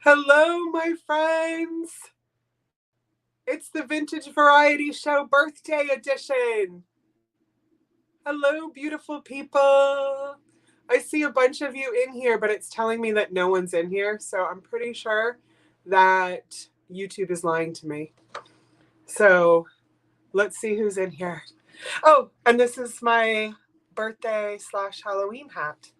Hello, my friends. It's the Vintage Variety Show birthday edition. Hello, beautiful people. I see a bunch of you in here, but it's telling me that no one's in here. So I'm pretty sure that YouTube is lying to me. So let's see who's in here. Oh, and this is my birthday / Halloween hat.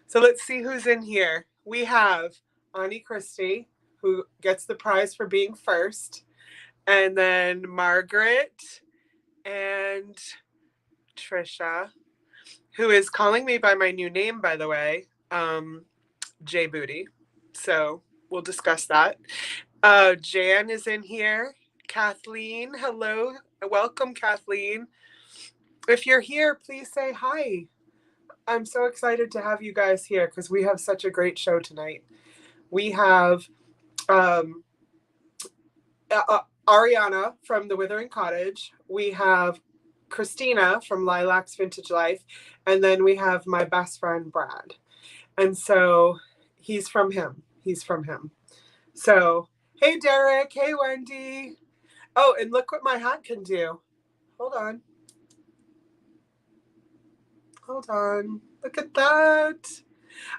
So let's see who's in here. We have Auntie Christy, who gets the prize for being first. And then Margaret and Trisha, who is calling me by my new name, by the way, J Booty. So we'll discuss that. Jan is in here. Kathleen, hello. Welcome, Kathleen. If you're here, please say hi. I'm so excited to have you guys here because we have such a great show tonight. We have Ariana from the Withering Cottage. We have Christina from Lilac's Vintage Life. And then we have my best friend, Brad. And so he's from him. So, hey, Derek. Hey, Wendy. Oh, and look what my hat can do. Hold on. Look at that.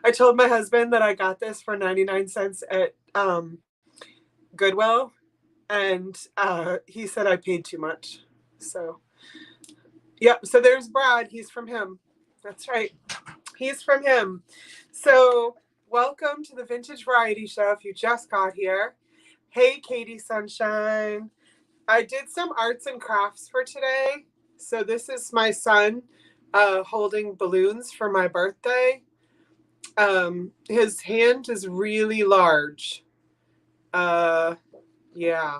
I told my husband that I got this for 99 cents at Goodwill. And he said I paid too much. So, yep. So there's Brad. He's from him. That's right. He's from him. So welcome to the Vintage Variety Show if you just got here. Hey, Katie Sunshine. I did some arts and crafts for today. So this is my son holding balloons for my birthday. His hand is really large. Yeah.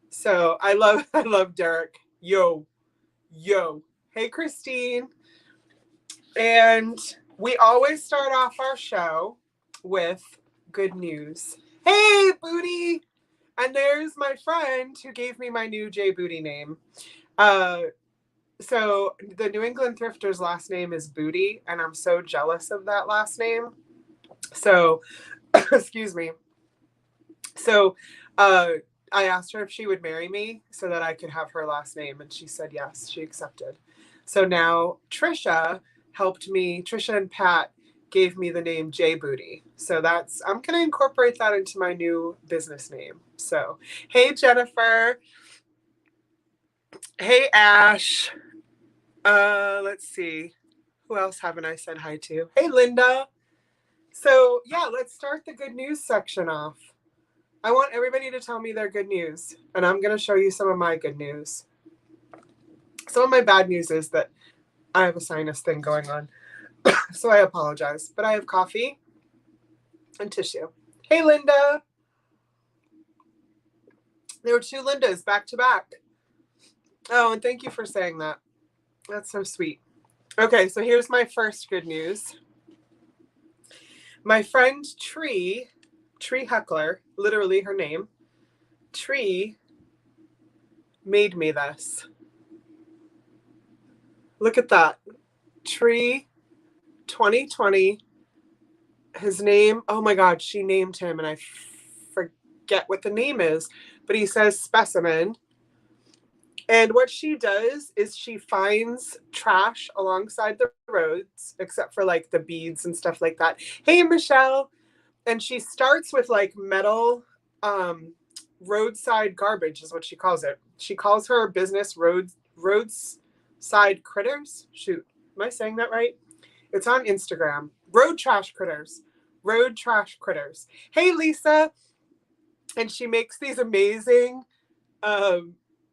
So I love Derek. Yo. Hey, Christine. And we always start off our show with good news. Hey, Booty. And there's my friend who gave me my new J Booty name. So the New England thrifter's last name is Booty, and I'm so jealous of that last name. So, excuse me. So, I asked her if she would marry me so that I could have her last name, and she said yes. She accepted. So now Trisha and Pat gave me the name J Booty. So I'm going to incorporate that into my new business name. So, hey, Jennifer. Hey, Ash. Let's see. Who else haven't I said hi to? Hey, Linda. So, yeah, let's start the good news section off. I want everybody to tell me their good news, and I'm going to show you some of my good news. Some of my bad news is that I have a sinus thing going on, so I apologize. But I have coffee and tissue. Hey, Linda. There were two Lindas back to back. Oh, and thank you for saying that. That's so sweet. Okay, so here's my first good news. My friend Tree Heckler, literally her name, Tree, made me this. Look at that. Tree 2020. His name, oh my God, she named him, and I forget what the name is, but he says Specimen. And what she does is she finds trash alongside the roads, except for like the beads and stuff like that. Hey, Michelle. And she starts with like metal roadside garbage is what she calls it. She calls her business roadside critters. Shoot, am I saying that right? It's on Instagram. Road trash critters. Hey, Lisa. And she makes these amazing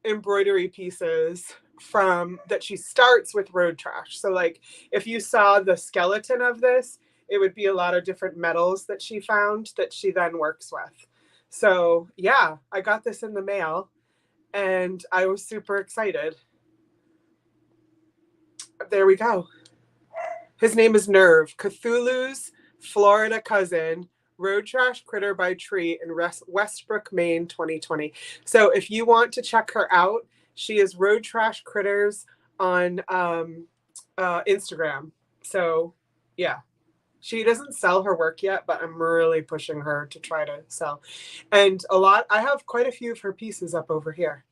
embroidery pieces that she starts with road trash. So like if you saw the skeleton of this, it would be a lot of different metals that she found that she then works with. So yeah, I got this in the mail and I was super excited. There we go. His name is Nerve, Cthulhu's Florida cousin, road trash critter by Tree in Westbrook, Maine, 2020. So if you want to check her out, she is road trash critters on Instagram. So yeah. She doesn't sell her work yet, but I'm really pushing her to try to sell. And I have quite a few of her pieces up over here.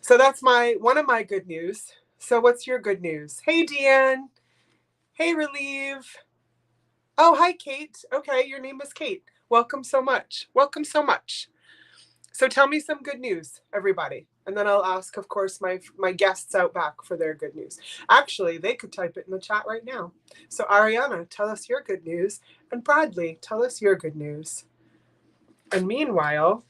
So that's one of my good news. So what's your good news? Hey, Deanne. Hey, Relieve. Oh, hi, Kate. Okay, your name is Kate. Welcome so much. Welcome so much. So tell me some good news, everybody. And then I'll ask, of course, my guests out back for their good news. Actually, they could type it in the chat right now. So Ariana, tell us your good news. And Bradley, tell us your good news. And meanwhile,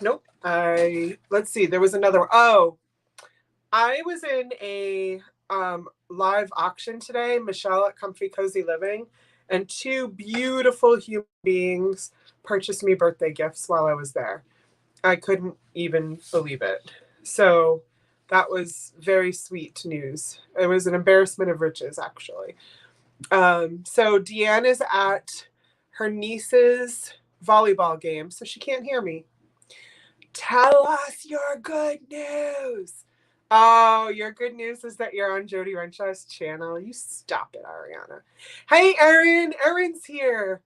nope. Let's see. There was another one. Oh, I was in a live auction today, Michelle at Comfy Cozy Living, and two beautiful human beings purchased me birthday gifts while I was there. I couldn't even believe it. So that was very sweet news. It was an embarrassment of riches, actually. So Deanne is at her niece's volleyball game, so she can't hear me. Tell us your good news. Oh, your good news is that you're on Jody Renshaw's channel. You stop it, Ariana. Hey, Erin. Erin's here.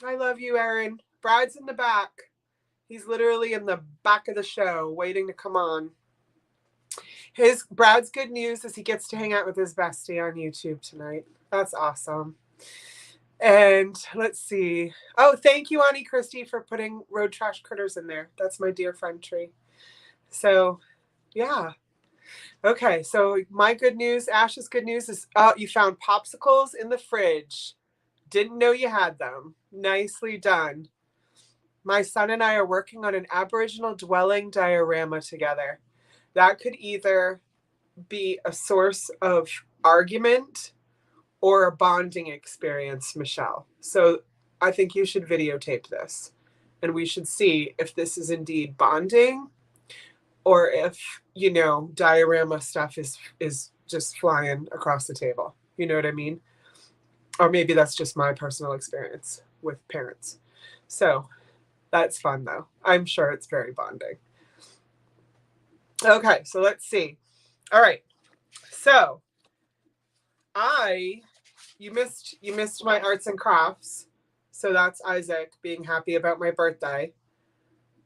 I love you, Erin. Brad's in the back. He's literally in the back of the show waiting to come on. Brad's good news is he gets to hang out with his bestie on YouTube tonight. That's awesome. And let's see. Oh, thank you, Auntie Christy, for putting Road Trash Critters in there. That's my dear friend tree. So, yeah. Okay, so my good news, Ash's good news is you found popsicles in the fridge. Didn't know you had them. Nicely done. My son and I are working on an Aboriginal dwelling diorama together. That could either be a source of argument or a bonding experience, Michelle. So I think you should videotape this. And we should see if this is indeed bonding or if, diorama stuff is just flying across the table. You know what I mean? Or maybe that's just my personal experience with parents. So that's fun, though. I'm sure it's very bonding. Okay, so let's see. All right. So you missed my arts and crafts. So that's Isaac being happy about my birthday.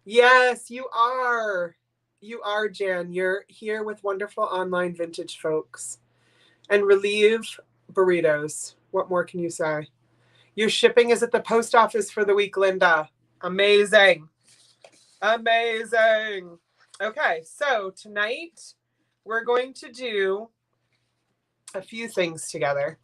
Yes, you are. You are, Jan. You're here with wonderful online vintage folks. And Relieve burritos. What more can you say? Your shipping is at the post office for the week, Linda. Amazing. Amazing. Okay, so tonight we're going to do a few things together.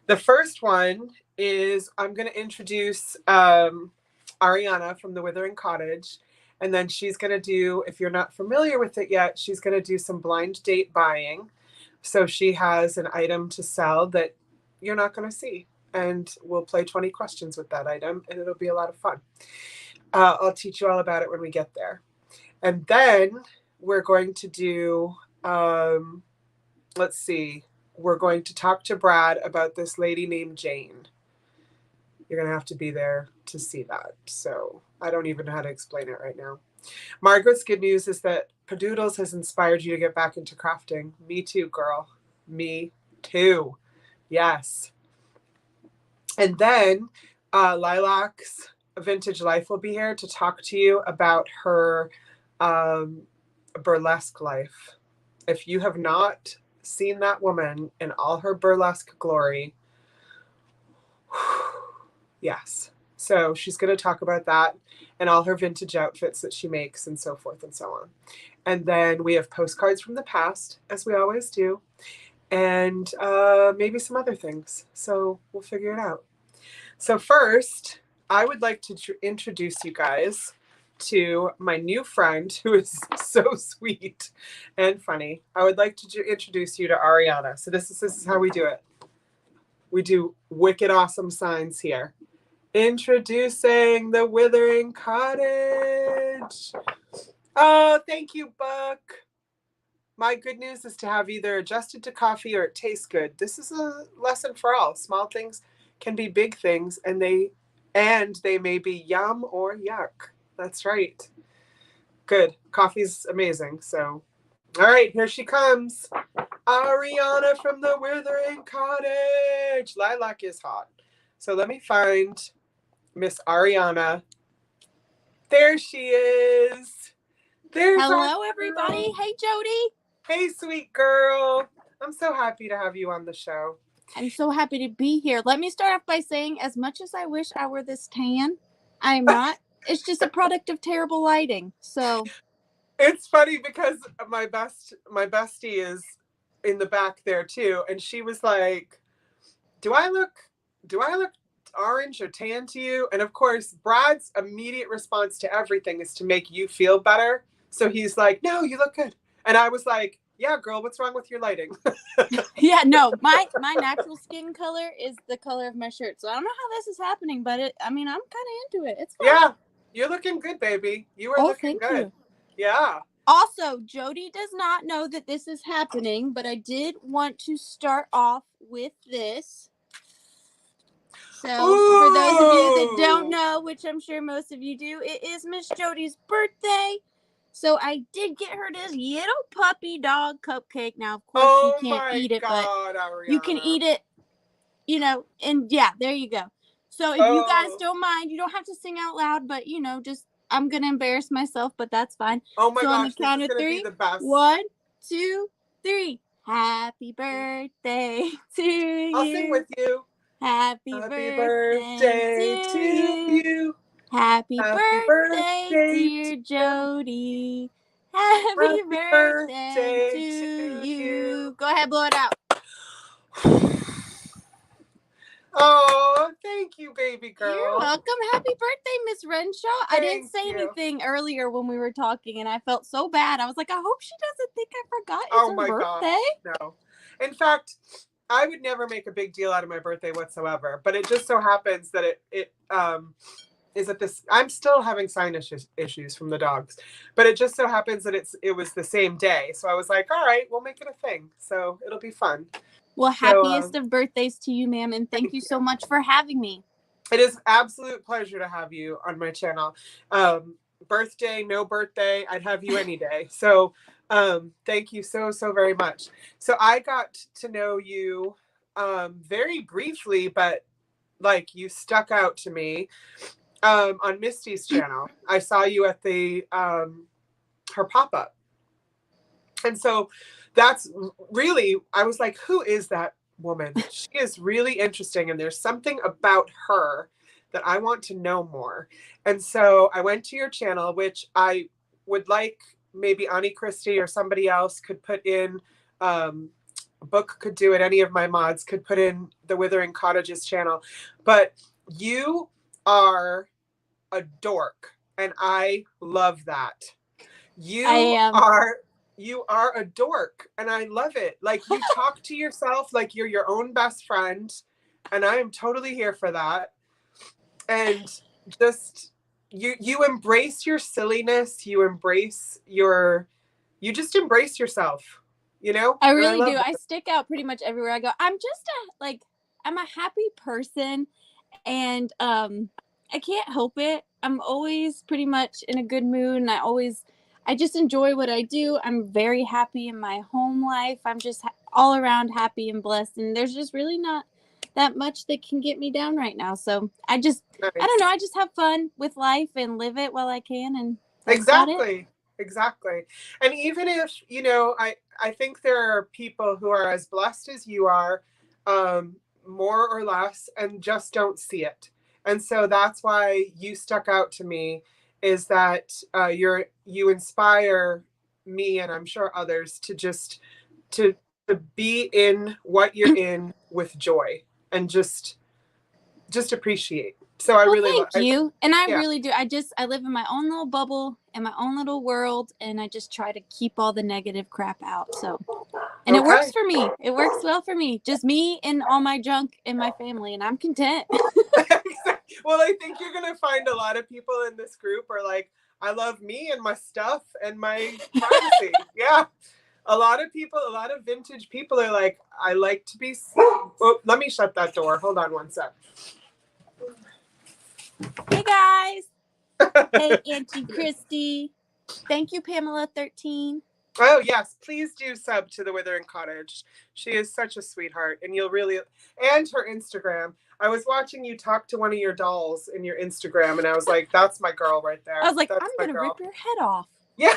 The first one is I'm going to introduce Ariana from the Withering Cottage. And then she's going to do, if you're not familiar with it yet, she's going to do some blind date buying. So she has an item to sell that you're not going to see. And we'll play 20 questions with that item, and it'll be a lot of fun. I'll teach you all about it when we get there. And then we're going to do, let's see, we're going to talk to Brad about this lady named Jane. You're going to have to be there to see that. So I don't even know how to explain it right now. Margaret's good news is that Padoodles has inspired you to get back into crafting. Me too, girl. Me too. Yes. And then Lilac's Vintage Life will be here to talk to you about her burlesque life. If you have not seen that woman in all her burlesque glory, yes. So she's going to talk about that and all her vintage outfits that she makes and so forth and so on. And then we have postcards from the past, as we always do, and maybe some other things. So we'll figure it out. So first, I would like to introduce you guys to my new friend who is so sweet and funny. I would like to introduce you to Ariana. So this is how we do it. We do wicked awesome signs here. Introducing the Withering Cottage. Oh, thank you, Buck. My good news is to have either adjusted to coffee or it tastes good. This is a lesson for all. Small things can be big things, and they may be yum or yuck. That's right. Good. Coffee's amazing. So, all right, here she comes. Ariana from the Withering Cottage. fudge. Lilac is hot. So let me find Miss Ariana. There she is. There's Hello, everybody. Hey, Jody. Hey, sweet girl. I'm so happy to have you on the show. I'm so happy to be here. Let me start off by saying, as much as I wish I were this tan, I am not. It's just a product of terrible lighting. So it's funny because my bestie is in the back there too, and she was like, "Do I look orange or tan to you?" And of course, Brad's immediate response to everything is to make you feel better. So he's like, "No, you look good." And I was like, "Yeah, girl, what's wrong with your lighting?" yeah, no, my natural skin color is the color of my shirt. So I don't know how this is happening, but I'm kind of into it. It's fun. Yeah, you're looking good, baby. You are looking good. Thank you. Yeah. Also, Jody does not know that this is happening, but I did want to start off with this. So, for those of you that don't know, which I'm sure most of you do, it is Miss Jody's birthday. So, I did get her this little puppy dog cupcake. Now, of course, you can't eat it, but Ariana. you can eat it, and yeah, there you go. So, if you guys don't mind, you don't have to sing out loud, but, just, I'm going to embarrass myself, but that's fine. Oh my gosh, on the count of 3, be the best. 1, 2, 3. Happy birthday to you. I'll sing with you. Happy birthday to you. Happy birthday, dear Jody. Happy birthday to you. Go ahead, blow it out. Oh, thank you, baby girl. You're welcome. Happy birthday, Miss Renshaw. I didn't say anything earlier when we were talking, and I felt so bad. I was like, I hope she doesn't think I forgot it's her birthday. Gosh, no. In fact, I would never make a big deal out of my birthday whatsoever, but it just so happens that it is at this. I'm still having sinus issues from the dogs, but it just so happens that it was the same day. So I was like, all right, we'll make it a thing. So it'll be fun. Well, happiest of birthdays to you, ma'am, and thank you so much for having me. It is an absolute pleasure to have you on my channel. Birthday, no birthday, I'd have you any day. So thank you so very much. So I got to know you very briefly, but like you stuck out to me on Misty's channel. I saw you at the her pop-up. And so that's really, I was like, who is that woman? She is really interesting, and there's something about her that I want to know more. And so I went to your channel, which I would like maybe Annie Christie or somebody else could put in, Book could do it, any of my mods could put in the Withering Cottage's channel. But you are a dork, and I love that. You are a dork, and I love it. Like, you talk to yourself like you're your own best friend, and I am totally here for that. And just you embrace your silliness, you just embrace yourself, I really do. I stick out pretty much everywhere I go. I'm just I'm a happy person, and I can't help it. I'm always pretty much in a good mood, and I just enjoy what I do. I'm very happy in my home life. I'm just all around happy and blessed, and there's just really not that much that can get me down right now. So I don't know. I just have fun with life and live it while I can, and exactly. And even if I think there are people who are as blessed as you are, more or less, and just don't see it. And so that's why you stuck out to me, is that you inspire me, and I'm sure others, to just to be in what you're in with joy, and just appreciate. So I really thank you. And I really do. I live in my own little bubble, in my own little world, and I just try to keep all the negative crap out. So, and it works for me. It works well for me. Just me and all my junk in my family, and I'm content. Well, I think you're going to find a lot of people in this group are like, I love me and my stuff and my privacy. Yeah. A lot of vintage people are like, I like to be... Oh, let me shut that door. Hold on one sec. Hey, guys. Hey, Auntie Christy. Thank you, Pamela 13. Oh, yes. Please do sub to the Withering Cottage. She is such a sweetheart. And you'll really, and her Instagram. I was watching you talk to one of your dolls in your Instagram, and I was like, that's my girl right there. I was like, that's I'm going to rip your head off. Yeah.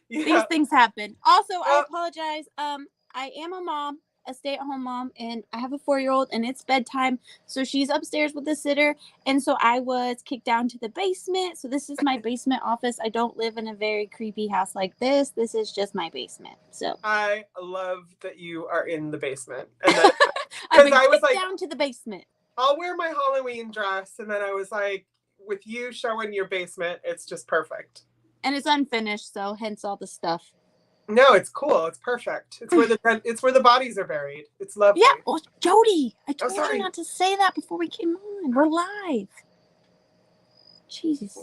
Yeah. These things happen. Also, I apologize. I am a mom, a stay-at-home mom, and I have a 4-year-old, and it's bedtime, so she's upstairs with the sitter, and so I was kicked down to the basement. So this is my basement office. I don't live in a very creepy house like this. This is just my basement. So I love that you are in the basement, and then I've been kicked down to the basement. I'll wear my Halloween dress, and then I was like, with you showing your basement, it's just perfect. And it's unfinished, so hence all the stuff. No, it's cool. It's perfect. It's where the bodies are buried. It's lovely. Yeah. Oh, Jody, I told you not to say that before we came on. We're live. Jesus.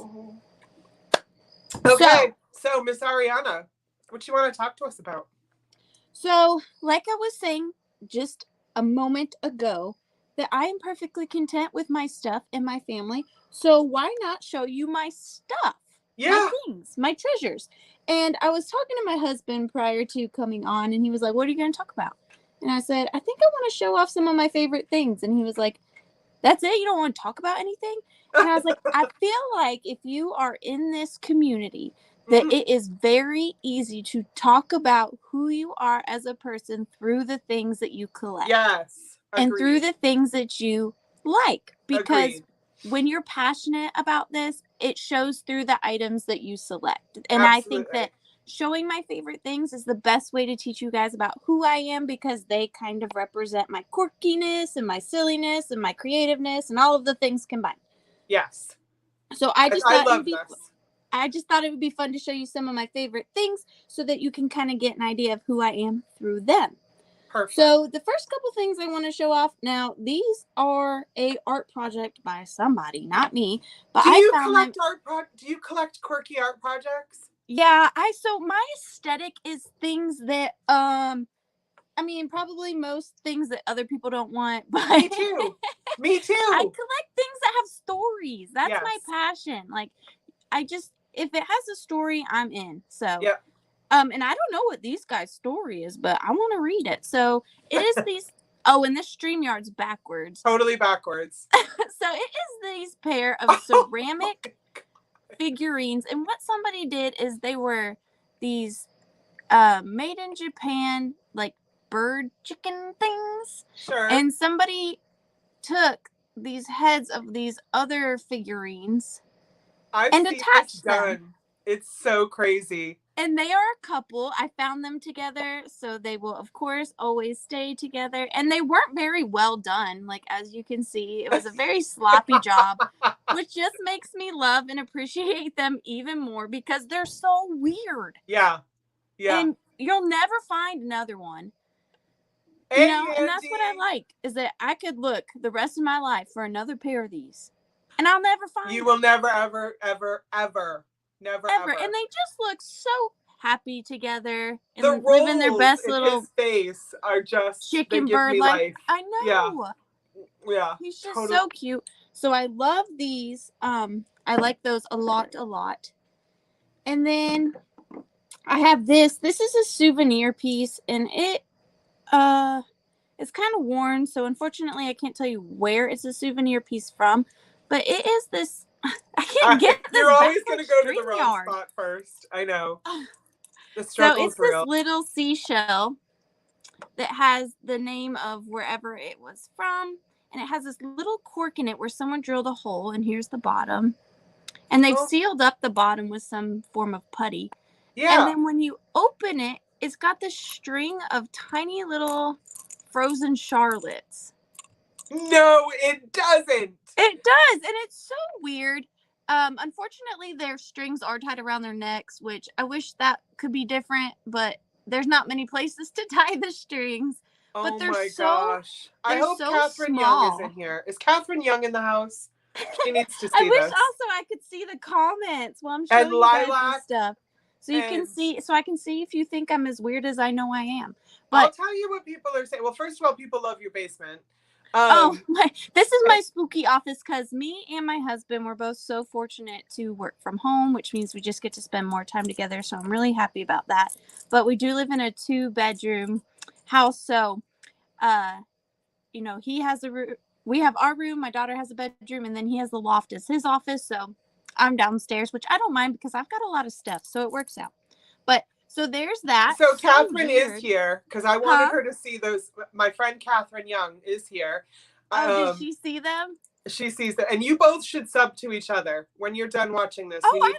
Okay, so Miss Ariana, what you want to talk to us about? So, like I was saying just a moment ago, that I am perfectly content with my stuff and my family. So why not show you my stuff? Yeah. My things, my treasures. And I was talking to my husband prior to coming on, and he was like, what are you going to talk about? And I said, I think I want to show off some of my favorite things. And he was like, that's it? You don't want to talk about anything? And I was like, I feel like if you are in this community, that it is very easy to talk about who you are as a person through the things that you collect. Yes. Agreed. And through the things that you like. Because when you're passionate about this, it shows through the items that you select. And I think that showing my favorite things is the best way to teach you guys about who I am, because they kind of represent my quirkiness and my silliness and my creativeness and all of the things combined. Yes. So I just thought it would be fun to show you some of my favorite things so that you can kind of get an idea of who I am through them. Perfect. So the first couple things I want to show off now, these are a art project by somebody, not me. But do you collect quirky art projects? Yeah, so my aesthetic is things that I mean, probably most things that other people don't want, but me too. I collect things that have stories. That's my passion. Like, if it has a story, I'm in. So yeah. And I don't know what these guys' story is, but I want to read it. So it is these. Oh, and this StreamYard's backwards. Totally backwards. So it is these pair of ceramic figurines, and what somebody did is they were these made in Japan, like bird chicken things. Sure. And somebody took these heads of these other figurines and attached them. It's so crazy. And they are a couple. I found them together, so they will, of course, always stay together. And they weren't very well done. Like, as you can see, it was a very sloppy job, which just makes me love and appreciate them even more because they're so weird. Yeah. Yeah. And you'll never find another one. You know, and that's what I like, is that I could look the rest of my life for another pair of these. And I'll never find You will never, ever, ever, ever. Never ever. And they just look so happy together and living their best little his face are just chicken bird life. I know. Yeah. He's just so cute. So I love these. I like those a lot. And then I have this. This is a souvenir piece, and it's kind of worn. So unfortunately, I can't tell you where it's a souvenir piece from, but it is this. I can't get this. You're always going to go to the wrong spot first. I know. The struggle's real. This little seashell that has the name of wherever it was from, and it has this little cork in it where someone drilled a hole, and here's the bottom. And they've sealed up the bottom with some form of putty. Yeah. And then when you open it, it's got this string of tiny little frozen Charlottes. No, it doesn't. It does, and it's so weird. Unfortunately, their strings are tied around their necks, which I wish that could be different, but there's not many places to tie the strings. Oh but they're my gosh. I hope Catherine Young is in here. Is Catherine Young in the house? She needs to see I wish this. also I could see the comments while I'm showing you guys this stuff. So you can see, so I can see if you think I'm as weird as I know I am. But I'll tell you what people are saying. Well, first of all, people love your basement. This is my spooky office because me and my husband were both so fortunate to work from home, which means we just get to spend more time together. So I'm really happy about that. But we do live in a 2-bedroom house. So, he has a room. We have our room. My daughter has a bedroom, and then he has the loft as his office. So I'm downstairs, which I don't mind because I've got a lot of stuff. So it works out. But so there's that. So Catherine weird. is here because I wanted her to see those. My friend Catherine Young is here. Did she see them? She sees them. And you both should sub to each other when you're done watching this. I love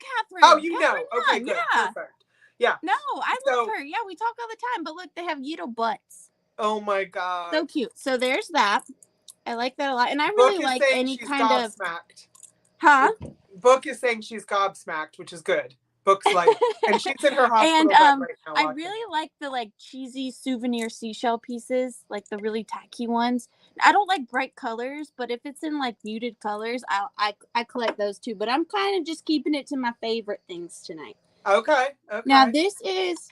Catherine. Oh, you Catherine know. Okay, good. Yeah. Perfect. Yeah. No, I love her. Yeah, we talk all the time. But look, they have Yeetle butts. Oh, my God. So cute. So there's that. I like that a lot. And I really like any kind of... Huh? Book is saying she's gobsmacked, which is good. Book's like... and she's in her hospital bed right now. I really like the cheesy souvenir seashell pieces, like the really tacky ones. I don't like bright colors, but if it's in muted colors, I collect those too. But I'm kind of just keeping it to my favorite things tonight. Okay. Now this is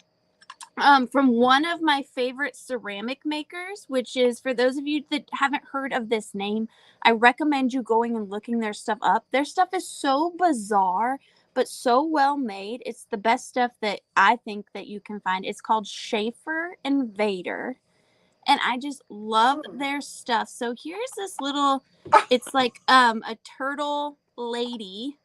from one of my favorite ceramic makers, which is, for those of you that haven't heard of this name, I recommend you going and looking their stuff up. Their stuff is so bizarre, but so well made. It's the best stuff that I think that you can find. It's called Schaefer Invader, and I just love their stuff. So here's this little, it's like a turtle lady,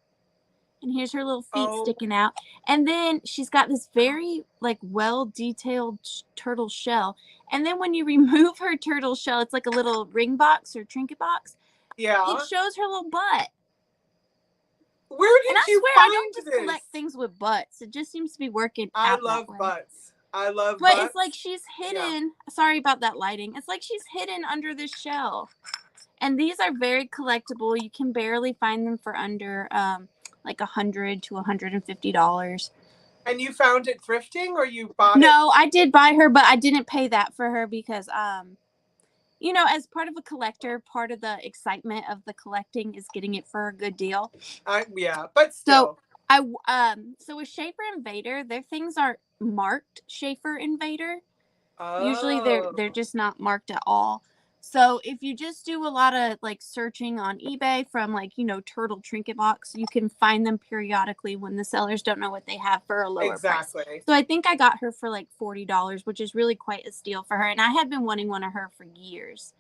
and here's her little feet sticking out. And then she's got this very well-detailed turtle shell. And then when you remove her turtle shell, it's like a little ring box or trinket box. Yeah. It shows her little butt. Where did you find I don't just this? collect things with butts. It just seems to be working I out love that way. butts. I love but butts. It's like she's hidden. Yeah. Sorry about that lighting. It's like she's hidden under this shell. And these are very collectible. You can barely find them for under $100 to $150. And you found it thrifting, or you bought it? No, I did buy her, but I didn't pay that for her because as part of a collector, part of the excitement of the collecting is getting it for a good deal. Yeah, but still. So with Schaefer Invader, their things are marked Schaefer Invader. Oh. Usually they're just not marked at all. So if you just do a lot of searching on eBay from turtle trinket box, you can find them periodically when the sellers don't know what they have for a lower price. So I think I got her for $40, which is really quite a steal for her. And I had been wanting one of her for years.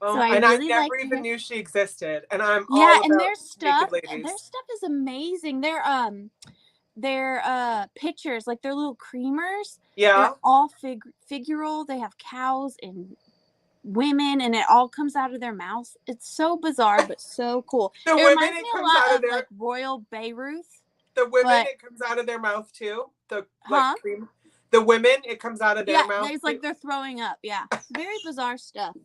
So I never even knew she existed. And I'm all about and their stuff is amazing. Their pictures, their little creamers. Yeah. They're all figural. They have cows and women, and it all comes out of their mouths. It's so bizarre, but so cool. It reminds me a lot of Royal Beirut. The women, it comes out of their mouth too. Cream. The women, it comes out of their mouth. It's like they're throwing up. Yeah, very bizarre stuff.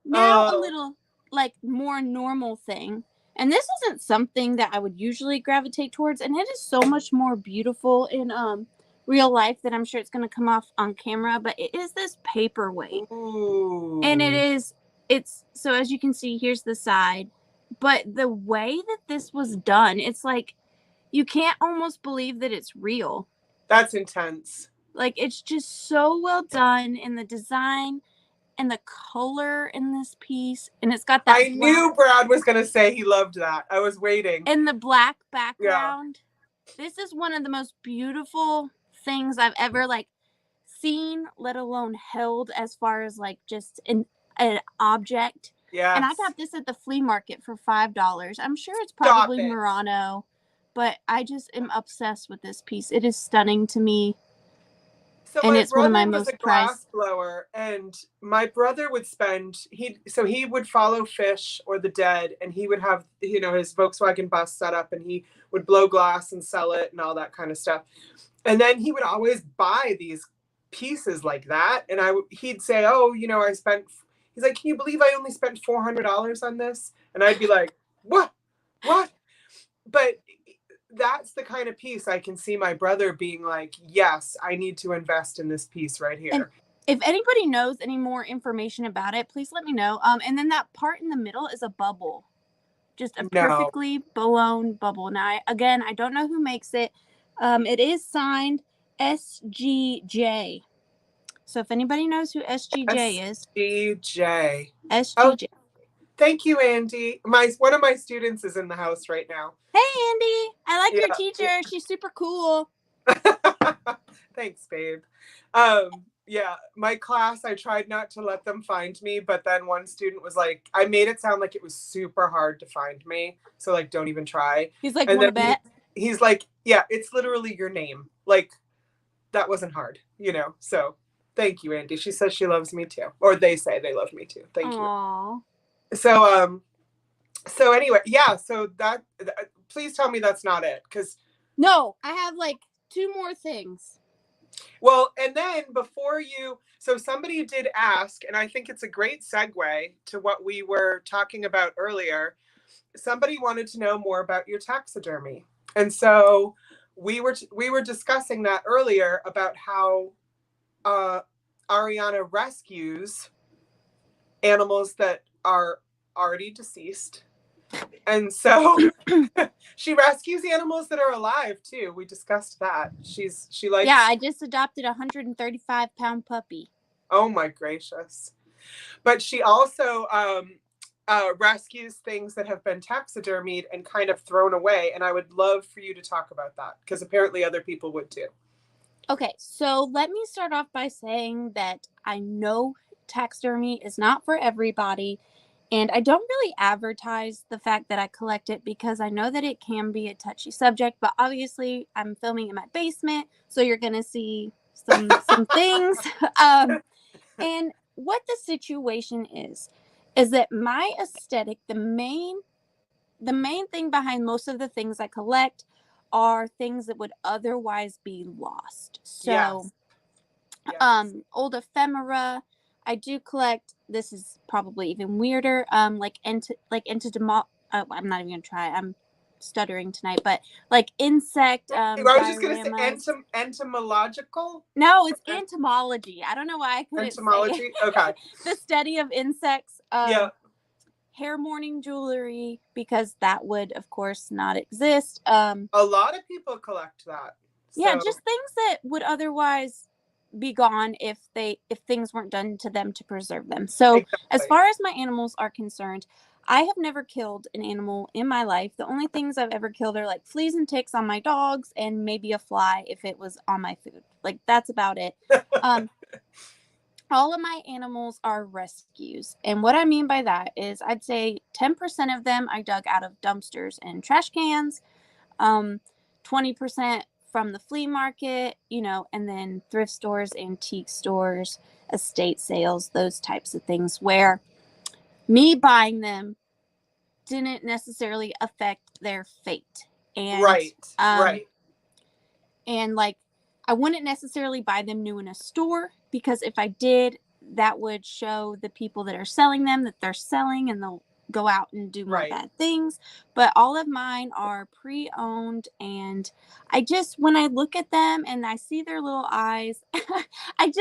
Now a little more normal thing. And this isn't something that I would usually gravitate towards, and it is so much more beautiful in real life that I'm sure it's going to come off on camera, but it is this paperweight. Ooh. And it's so as you can see, here's the side, but the way that this was done, it's you can't almost believe that it's real. That's intense. It's just so well done in the design and the color in this piece, and it's got that. I knew Brad was going to say he loved that. I was waiting. And the black background. Yeah. This is one of the most beautiful things I've ever seen, let alone held, as far as just an object. Yeah. And I got this at the flea market for $5. I'm sure it's probably Murano, but I just am obsessed with this piece. It is stunning to me. So and my it's one of my brother was most a glass blower, and my brother would he would follow fish or the dead, and he would have his Volkswagen bus set up, and he would blow glass and sell it and all that kind of stuff. And then he would always buy these pieces like that, and he'd say, "Oh, I spent." He's like, "Can you believe I only spent $400 on this?" And I'd be like, "What? But that's the kind of piece I can see my brother being like, yes, I need to invest in this piece right here. And if anybody knows any more information about it, please let me know. And then that part in the middle is a bubble, just a perfectly blown bubble. Now, I don't know who makes it. It is signed SGJ. So if anybody knows who SGJ is. SGJ. SGJ. Oh, thank you, Andy. One of my students is in the house right now. Hey, Andy. I like your teacher. She's super cool. Thanks, babe. Yeah, my class, I tried not to let them find me, but then one student was like, I made it sound like it was super hard to find me. So like, don't even try. He's like, wanna bet? He's like, yeah, it's literally your name. Like, that wasn't hard, so thank you, Andy. She says she loves me too. Or they say they love me too. Thank you. So anyway, yeah, so that please tell me that's not it, because no, I have like 2 more things. Well, and then so somebody did ask, and I think it's a great segue to what we were talking about earlier. Somebody wanted to know more about your taxidermy. And so we were discussing that earlier about how Ariana rescues animals that are already deceased. And so she rescues animals that are alive too. We discussed that. She likes. Yeah, I just adopted a 135-pound puppy. Oh my gracious. But she also rescues things that have been taxidermied and kind of thrown away. And I would love for you to talk about that, because apparently other people would too. Okay, so let me start off by saying that I know taxidermy is not for everybody. And I don't really advertise the fact that I collect it because I know that it can be a touchy subject. But obviously, I'm filming in my basement, so you're going to see some things. And what the situation is that my aesthetic, the main thing behind most of the things I collect are things that would otherwise be lost. So, yes. Old ephemera. I do collect. This is probably even weirder. I'm not even gonna try. I'm stuttering tonight, but like insect. I was just gonna say entomological. No, it's entomology. I don't know why I couldn't entomology. Say it. Okay. The study of insects. Yeah. Hair mourning jewelry, because that would, of course, not exist. A lot of people collect that. So. Yeah, just things that would otherwise be gone if things weren't done to them to preserve them. So exactly. As far as my animals are concerned, I have never killed an animal in my life. The only things I've ever killed are like fleas and ticks on my dogs and maybe a fly if it was on my food. Like, that's about it. All of my animals are rescues. And what I mean by that is I'd say 10% of them I dug out of dumpsters and trash cans, 20% from the flea market, and then thrift stores, antique stores, estate sales, those types of things where me buying them didn't necessarily affect their fate. And, right. And like, I wouldn't necessarily buy them new in a store, because if I did, that would show the people that are selling them that they're selling, and they'll go out and do more bad things. But all of mine are pre-owned, and when I look at them and I see their little eyes, I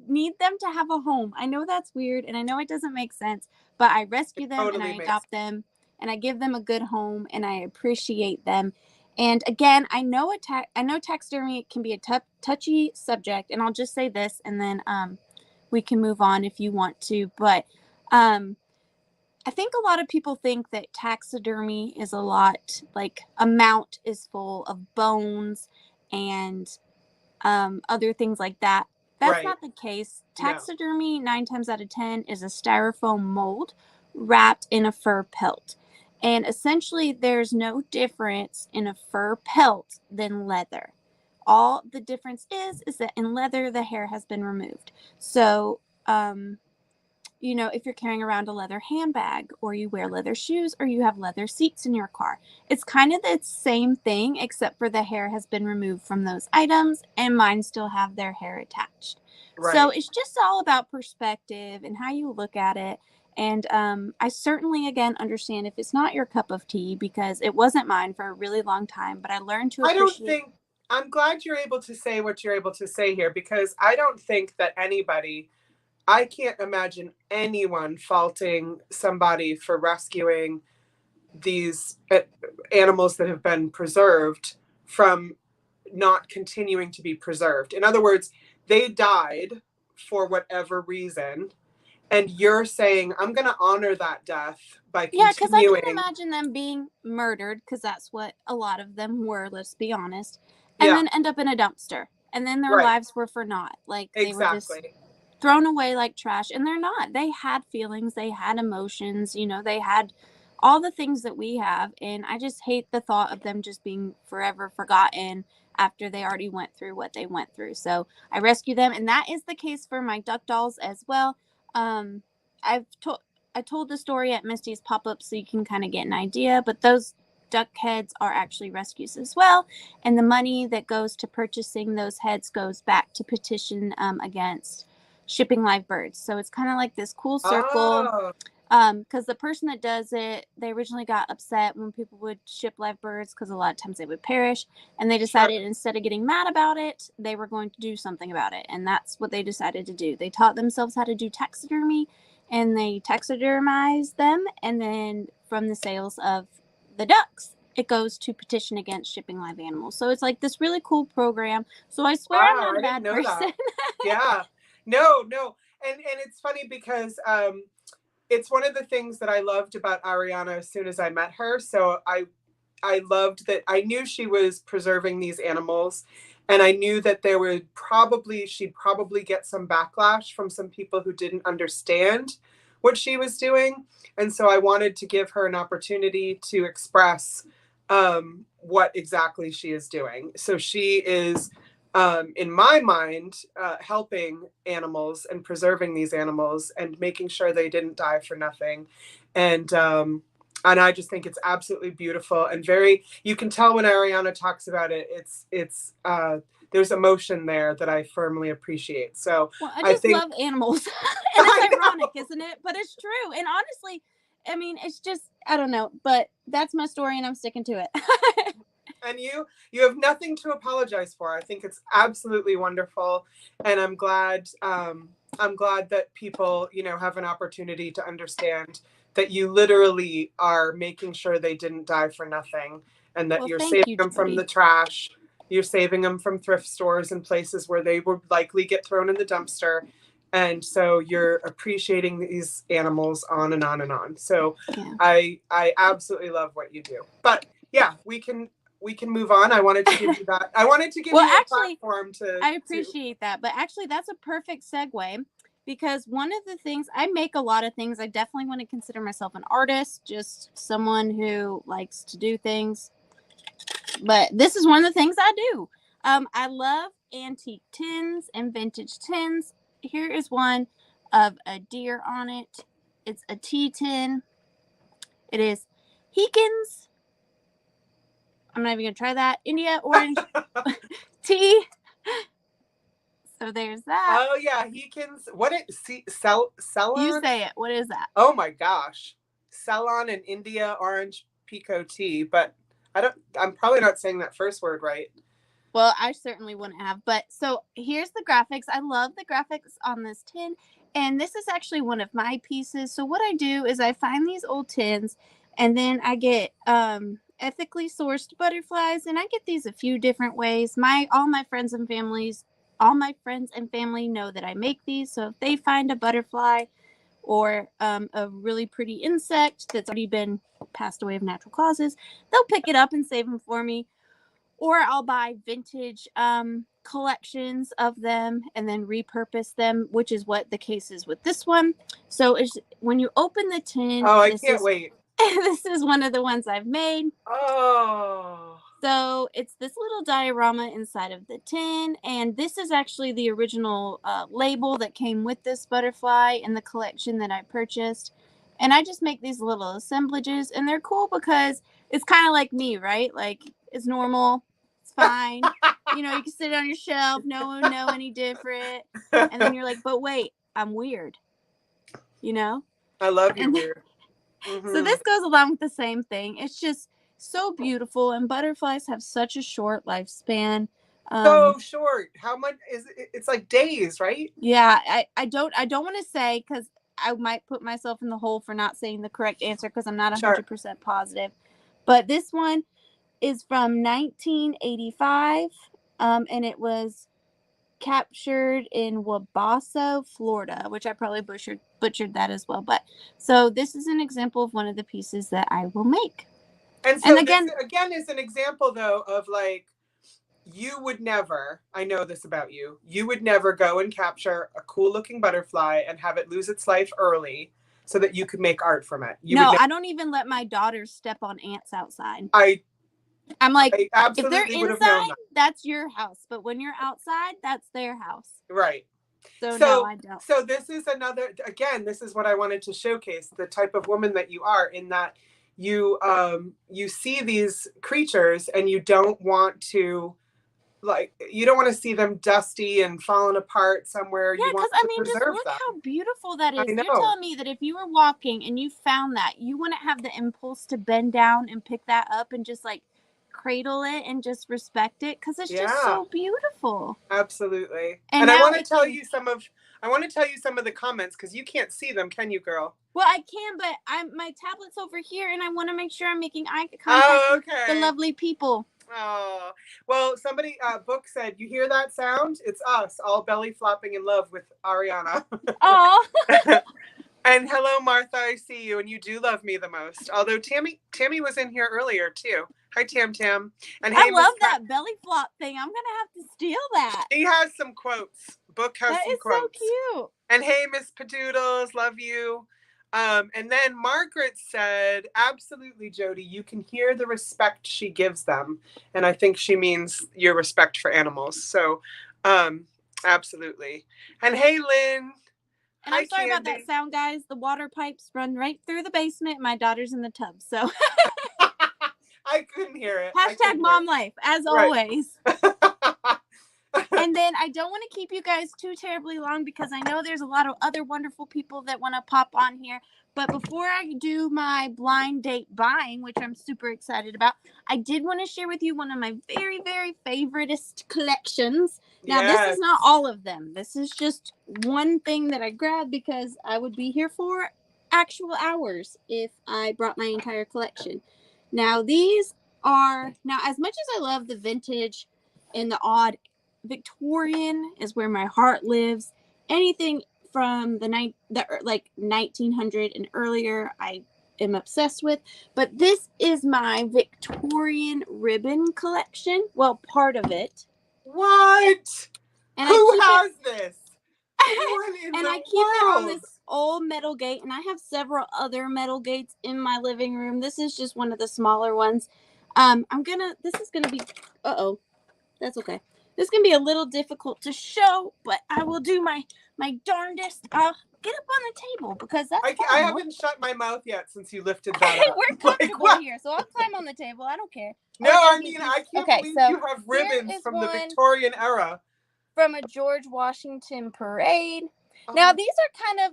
need them to have a home. I know that's weird, and I know it doesn't make sense, but I rescue them and I adopt them, and I give them a good home, and I appreciate them. And again, I know taxidermy can be a touchy subject, and I'll just say this, and then we can move on if you want to. But I think a lot of people think that taxidermy is a lot, like a mount is full of bones and other things like that. That's not the case. Taxidermy, 9 times out of 10, is a styrofoam mold wrapped in a fur pelt. And essentially, there's no difference in a fur pelt than leather. All the difference is that in leather, the hair has been removed. So, if you're carrying around a leather handbag, or you wear leather shoes, or you have leather seats in your car, it's kind of the same thing, except for the hair has been removed from those items, and mine still have their hair attached. Right. So it's just all about perspective and how you look at it. And I certainly, again, understand if it's not your cup of tea, because it wasn't mine for a really long time, but I learned to appreciate. I'm glad you're able to say what you're able to say here, because I don't think that I can't imagine anyone faulting somebody for rescuing these animals that have been preserved from not continuing to be preserved. In other words, they died for whatever reason, and you're saying, I'm going to honor that death by Yeah, because I continuing. can imagine them being murdered, because that's what a lot of them were, let's be honest, and Yeah, then end up in a dumpster. And then their right. lives were for naught. Like, they were just Exactly. thrown away like trash. And they're not. They had feelings. They had emotions. You know, they had all the things that we have. And I just hate the thought of them just being forever forgotten after they already went through what they went through. So I rescue them. And that is the case for my duck dolls as well. Um, I told the story at Misty's pop-up so you can kind of get an idea, but those duck heads are actually rescues as well, and the money that goes to purchasing those heads goes back to petition against shipping live birds. So it's kind of like this cool circle. Oh, Because the person that does it, they originally got upset when people would ship live birds because a lot of times they would perish, and they decided sure. instead of getting mad about it, they were going to do something about it, and that's what they decided to do. They taught themselves how to do taxidermy, and they taxidermized them, and then from the sales of the ducks, it goes to petition against shipping live animals. So it's like this really cool program. So I swear I'm Wow, not a I didn't bad know person. that. Yeah. No, no. And it's funny because it's one of the things that I loved about Ariana as soon as I met her. So I loved that I knew she was preserving these animals, and I knew that she'd probably get some backlash from some people who didn't understand what she was doing. And so I wanted to give her an opportunity to express what exactly she is doing. So she is, in my mind, helping animals and preserving these animals and making sure they didn't die for nothing. And I just think it's absolutely beautiful and you can tell when Ariana talks about it, there's emotion there that I firmly appreciate. So well, I just love animals. And it's ironic, isn't it? But it's true. And honestly, I mean, it's just, I don't know, but that's my story and I'm sticking to it. And you have nothing to apologize for. I think it's absolutely wonderful, and I'm glad that people, have an opportunity to understand that you literally are making sure they didn't die for nothing, and that Well, you're thank saving you, them from Jody. the trash. You're saving them from thrift stores and places where they would likely get thrown in the dumpster. And so you're appreciating these animals, on and on and on. So Yeah. I absolutely love what you do. But yeah, we can move on. I wanted to give you that. I wanted to give you a platform to. I appreciate that. But actually, that's a perfect segue, because one of the things, I make a lot of things. I definitely want to consider myself an artist, just someone who likes to do things. But this is one of the things I do. I love antique tins and vintage tins. Here is one of a deer on it. It's a tea tin. It is Heekins. I'm not even going to try that. India orange tea. So there's that. Oh yeah, Ceylon. You say it. What is that? Oh my gosh, Ceylon and India orange pico tea. But I'm probably not saying that first word right. Well, I certainly wouldn't have. But so here's the graphics. I love the graphics on this tin. And this is actually one of my pieces. So what I do is I find these old tins, and then I get ethically sourced butterflies, and I get these a few different ways. All my friends and family know that I make these. So if they find a butterfly or a really pretty insect that's already been passed away of natural causes, they'll pick it up and save them for me. Or I'll buy vintage collections of them and then repurpose them, which is what the case is with this one. So when you open the tin, oh, I can't wait. This is one of the ones I've made. Oh. So it's this little diorama inside of the tin, and this is actually the original label that came with this butterfly in the collection that I purchased. And I just make these little assemblages, and they're cool because it's kind of like me, right? Like, it's normal, it's fine. You can sit it on your shelf, no one know any different. And then you're like, but wait, I'm weird. I love you, weird. Mm-hmm. So this goes along with the same thing. It's just so beautiful, and butterflies have such a short lifespan. So short. How much is it? It's like days, right? Yeah, I don't want to say, because I might put myself in the hole for not saying the correct answer, because I'm not 100% positive. But this one is from 1985, and it was captured in Wabasso, Florida, which I probably butchered that as well. But so this is an example of one of the pieces that I will make. And so again, this again is an example though of like, you would never, I know this about you, you would never go and capture a cool looking butterfly and have it lose its life early so that you could make art from it. No, I don't even let my daughters step on ants outside. I'm like, if they're inside, that's your house. But when you're outside, that's their house. Right. So no, I don't. So this is another, again, this is what I wanted to showcase, the type of woman that you are, in that you see these creatures and you don't want to, like, you don't want to see them dusty and falling apart somewhere. Yeah, because I mean, just look how beautiful that is. You're telling me that if you were walking and you found that, you wouldn't have the impulse to bend down and pick that up and just like cradle it and just respect it, because it's just so beautiful. Absolutely. And I want to tell you some of the comments, because you can't see them, can you, girl? Well, I can, but my tablet's over here and I want to make sure I'm making eye contact with the lovely people. Oh, well, somebody, Book said, you hear that sound? It's us, all belly flopping in love with Ariana. Oh. And hello, Martha, I see you, and you do love me the most. Although Tammy was in here earlier, too. Hi, Tam. And hey, I love that belly flop thing. I'm going to have to steal that. She has some quotes. Book has some quotes. That is so cute. And hey, Miss Padoodles, love you. And then Margaret said, absolutely, Jody, you can hear the respect she gives them. And I think she means your respect for animals. So, absolutely. And hey, Lynn. And I'm sorry about that sound, guys. The water pipes run right through the basement. My daughter's in the tub, so. I couldn't hear it. Hashtag mom life, as always. And then I don't want to keep you guys too terribly long, because I know there's a lot of other wonderful people that want to pop on here. But before I do my blind date buying, which I'm super excited about, I did want to share with you one of my very, very favoritist collections. Now, This is not all of them. This is just one thing that I grabbed because I would be here for actual hours if I brought my entire collection. Now, these are, as much as I love the vintage and the odd, Victorian is where my heart lives. Anything from the 1900 and earlier, I am obsessed with. But this is my Victorian ribbon collection. Well, part of it. What? And Who has this? And I keep it on this old metal gate, and I have several other metal gates in my living room. This is just one of the smaller ones. This is gonna be, that's okay. This can be a little difficult to show, but I will do my darndest. I'll get up on the table, because that's I haven't shut my mouth yet since you lifted that up. We're comfortable here, so I'll climb on the table. I don't care. No, I mean, I can't believe you have ribbons from the Victorian era. From a George Washington parade. Now, these are kind of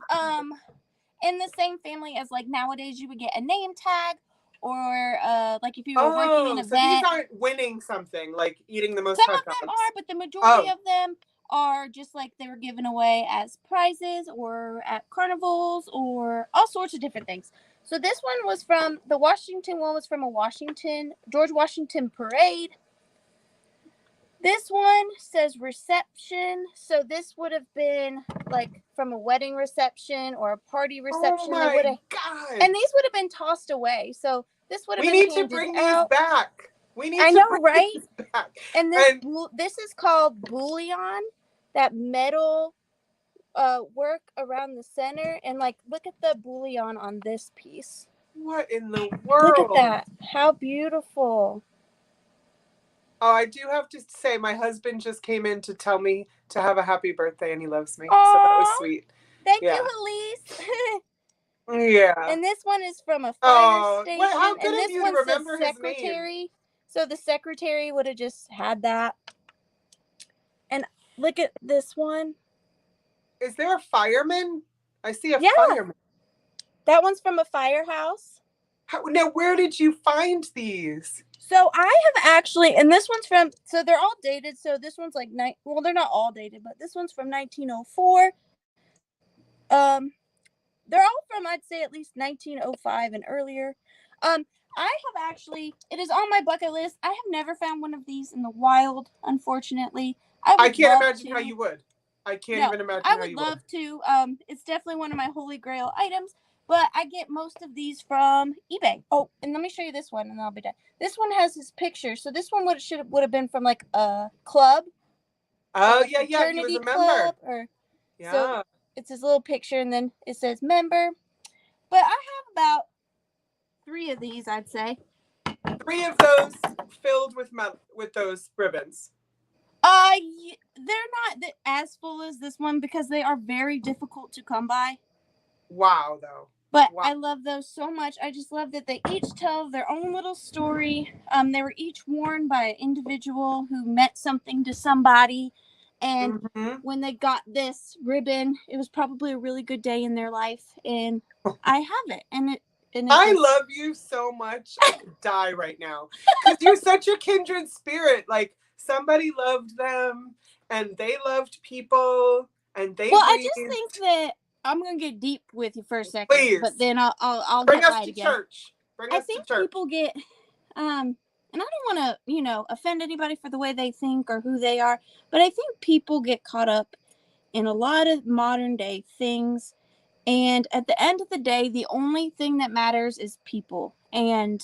in the same family as, like, nowadays you would get a name tag, or like if you were working an event. So these aren't winning something, like eating the most hot dogs. Some of them are, but the majority of them are just like they were given away as prizes or at carnivals or all sorts of different things. So this one was from the Washington one, was from a George Washington parade. This one says reception. So this would have been like from a wedding reception or a party reception. Oh my God. And these would have been tossed away. So this would have been handed out. We need to bring these back. I know, right? And this is called bullion, that metal work around the center. And like, look at the bullion on this piece. What in the world? Look at that. How beautiful. Oh, I do have to say, my husband just came in to tell me to have a happy birthday, and he loves me. Aww, so that was sweet. Thank you, Elise. Yeah. And this one is from a fire station. Wait, how good and of you to remember his name. So the secretary would have just had that. And look at this one. Is there a fireman? I see a fireman. That one's from a firehouse. Now, where did you find these? So I have actually, and this one's from, so they're all dated. So this one's like, well, they're not all dated, but this one's from 1904. They're all from, I'd say, at least 1905 and earlier. I have actually, it is on my bucket list. I have never found one of these in the wild, unfortunately. I can't imagine how you would. I can't even imagine how you would. I would love to. It's definitely one of my holy grail items, but I get most of these from eBay. Oh, and let me show you this one, and then I'll be done. This one has his picture, so this one would have been from like a club. Oh, like yeah, he was a member. So it's his little picture, and then it says member. But I have about 3 of these, I'd say. 3 of those filled with those ribbons. They're not as full as this one because they are very difficult to come by. Wow, though. But I love those so much. I just love that they each tell their own little story. They were each worn by an individual who meant something to somebody. And when they got this ribbon, it was probably a really good day in their life. And I have it. I love you so much. I could die right now. Because you're such a kindred spirit. Like, somebody loved them, and they loved people, and they I just think that I'm gonna get deep with you for a second, please. But then I'll bring get us right to again. church. Bring us to church. I think people get and I don't want to offend anybody for the way they think or who they are, but I think people get caught up in a lot of modern day things, and at the end of the day, the only thing that matters is people, and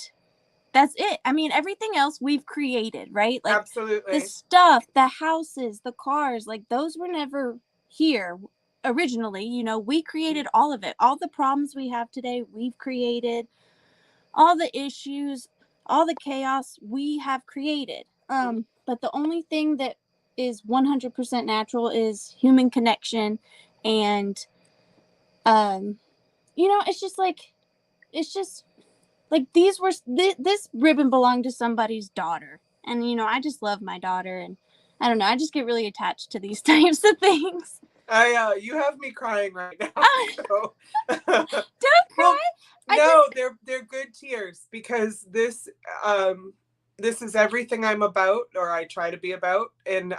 that's it. I mean, everything else we've created, right? Like, absolutely. The stuff, the houses, the cars, like those were never here originally. We created all of it. All the problems we have today, we've created. All the issues, all the chaos, we have created. But the only thing that is 100% natural is human connection, and it's just like this ribbon belonged to somebody's daughter, and I just love my daughter, and I don't know, I just get really attached to these types of things. You have me crying right now. So. Don't cry. Well, they're good tears, because this is everything I'm about, or I try to be about, and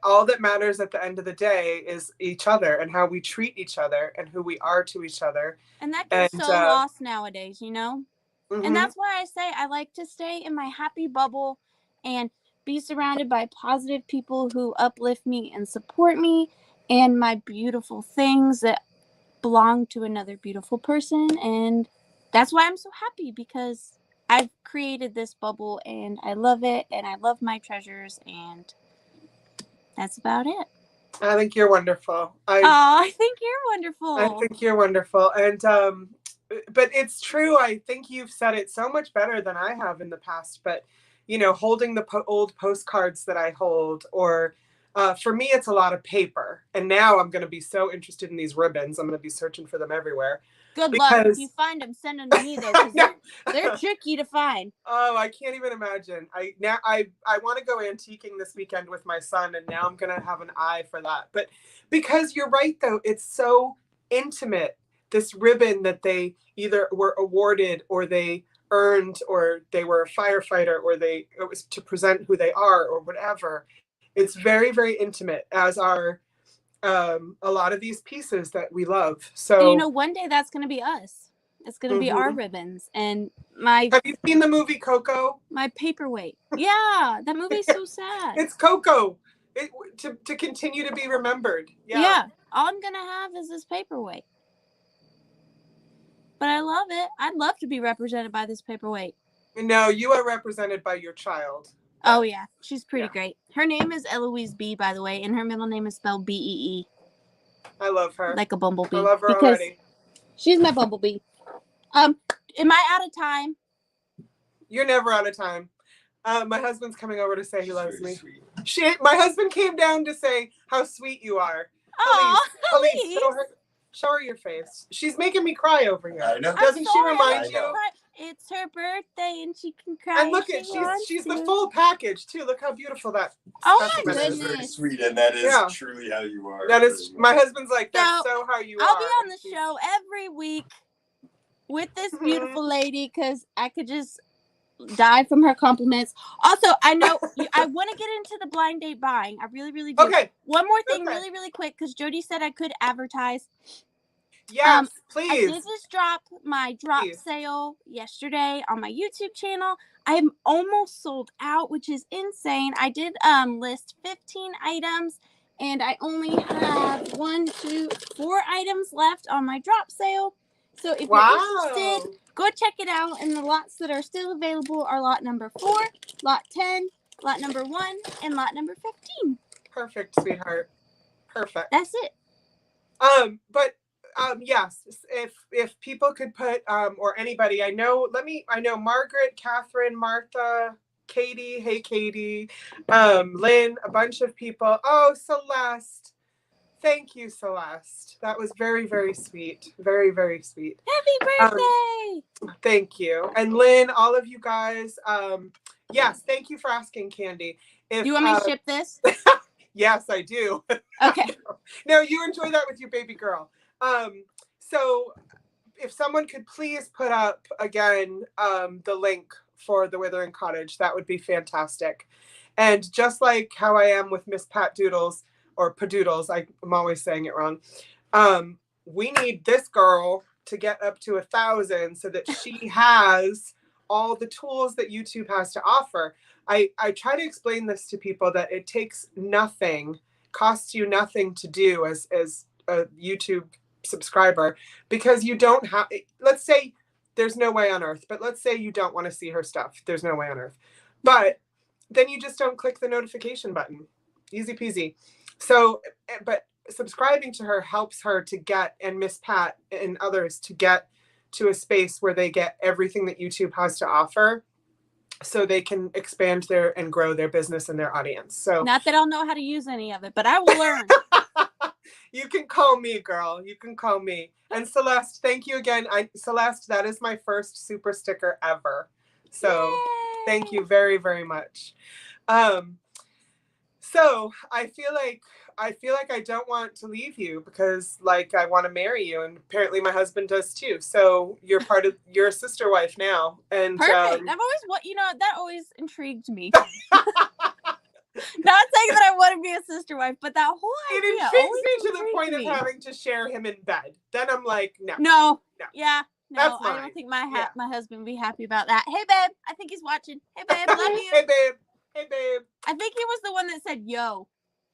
all that matters at the end of the day is each other and how we treat each other and who we are to each other. And that gets so lost nowadays, And that's why I say I like to stay in my happy bubble and be surrounded by positive people who uplift me and support me and my beautiful things that belong to another beautiful person. And that's why I'm so happy, because I've created this bubble and I love it, and I love my treasures, and that's about it. I think you're wonderful. I think you're wonderful. I think you're wonderful. And but it's true. I think you've said it so much better than I have in the past. But holding the old postcards that I hold, or for me, it's a lot of paper. And now I'm going to be so interested in these ribbons. I'm going to be searching for them everywhere. Good luck. If you find them, send them to me, though, because they're tricky to find. Oh, I can't even imagine. I want to go antiquing this weekend with my son, and now I'm going to have an eye for that. But because you're right, though, it's so intimate, this ribbon that they either were awarded, or they earned, or they were a firefighter, or it was to present who they are, or whatever. It's very, very intimate, as are a lot of these pieces that we love. So one day that's going to be us. It's going to be our ribbons. And have you seen the movie Coco? My paperweight. Yeah, that movie's so sad. It's Coco. To continue to be remembered. Yeah. All I'm going to have is this paperweight. But I love it. I'd love to be represented by this paperweight. No, you are represented by your child. Oh, yeah. She's pretty great. Her name is Eloise B, by the way, and her middle name is spelled B-E-E. I love her. Like a bumblebee. I love her already. She's my bumblebee. Am I out of time? You're never out of time. My husband's coming over to say he loves me. My husband came down to say how sweet you are. Elise, show her your face. She's making me cry over here. I know. Doesn't she remind you? It's her birthday and she can cry. And look at she's the full package too. Look how beautiful that. Oh my goodness. That is very sweet, and that is truly how you are. That is my husband's like, that's so how you are. I'll be on the show every week with this beautiful lady, because I could just die from her compliments. Also, I know I want to get into the blind date buying. I really, really do. Okay. One more thing, really, really quick, because Jody said I could advertise. Yes, please. I did just drop my sale yesterday on my YouTube channel. I'm almost sold out, which is insane. I did list 15 items, and I only have 4 items left on my drop sale. So if you're interested, go check it out. And the lots that are still available are lot number 4, lot 10, lot number 1, and lot number 15. Perfect, sweetheart. Perfect. That's it. Yes, if people could put or anybody, I know Margaret, Catherine, Martha, Katie, hey Katie, Lynn, a bunch of people. Oh, Celeste. Thank you, Celeste. That was very, very sweet. Very, very sweet. Happy birthday! Thank you. And Lynn, all of you guys, yes, thank you for asking, Candy. If you want me to ship this? Yes, I do. Okay. No, you enjoy that with your baby girl. So if someone could please put up again the link for the Withering Cottage, that would be fantastic. And just like how I am with Miss Pat Doodles or Padoodles, I'm always saying it wrong. We need this girl to get up to 1,000 so that she has all the tools that YouTube has to offer. I try to explain this to people that it takes nothing, costs you nothing to do as a YouTube subscriber, because you don't have, let's say there's no way on earth, but let's say you don't want to see her stuff. There's no way on earth. But then you just don't click the notification button. Easy peasy. So, but subscribing to her helps her to get, and Miss Pat and others to get to a space where they get everything that YouTube has to offer, so they can expand and grow their business and their audience. So not that I'll know how to use any of it, but I will learn. You can call me, girl. You can call me. And Celeste, thank you again. Celeste, that is my first super sticker ever. So Yay! Thank you very, very much. So I feel like I don't want to leave you, because like I want to marry you, and apparently my husband does too. So you're you're a sister wife now. And perfect. I've always that always intrigued me. Not saying that I want to be a sister wife, but that whole idea it intrigues me to the point of having to share him in bed. Then I'm like, no. Yeah. No, I don't think my husband would be happy about that. Hey, babe. I think he's watching. Hey, babe. Love you. Hey, babe. Hey, babe. I think he was the one that said, yo.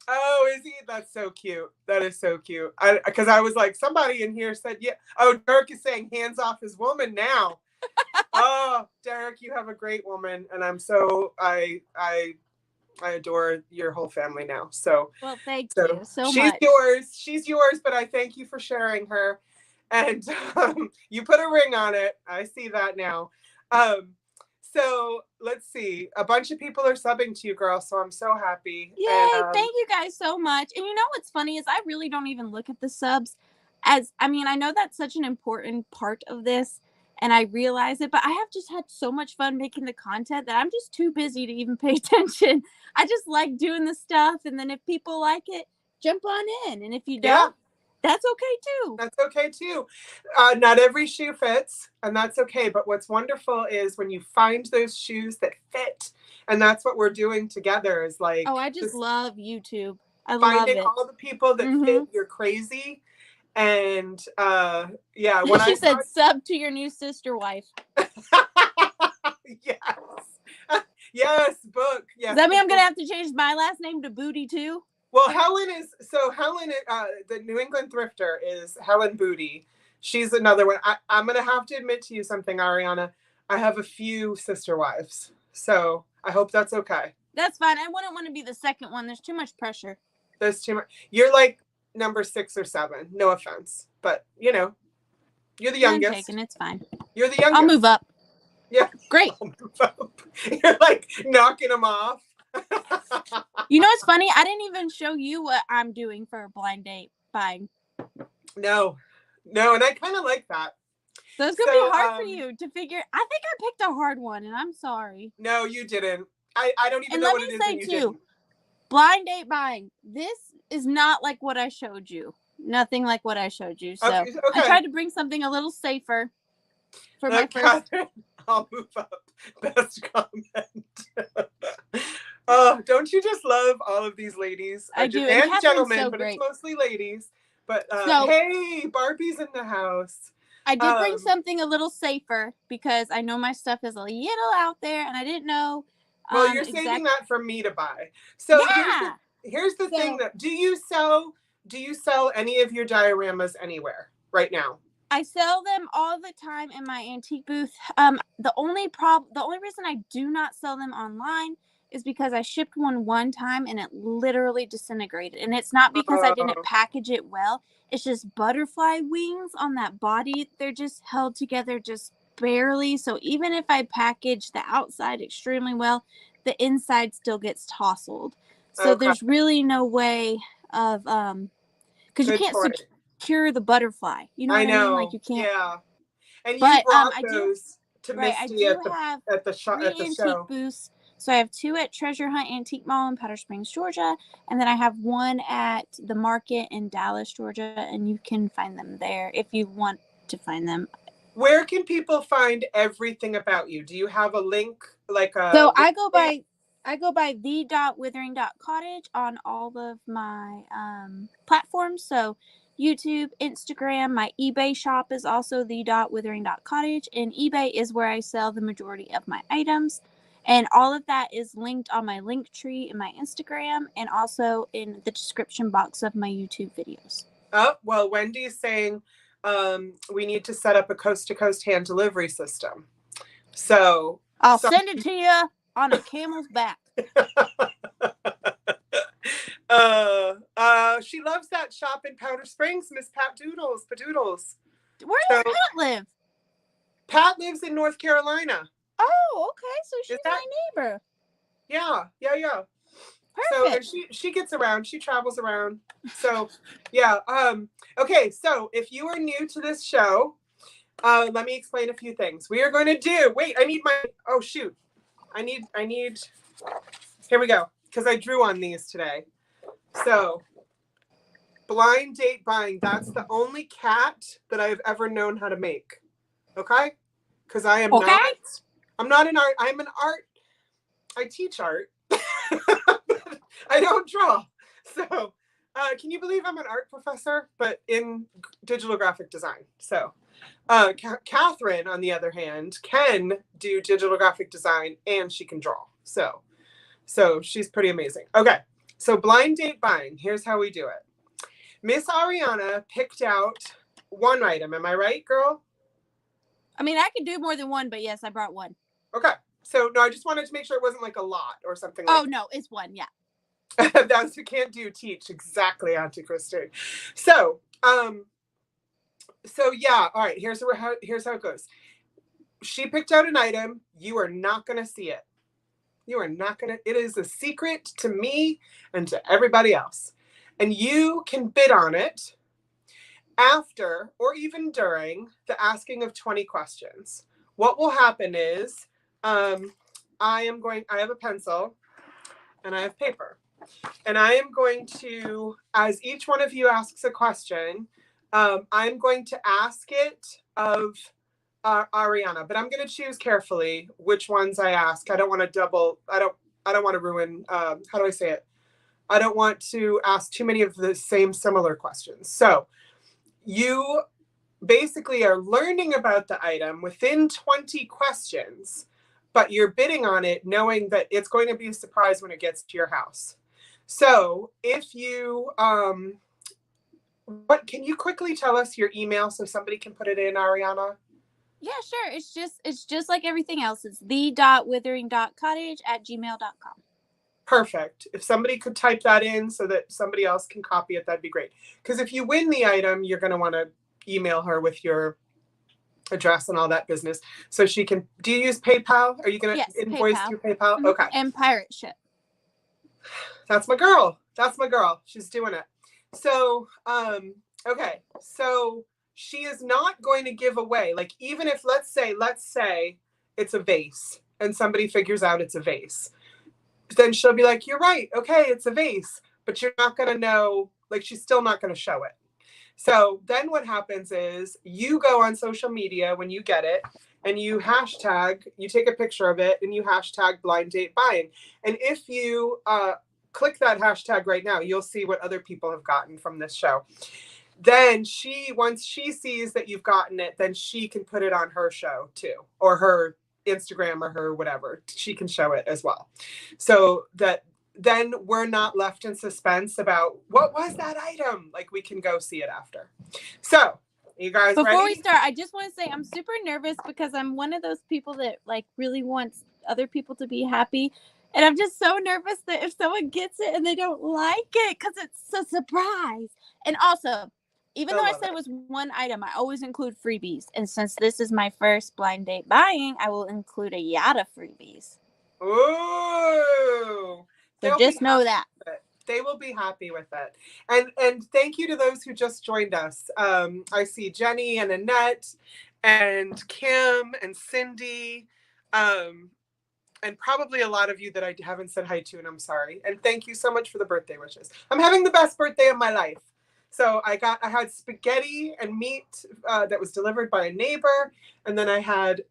Oh, is he? That's so cute. That is so cute. Because I was like, somebody in here said, yeah. Oh, Derek is saying hands off his woman now. Oh, Derek, you have a great woman. And I'm so, I adore your whole family now. So, well, thank you so much. She's yours. She's yours, but I thank you for sharing her. And you put a ring on it. I see that now. So let's see. A bunch of people are subbing to you, girl. So I'm so happy. Yay! And, thank you guys so much. And you know what's funny is I really don't even look at the subs as, I mean, I know that's such an important part of this, and I realize it, but I have just had so much fun making the content that I'm just too busy to even pay attention. I just like doing the stuff. And then if people like it, jump on in. And if you don't, that's okay too. That's okay too. Not every shoe fits, and that's okay. But what's wonderful is when you find those shoes that fit, and that's what we're doing together. Is like, oh, I just love YouTube. I love finding it. all the people that fit your crazy. And yeah, when she said, sub to your new sister wife. Yes. Yes, book. Yes. Does that mean I'm gonna have to change my last name to Booty too? Well, Helen, the New England thrifter is Helen Booty. She's another one. I'm going to have to admit to you something, Ariana. I have a few sister wives. So I hope that's okay. That's fine. I wouldn't want to be the second one. There's too much pressure. There's too much. You're like number 6 or 7. No offense. But, you know, you're the youngest. I'm taking, it's fine. You're the youngest. I'll move up. Yeah. Great. You're like knocking them off. You know what's funny? I didn't even show you what I'm doing for a blind date buying. No, and I kind of like that. So it's gonna be hard for you to figure. I think I picked a hard one, and I'm sorry. No, you didn't. I don't even know what it is. And let me say too, blind date buying. This is not like what I showed you. Nothing like what I showed you. So okay. I tried to bring something a little safer for my first. I'll move up. Best comment. Oh, don't you just love all of these ladies? I do. And gentlemen, but great. It's mostly ladies. But hey, Barbie's in the house. I did bring something a little safer because I know my stuff is a little out there, and I didn't know. Well, you're saving that for me to buy. So yeah. here's the thing that do you sell any of your dioramas anywhere right now? I sell them all the time in my antique booth. The only reason I do not sell them online is because I shipped one time and it literally disintegrated. And it's not because I didn't package it well. It's just butterfly wings on that body. They're just held together just barely. So even if I package the outside extremely well, the inside still gets tousled. So there's really no way of because you can't secure the butterfly. You know what I mean? Like you can't. Yeah. And you brought those to Misty I do at the show. Antique booths. So I have 2 at Treasure Hunt Antique Mall in Powder Springs, Georgia, and then I have 1 at the market in Dallas, Georgia, and you can find them there if you want to find them. Where can people find everything about you? Do you have a link So I go by the.withering.cottage on all of my platforms. So YouTube, Instagram, my eBay shop is also the.withering.cottage, and eBay is where I sell the majority of my items. And all of that is linked on my link tree in my Instagram and also in the description box of my YouTube videos. Oh, well, Wendy's saying we need to set up a coast-to-coast hand delivery system. So I'll send it to you on a camel's back. She loves that shop in Powder Springs, Miss Pat Doodles. Where does Pat live? Pat lives in North Carolina. Oh, okay. So she's my neighbor. Yeah. Perfect. So and she gets around. She travels around. So yeah. Okay. So if you are new to this show, let me explain a few things. We are going to do. Wait, I need my. Oh shoot. I need. Here we go. Because I drew on these today. So blind date buying. That's the only cat that I've ever known how to make. Okay. Because I am not. I'm not an art. I'm an art. I teach art. I don't draw. So, can you believe I'm an art professor, but in digital graphic design? So, Catherine, on the other hand, can do digital graphic design and she can draw. So she's pretty amazing. Okay. So blind date buying. Here's how we do it. Miss Ariana picked out 1 item. Am I right, girl? I mean, I could do more than 1, but yes, I brought 1. Okay. So no, I just wanted to make sure it wasn't like a lot or something like that. Oh, no, it's 1. Yeah. That's you can't do teach exactly, Auntie Christine. So yeah, all right, here's how it goes. She picked out an item. You are not going to see it. It is a secret to me and to everybody else. And you can bid on it after or even during the asking of 20 questions. What will happen is I have a pencil and I have paper. And I am going to, as each one of you asks a question, I'm going to ask it of Ariana, but I'm going to choose carefully which ones I ask. I don't want to I don't want to ruin, how do I say it? I don't want to ask too many of the same similar questions. So you basically are learning about the item within 20 questions, but you're bidding on it knowing that it's going to be a surprise when it gets to your house. So if you, can you quickly tell us your email so somebody can put it in, Ariana? Yeah, sure. It's just like everything else. It's the.withering.cottage@gmail.com. Perfect. If somebody could type that in so that somebody else can copy it, that'd be great. Because if you win the item, you're going to want to email her with your address and all that business. So she can, do you use PayPal? Are you going to invoice through PayPal? Mm-hmm. Okay. And pirate ship. That's my girl. She's doing it. So, okay. So she is not going to give away, like, even if let's say it's a vase and somebody figures out it's a vase, then she'll be like, you're right. Okay. It's a vase, but you're not going to know, like, she's still not going to show it. So then what happens is you go on social media when you get it and you take a picture of it and you hashtag blind date buying. And if you click that hashtag right now, you'll see what other people have gotten from this show. then once she sees that you've gotten it, then she can put it on her show too, or her Instagram or her whatever. She can show it as well. So that then we're not left in suspense about what was that item. Like we can go see it after. So you guys Before ready? we start, I just want to say I'm super nervous because I'm one of those people that like really wants other people to be happy. And I'm just so nervous that if someone gets it and they don't like it, because it's a surprise. And also, even though I said it was one item, I always include freebies. And since this is my first blind date buying, I will include a yacht of freebies. Ooh. So just know that. They will be happy with it. And thank you to those who just joined us. I see Jenny and Annette and Kim and Cindy. And probably a lot of you that I haven't said hi to, and I'm sorry. And thank you so much for the birthday wishes. I'm having the best birthday of my life. So I had spaghetti and meat that was delivered by a neighbor. And then I had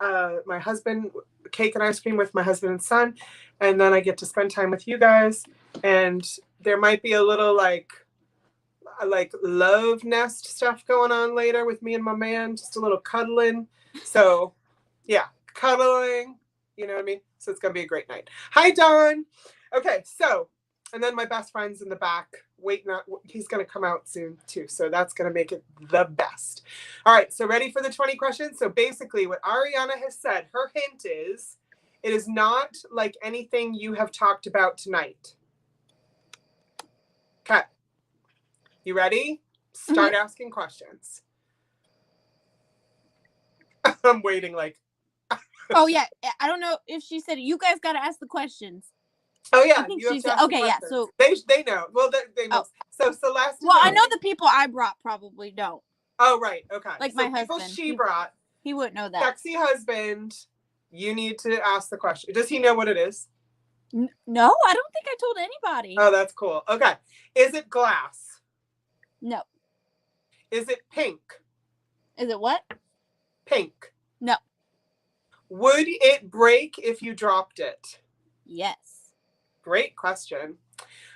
my husband, cake and ice cream with my husband and son. And then I get to spend time with you guys. And there might be a little like love nest stuff going on later with me and my man, just a little cuddling. So yeah, cuddling, you know what I mean? So it's going to be a great night. Hi, Dawn. Okay, so, and then my best friend's in the back waiting. He's going to come out soon too. So that's going to make it the best. All right, so ready for the 20 questions? So basically what Ariana has said, her hint is, it is not like anything you have talked about tonight. Okay. You ready? Start asking questions. I'm waiting like. Oh, yeah. I don't know if she said it. You guys got to ask the questions. Oh, yeah. I think she said, okay, yeah. So they know. Well, they must. So Celeste. Well, I know the people I brought probably don't. Oh, right. Okay. Like so my husband. She brought. He wouldn't know that. Sexy husband. You need to ask the question. Does he know what it is? No, I don't think I told anybody. Oh, that's cool. Okay. Is it glass? No. Is it pink? Is it what? Pink. No. Would it break if you dropped it? Yes. Great question.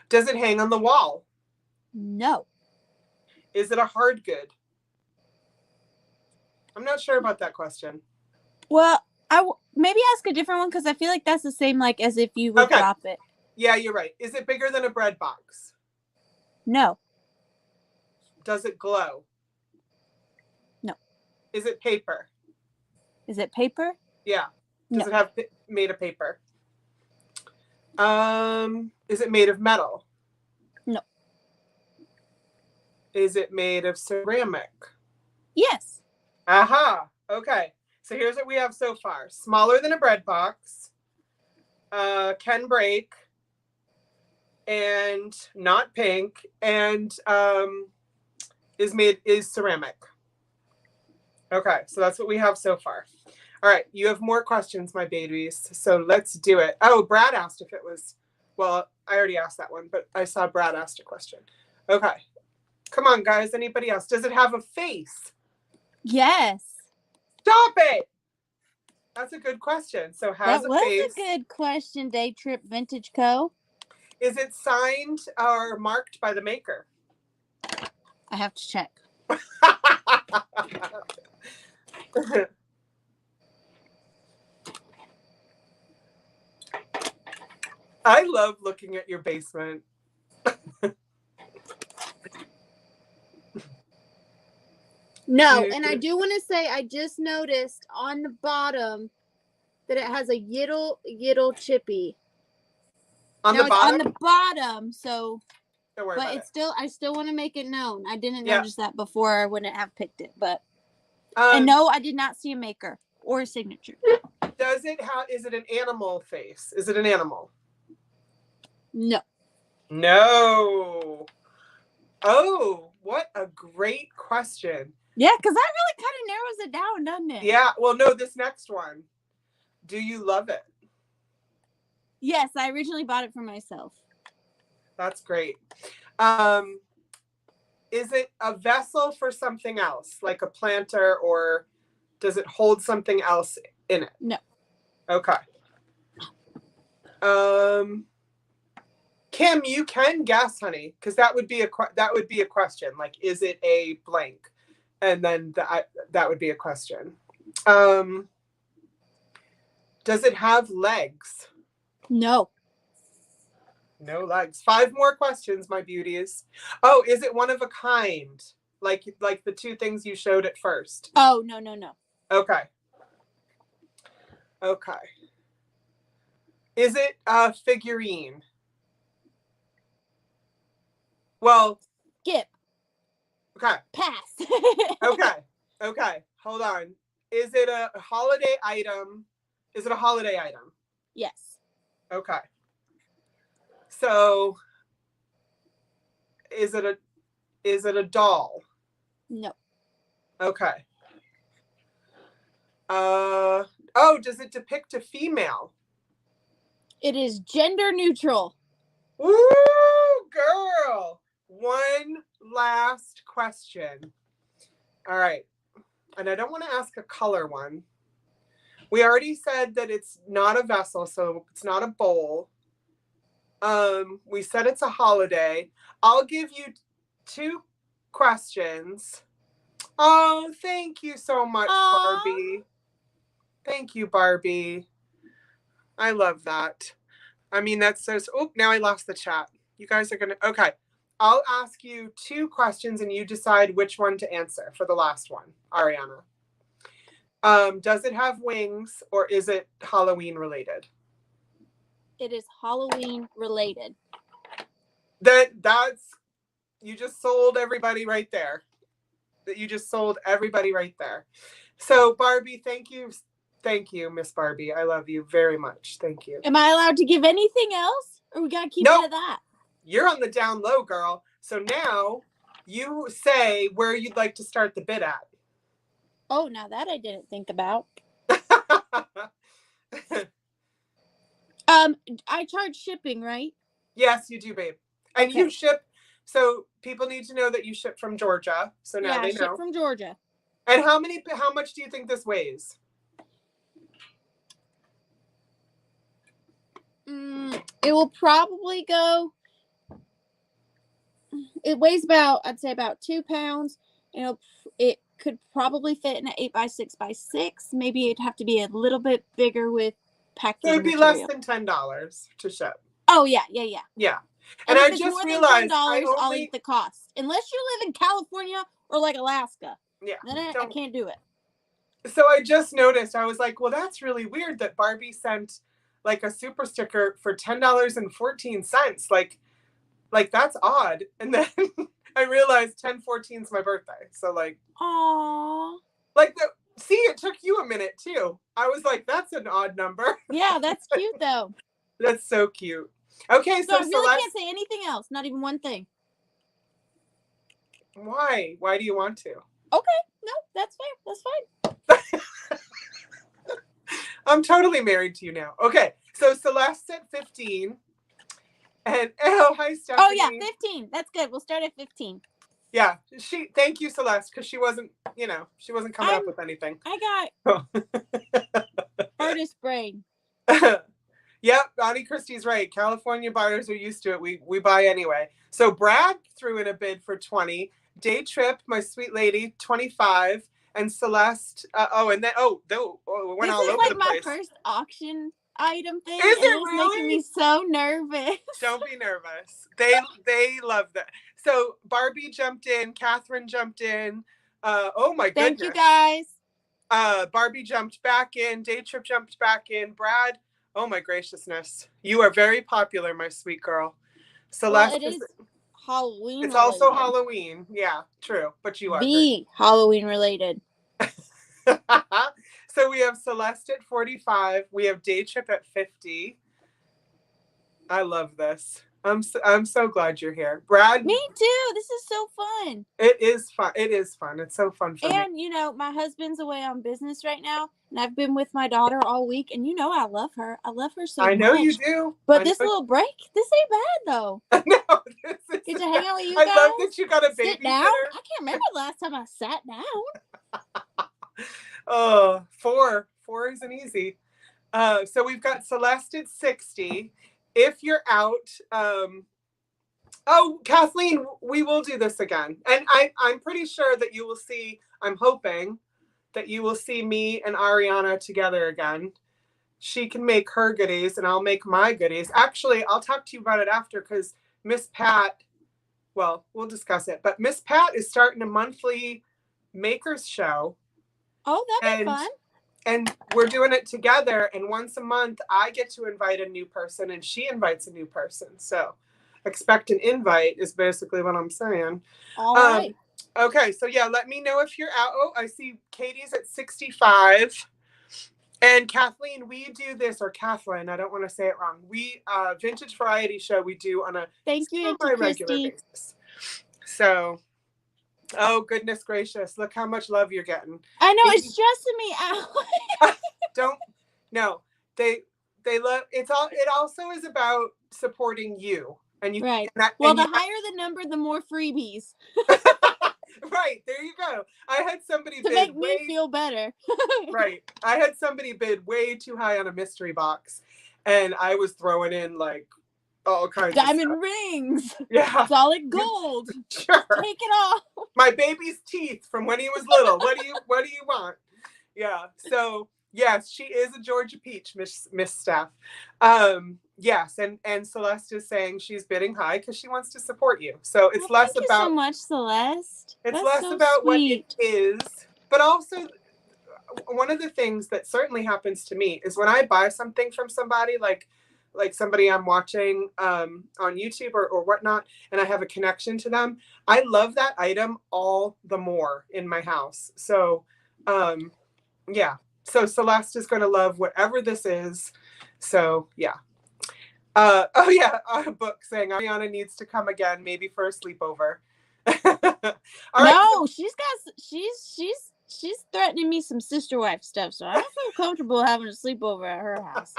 Does it hang on the wall? No. Is it a hard good? I'm not sure about that question. Well, maybe ask a different one because I feel like that's the same like as if you would drop it. Yeah, you're right. Is it bigger than a bread box? No. Does it glow? No. Is it paper? Is it paper? Yeah. Does it have made of paper? Is it made of metal? No. Is it made of ceramic? Yes. Aha. Okay. So here's what we have so far. Smaller than a bread box. Can break. And not pink. And is ceramic. Okay. So that's what we have so far. All right. You have more questions, my babies. So let's do it. Oh, Brad asked if it was, well, I already asked that one, but I saw Brad asked a question. Okay. Come on, guys. Anybody else? Does it have a face? Yes. Stop it. That's a good question. So has that a face. That was a good question, Day Trip Vintage Co. Is it signed or marked by the maker? I have to check. I love looking at your basement. No, and I do want to say I just noticed on the bottom that it has a yiddle chippy. On the bottom? It's on the bottom, so don't worry but about it. I still want to make it known. I didn't notice that before. I wouldn't have picked it, but and no, I did not see a maker or a signature. Does it have? Is it an animal face? Is it an animal? No. No. Oh, what a great question. Yeah, because that really kind of narrows it down, doesn't it? Yeah. Well, no, this next one. Do you love it? Yes, I originally bought it for myself. That's great. Is it a vessel for something else, like a planter, or does it hold something else in it? No. Okay. Kim, you can guess, honey, because that would be a question. Like, is it a blank? And then that would be a question. Does it have legs? No. No legs. 5 more questions, my beauties. Oh, is it one of a kind? Like the 2 things you showed at first? Oh, no. Okay. Is it a figurine? Well, skip. Okay. Pass. Okay. Hold on. Is it a holiday item? Is it a holiday item? Yes. Okay. So, is it a doll? No. Okay. Oh, does it depict a female? It is gender neutral. Woo, girl. One last question. All right. And I don't want to ask a color one. We already said that it's not a vessel, so it's not a bowl. We said it's a holiday. I'll give you 2 questions. Oh, thank you so much, Barbie. Thank you, Barbie. I love that. I mean, that's so... Oh, now I lost the chat. You guys are going to... Okay. I'll ask you 2 questions and you decide which one to answer for the last one, Ariana. Does it have wings or is it Halloween related? It is Halloween related. That's... You just sold everybody right there. You just sold everybody right there. So, Barbie, thank you. Thank you, Miss Barbie. I love you very much. Thank you. Am I allowed to give anything else? Or we got to keep it at that? You're on the down low, girl. So now you say where you'd like to start the bid at. Oh, now that I didn't think about. I charge shipping, right? Yes, you do, babe. And okay. You ship, so people need to know that you ship from Georgia. So now they know. Yeah, ship from Georgia. And how much do you think this weighs? It will probably go. It weighs I'd say about 2 pounds. It could probably fit in an 8x6x6. Maybe it'd have to be a little bit bigger with packing. So it'd be material. less than $10 to ship. Oh yeah. Yeah. And I just realized $10, I'll eat the cost. Unless you live in California or like Alaska. Yeah. Then I can't do it. So I just noticed, I was like, well, that's really weird that Barbie sent like a super sticker for $10.14. Like that's odd. And then I realized 10/14 is my birthday. So like, aww. Like see, it took you a minute too. I was like, that's an odd number. Yeah, that's cute though. That's so cute. Okay, so I really can't say anything else. Not even one thing. Why? Why do you want to? Okay, no, that's fair. That's fine. I'm totally married to you now. Okay, so Celeste's at 15. And hi, Stephanie. Oh yeah, 15. That's good. We'll start at 15. Yeah, thank you, Celeste, because she wasn't coming up with anything. I got artist brain. Yep, Bonnie Christie's right. California buyers are used to it. We buy anyway. So Brad threw in a bid for 20. Day Trip, my sweet lady, 25. And Celeste, it went all over the place. This is like my first auction item thing. Is it it's really? Making me so nervous. Don't be nervous. They love that. So Barbie jumped in. Catherine jumped in. Oh my goodness. Thank you guys. Barbie jumped back in. Day Trip jumped back in. Brad. Oh my graciousness. You are very popular, my sweet girl. Celeste. Well, it is Halloween. It's related. Also Halloween. Yeah, true. But you are Halloween related. So we have Celeste at 45. We have Day Trip at 50. I love this. I'm so glad you're here, Brad. Me too. This is so fun. It is fun. It is fun. It's so fun for me. And my husband's away on business right now, and I've been with my daughter all week. And I love her. I love her so much. I know you do. But this little break, this ain't bad though. No, this is. Get to hang out with you guys. I love that you got a babysitter. Sit down. I can't remember the last time I sat down. Oh, 4 isn't easy. So we've got Celeste at 60. if you're out, oh, Kathleen, we will do this again. And I'm pretty sure that you will see, I'm hoping that you will see me and Ariana together again. She can make her goodies and I'll make my goodies. Actually, I'll talk to you about it after because Miss Pat, well, we'll discuss it. But Miss Pat is starting a monthly makers show. Oh, that'd be fun. And we're doing it together. And once a month, I get to invite a new person and she invites a new person. So expect an invite is basically what I'm saying. All right. Okay, so yeah, let me know if you're out. Oh, I see Katie's at 65. And Kathleen, we do this, or Kathleen, I don't want to say it wrong. We vintage variety show we do on a regular basis. So, oh goodness gracious, look how much love you're getting. I know, it's stressing me out. They love it also is about supporting you. And you right. The higher the number, the more freebies. Right, there you go. I had somebody to make me feel better. Right. I had somebody bid way too high on a mystery box, and I was throwing in like all kinds of diamond rings. Yeah. Solid gold. Sure. Take it off. My baby's teeth from when he was little. What do you want? Yeah. So yes, she is a Georgia peach, Miss Steph. Yes, and Celeste is saying she's bidding high because she wants to support you. So it's less thank about you so much, Celeste. It's less so about sweet. what it is, but also one of the things that certainly happens to me is when I buy something from somebody like somebody I'm watching on YouTube or whatnot, and I have a connection to them, I love that item all the more in my house. So yeah. So Celeste is going to love whatever this is. So yeah. Oh yeah, a book saying Ariana needs to come again, maybe for a sleepover. All right, no, she's threatening me some sister wife stuff, so I don't feel comfortable having a sleepover at her house.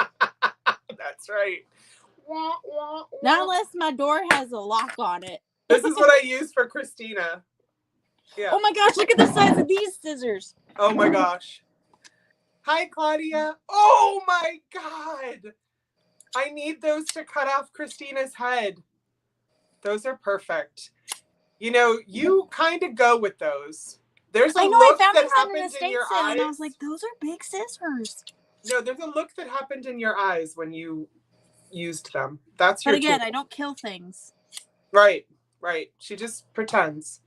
That's right. Not unless my door has a lock on it. This is what I use for Christina. Yeah. Oh my gosh, look at the size of these scissors. Oh my gosh. Hi, Claudia. Oh my God. I need those to cut off Christina's head. Those are perfect. You know, you kind of go with those. There's a look that happens in your eyes. And I was like, those are big scissors. No, there's a look that happened in your eyes when you used them. That's your But again, tool. I don't kill things. Right. She just pretends.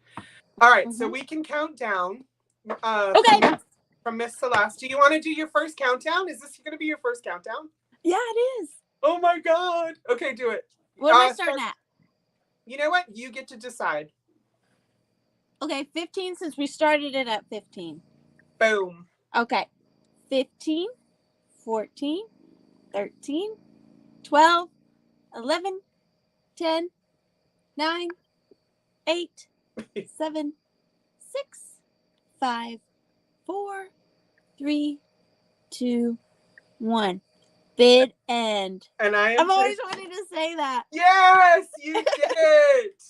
All right, so we can count down. Okay. From Miss Celeste. Do you want to do your first countdown? Is this going to be your first countdown? Yeah, it is. Oh my God. Okay, do it. What am I starting at? You know what? You get to decide. Okay, 15 since we started it at 15. Boom. Okay. 15, 14, 13, 12, 11, 10, 9, 8, 7, 6, 5, 4, 3, 2, 1. Bid end. And I've always wanted to say that. Yes, you did it.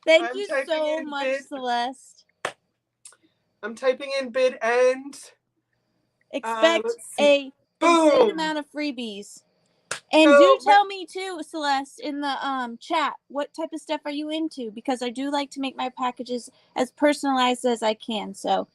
Thank you so much, Celeste. I'm typing in bid end. Expect a insane amount of freebies. And do tell me too, Celeste, in the chat, what type of stuff are you into? Because I do like to make my packages as personalized as I can. So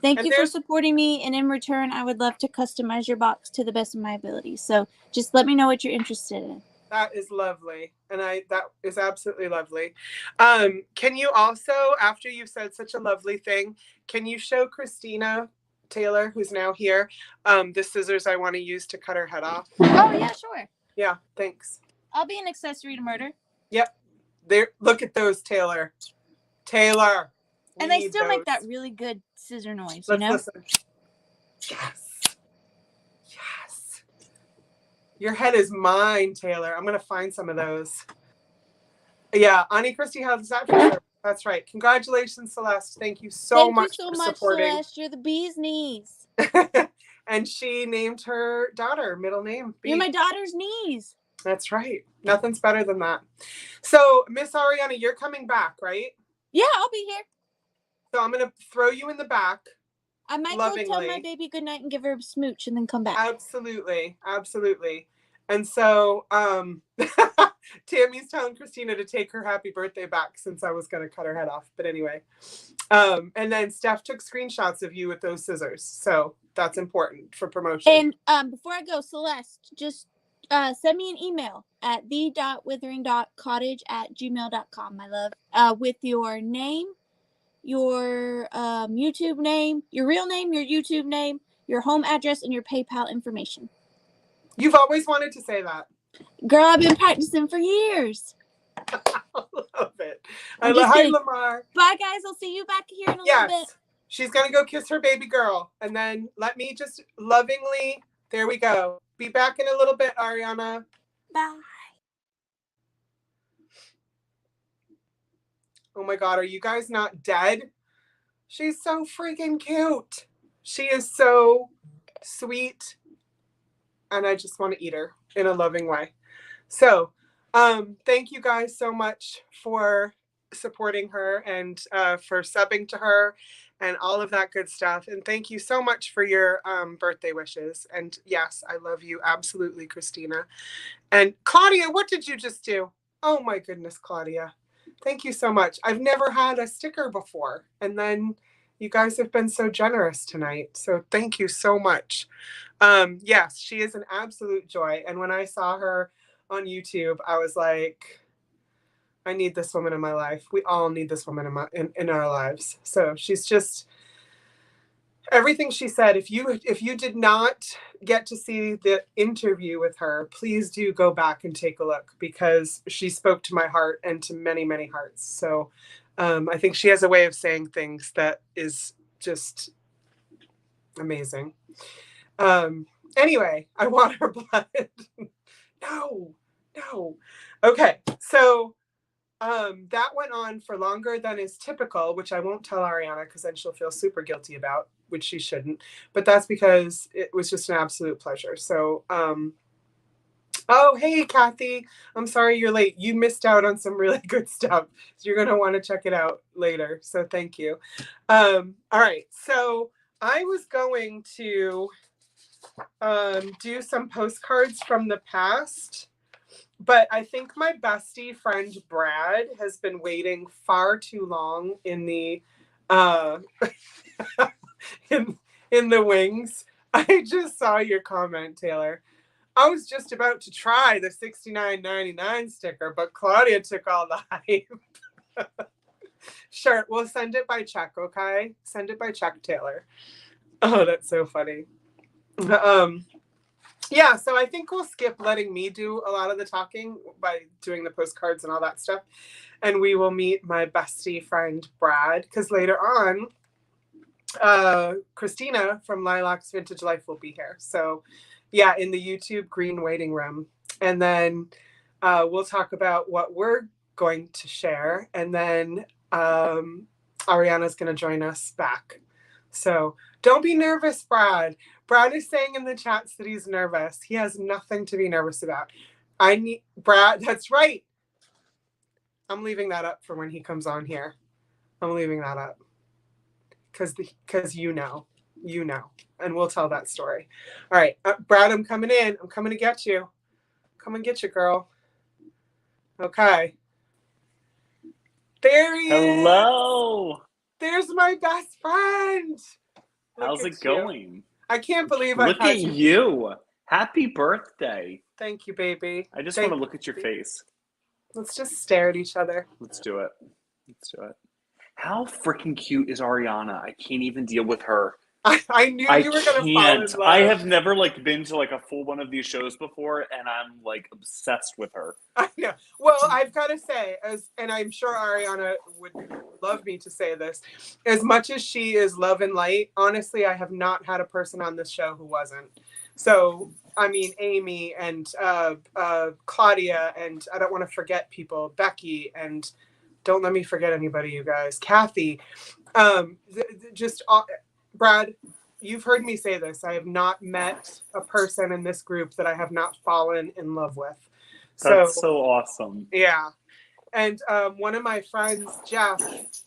thank you for supporting me. And in return, I would love to customize your box to the best of my ability. So just let me know what you're interested in. That is lovely. And that is absolutely lovely. Can you also, after you've said such a lovely thing, can you show Christina Taylor, who's now here, the scissors I want to use to cut her head off? Oh, yeah, sure. Yeah, thanks. I'll be an accessory to murder. Yep. There. Look at those, Taylor. Taylor. And they still make that really good scissor noise, you know? Listen. Yes. Yes. Your head is mine, Taylor. I'm going to find some of those. Yeah, Auntie Christy has that for sure. That's right. Congratulations, Celeste. Thank you so much for supporting. Celeste. You're the bee's knees. And she named her daughter middle name. You're my daughter's knees. That's right. Nothing's better than that. So, Miss Ariana, you're coming back, right? Yeah, I'll be here. So I'm going to throw you in the back. I might go tell my baby goodnight and give her a smooch and then come back. Absolutely. Absolutely. And so Tammy's telling Christina to take her happy birthday back since I was going to cut her head off. But anyway. And then Steph took screenshots of you with those scissors. So that's important for promotion. And before I go, Celeste, just send me an email at the.withering.cottage@gmail.com, my love, with your name, your YouTube name, your real name, your YouTube name, your home address, and your PayPal information. You've always wanted to say that. Girl, I've been practicing for years. I love it. Hi, Lamar. Bye, guys. I'll see you back here in a little bit. She's going to go kiss her baby girl. And then let me just lovingly, there we go. Be back in a little bit, Ariana. Bye. Oh my God, are you guys not dead? She's so freaking cute. She is so sweet. And I just want to eat her in a loving way. So, thank you guys so much for supporting her and for subbing to her and all of that good stuff. And thank you so much for your birthday wishes. And yes, I love you absolutely, Christina. And Claudia, what did you just do? Oh my goodness, Claudia. Thank you so much. I've never had a sticker before. And then you guys have been so generous tonight. So thank you so much. Yes, she is an absolute joy. And when I saw her on YouTube, I was like, I need this woman in my life. We all need this woman in our lives. So she's just everything she said. If you did not get to see the interview with her, please do go back and take a look because she spoke to my heart and to many, many hearts. So I think she has a way of saying things that is just amazing. Anyway, I want her blood. No. Okay, so that went on for longer than is typical, which I won't tell Ariana because then she'll feel super guilty about, which she shouldn't. But that's because it was just an absolute pleasure. So, oh, hey, Kathy. I'm sorry you're late. You missed out on some really good stuff. So you're going to want to check it out later. So thank you. All right. So I was going to do some postcards from the past. But I think my bestie friend Brad has been waiting far too long in the in the wings. I just saw your comment, Taylor. I was just about to try the $69.99 sticker, but Claudia took all the hype. Sure, we'll send it by check, okay? Send it by check, Taylor. Oh, that's so funny. Yeah, so I think we'll skip letting me do a lot of the talking by doing the postcards and all that stuff. And we will meet my bestie friend, Brad, because later on, Christina from Lilac's Vintage Life will be here. So yeah, in the YouTube green waiting room. And then we'll talk about what we're going to share. And then Ariana's going to join us back. So don't be nervous, Brad. Brad is saying in the chats that he's nervous. He has nothing to be nervous about. I need Brad. That's right. I'm leaving that up for when he comes on here. I'm leaving that up because you know, and we'll tell that story. All right, Brad, I'm coming in. I'm coming to get you. Come and get you, girl. Okay. There he is. Hello. There's my best friend. How's it going? I can't believe Look at you. Happy birthday. Thank you, baby. I just want to look at your face. Let's just stare at each other. Let's do it. How freaking cute is Ariana? I can't even deal with her. I knew you were going to fall in love. I have never been to a full one of these shows before, and I'm obsessed with her. I know. Well, I've got to say, and I'm sure Ariana would love me to say this, as much as she is love and light, honestly, I have not had a person on this show who wasn't. So, I mean, Amy and Claudia, and I don't want to forget people, Becky, and don't let me forget anybody, you guys, Kathy, Brad, you've heard me say this. I have not met a person in this group that I have not fallen in love with. That's so awesome. Yeah. And one of my friends, Jeff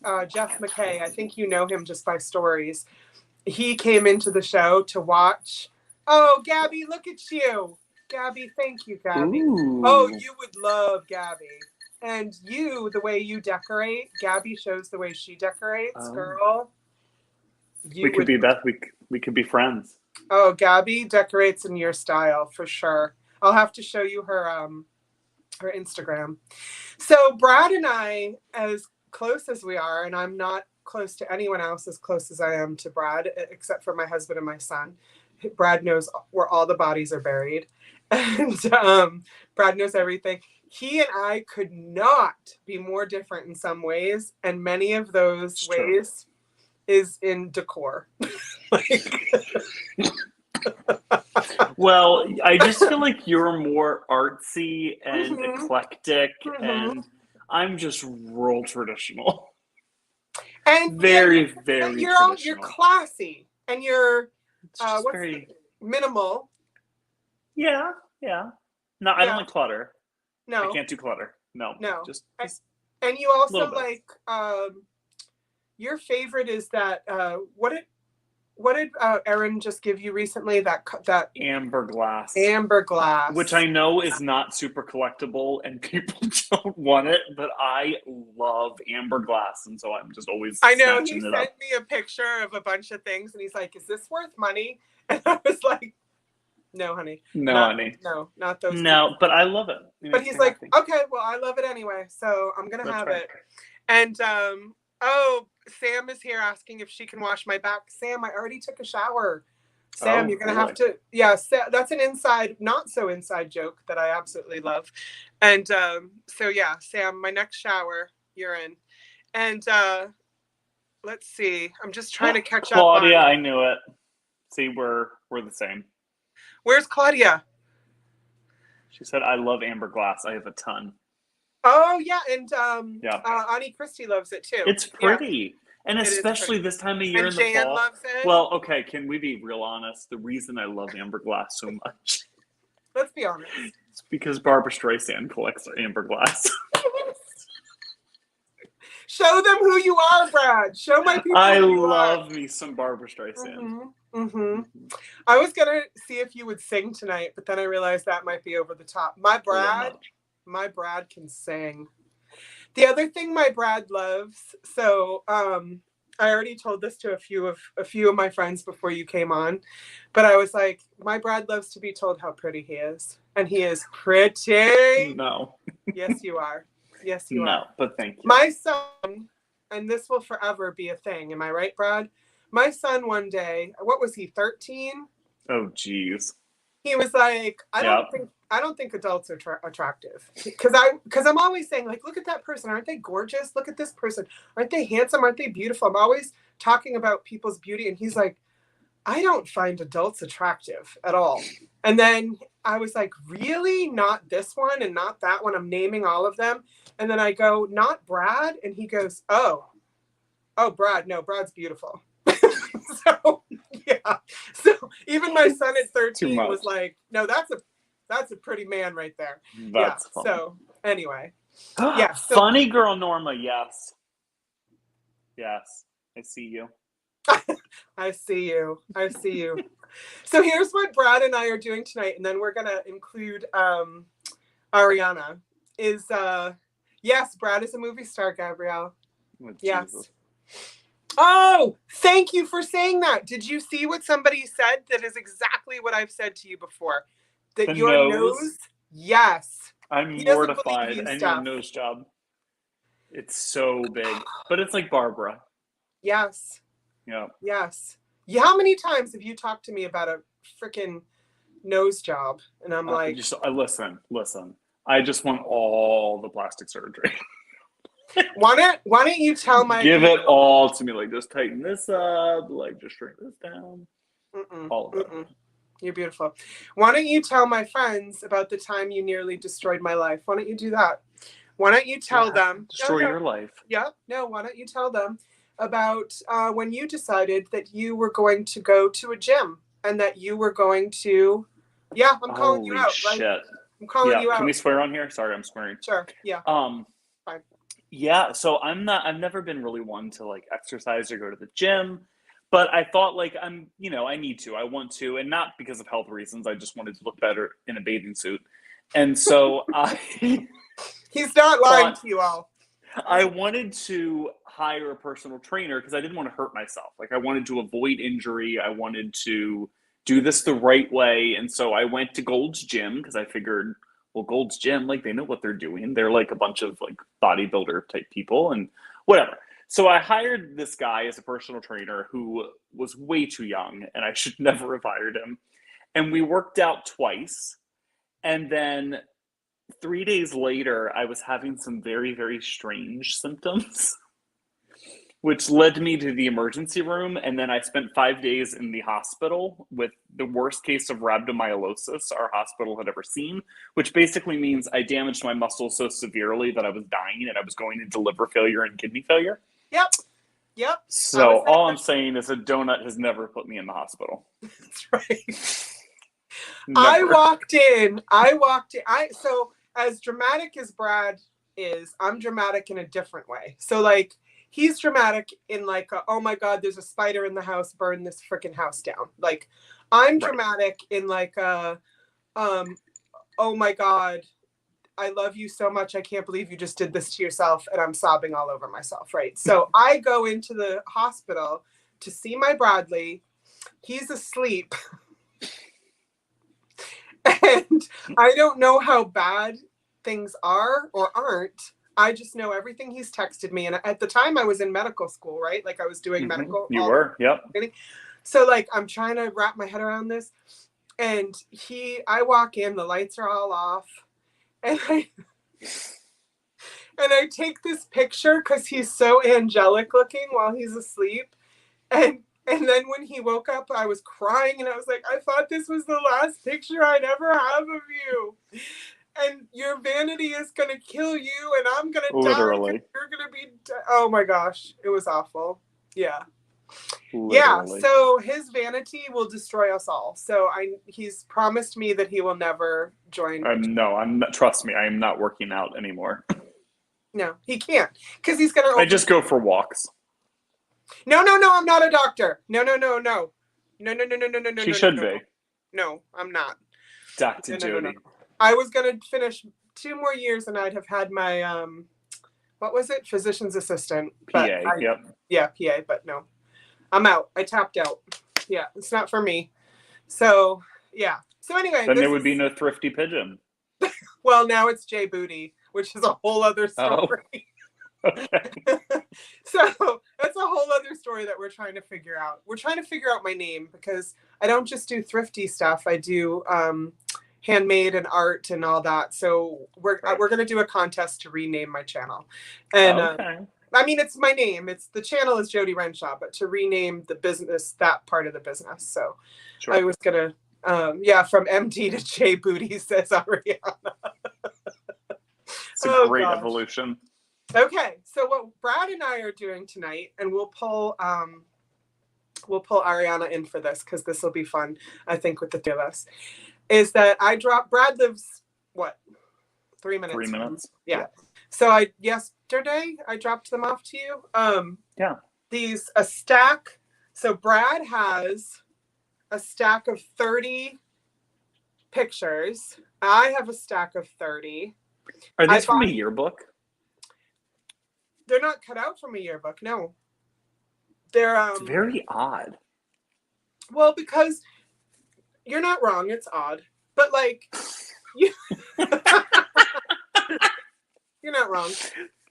McKay, I think you know him just by stories. He came into the show to watch. Oh, Gabby, look at you. Gabby, thank you, Gabby. Ooh. Oh, you would love Gabby. And you, the way you decorate, Gabby shows the way she decorates, girl. We could be best. We could be friends. Oh, Gabby decorates in your style for sure. I'll have to show you her Instagram. So Brad and I, as close as we are, and I'm not close to anyone else as close as I am to Brad, except for my husband and my son. Brad knows where all the bodies are buried, and Brad knows everything. He and I could not be more different in some ways, and many of those ways is in decor. Well, I just feel like you're more artsy and eclectic, and I'm just rural traditional. And very traditional. You're classy, and you're very minimal. Yeah. No, I don't like clutter. No, I can't do clutter. No. Just and you also like your favorite is that what did Erin just give you recently? That amber glass. Amber glass, which I know is not super collectible, and people don't want it, but I love amber glass, and so I'm just always. I know he sent me a picture of a bunch of things, and he's like, "Is this worth money?" And I was like, "No, honey. Honey. No, not those. No, but I love it. But he's like, "Okay, well, I love it anyway, so I'm gonna have it." And Sam is here asking if she can wash my back. Sam, I already took a shower. Sam, you're going to have to. Yeah, that's an inside, not so inside joke that I absolutely love. And so, yeah, Sam, my next shower, you're in. And let's see. I'm just trying to catch up. Claudia, I knew it. See, we're the same. Where's Claudia? She said, I love amber glass. I have a ton. Oh, yeah. And Auntie Christie loves it, too. It's pretty. Yeah. And especially this time of year in the Jan fall. Loves it. Well, okay, can we be real honest? The reason I love amber glass so much. Let's be honest. It's because Barbara Streisand collects amber glass. Show them who you are, Brad. Show my people I who you love are. me some Barbara Streisand. I was going to see if you would sing tonight, but then I realized that might be over the top. My Brad can sing. The other thing my Brad loves, so I already told this to a few of my friends before you came on, but I was like, my Brad loves to be told how pretty he is. And he is pretty. No. Yes, you are. Yes, you are. No, but thank you. My son, and this will forever be a thing. Am I right, Brad? My son one day, what was he, 13? Oh, geez. He was like, I don't think adults are attractive. Because I'm always saying, like, look at that person. Aren't they gorgeous? Look at this person. Aren't they handsome? Aren't they beautiful? I'm always talking about people's beauty. And he's like, I don't find adults attractive at all. And then I was like, really? Not this one and not that one? I'm naming all of them. And then I go, not Brad? And he goes, oh, Brad. No, Brad's beautiful. So, yeah. So even my son at 13 was like, no, that's a pretty man right there. That's funny. So anyway. Yeah. So, funny girl, Norma. Yes. Yes. I see you. I see you. So here's what Brad and I are doing tonight. And then we're going to include Ariana is, yes, Brad is a movie star, Gabrielle. Yes. Jesus. Oh, thank you for saying that. Did you see what somebody said? That is exactly what I've said to you before. That your nose, yes. I'm mortified. I need a nose job. It's so big. But it's like Barbara. Yes. Yeah. Yes. How many times have you talked to me about a freaking nose job? And I'm like... Listen. I just want all the plastic surgery. Why don't you tell my... Give it all to me. Like, just tighten this up. Like, just shrink this down. All of it. You're beautiful. Why don't you tell my friends about the time you nearly destroyed my life? Why don't you do that? Why don't you tell them... Destroy your life. Yeah. No, why don't you tell them about when you decided that you were going to go to a gym and that you were going to... Yeah, I'm calling you out. Holy shit. I'm calling you out. Can we swear on here? Sorry, I'm swearing. Sure. Yeah. Fine. Yeah. Yeah. So I've never been really one to like exercise or go to the gym, But I thought, like, I need to. I want to. And not because of health reasons. I just wanted to look better in a bathing suit. And so I... He's not lying to you all. I wanted to hire a personal trainer because I didn't want to hurt myself. Like, I wanted to avoid injury. I wanted to do this the right way. And so I went to Gold's Gym because I figured, well, Gold's Gym, like, they know what they're doing. They're like a bunch of like bodybuilder type people and whatever. So I hired this guy as a personal trainer who was way too young, and I should never have hired him. And we worked out twice. And then 3 days later, I was having some very, very strange symptoms, which led me to the emergency room. And then I spent 5 days in the hospital with the worst case of rhabdomyolysis our hospital had ever seen, which basically means I damaged my muscles so severely that I was dying and I was going into liver failure and kidney failure. Yep. So all I'm saying is a donut has never put me in the hospital. That's right. I walked in. So as dramatic as Brad is, I'm dramatic in a different way. So like, he's dramatic in like, oh my God, there's a spider in the house, burn this freaking house down. Like, I'm dramatic in like, oh my God, I love you so much. I can't believe you just did this to yourself. And I'm sobbing all over myself, right? So I go into the hospital to see my Bradley. He's asleep. And I don't know how bad things are or aren't. I just know everything he's texted me. And at the time I was in medical school, right? Like I was doing medical. You were, yep. So like, I'm trying to wrap my head around this. And I walk in, the lights are all off. And I take this picture because he's so angelic looking while he's asleep. And then when he woke up, I was crying and I was like, I thought this was the last picture I'd ever have of you. And your vanity is going to kill you and I'm going to die. You're going to be, oh my gosh, it was awful. Yeah. Literally. Yeah, so his vanity will destroy us all. So he's promised me that he will never join. Trust me, I am not working out anymore. No, he can't because he's going to. I just go for walks. No, I'm not a doctor. No. She should be. No, I'm not. Dr. Jody. I was going to finish 2 more years and I'd have had my, what was it? Physician's assistant. PA, yep. Yeah, PA, but no. I'm out. I tapped out. Yeah, it's not for me. So, yeah. So anyway. Then there would be no thrifty pigeon. Well, now it's Jay Booty, which is a whole other story. Oh. Okay. So that's a whole other story that we're trying to figure out. We're trying to figure out my name because I don't just do thrifty stuff. I do handmade and art and all that. So we're going to do a contest to rename my channel. And okay. I mean, it's my name. The channel is Jody Renshaw, but to rename the business, that part of the business. So sure. I was going to, from MD to J Booty, says Ariana. It's a great evolution. Okay. So what Brad and I are doing tonight, and we'll pull Ariana in for this because this will be fun, I think, with the 2 of us, is that Brad lives, 3 minutes? 3 minutes. Yeah. So yesterday I dropped them off to you. A stack. So Brad has a stack of 30 pictures. I have a stack of 30. Are these from a yearbook? They're not cut out from a yearbook. No. They're It's very odd. Well, because you're not wrong. It's odd, but like you. You're not wrong.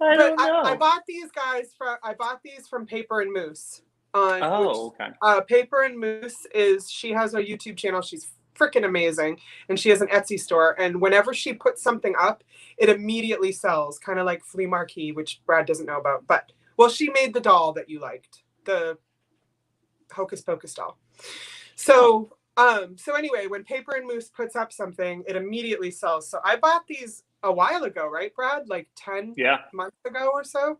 I don't know. I bought these from Paper and Moose. Okay. Paper and Moose she has a YouTube channel. She's freaking amazing, and she has an Etsy store. And whenever she puts something up, it immediately sells. Kind of like Flea Marquee, which Brad doesn't know about. But she made the doll that you liked, the Hocus Pocus doll. So anyway, when Paper and Moose puts up something, it immediately sells. So I bought these a while ago, right, Brad? Like 10 months ago or so.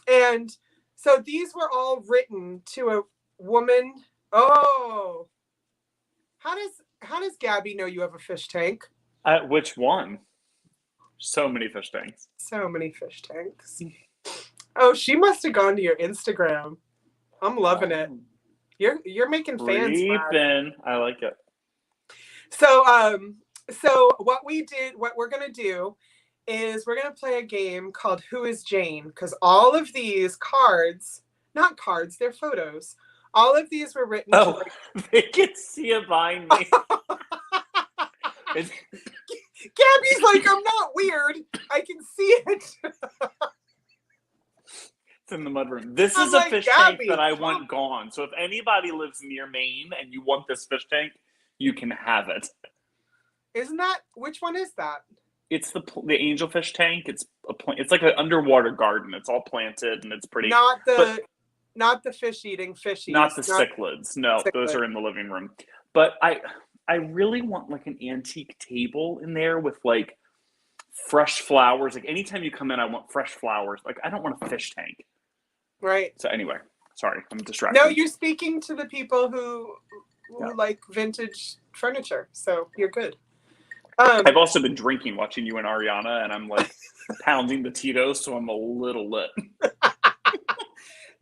And so these were all written to a woman. Oh, how does Gabby know you have a fish tank? Which one? So many fish tanks. So many fish tanks. Oh, she must have gone to your Instagram. I'm loving it. You're making fans, Brad. I like it. So what we're gonna do is we're gonna play a game called Who is Jane? Because all of these cards, not cards, they're photos. All of these were written. Oh, they can see it behind me. Gabby's like, I'm not weird. I can see it. It's in the mudroom. This is a fish tank that I want gone. So if anybody lives near Maine and you want this fish tank, you can have it. Isn't that, which one is that? It's the angelfish tank. It's like an underwater garden. It's all planted and it's pretty. Not the fish-eating fishies. Not the cichlids. No, those are in the living room. But I really want like an antique table in there with like fresh flowers. Like anytime you come in, I want fresh flowers. Like I don't want a fish tank. Right. So anyway, sorry, I'm distracted. No, you're speaking to the people who like vintage furniture. So you're good. I've also been drinking, watching you and Ariana, and I'm like pounding the Tito's, so I'm a little lit.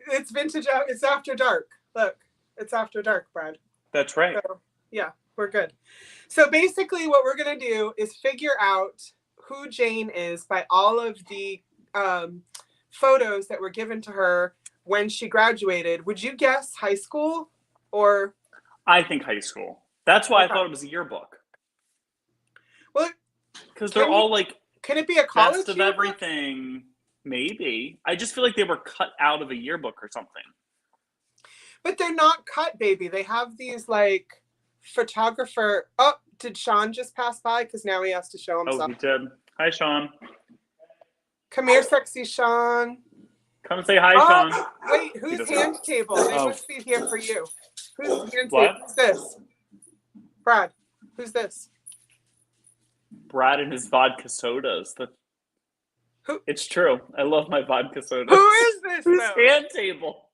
It's vintage. It's after dark. Look, it's after dark, Brad. That's right. So, yeah, we're good. So basically what we're going to do is figure out who Jane is by all of the photos that were given to her when she graduated. Would you guess high school or? I think high school. That's why I thought it was a yearbook. Well, because they're all like. Can it be a college best of yearbook? everything? Maybe. I just feel like they were cut out of a yearbook or something. But they're not cut, baby. They have these like photographer. Oh, did Sean just pass by? Because now he has to show himself. Oh, he did. Hi, Sean. Come here, sexy Sean. Come and say hi, Sean. Wait, whose hand table? They must be here for you. Whose hand table? Who's this? Brad. Who's this? Brad and his vodka sodas. It's true. I love my vodka sodas. Who is this? Whose hand table?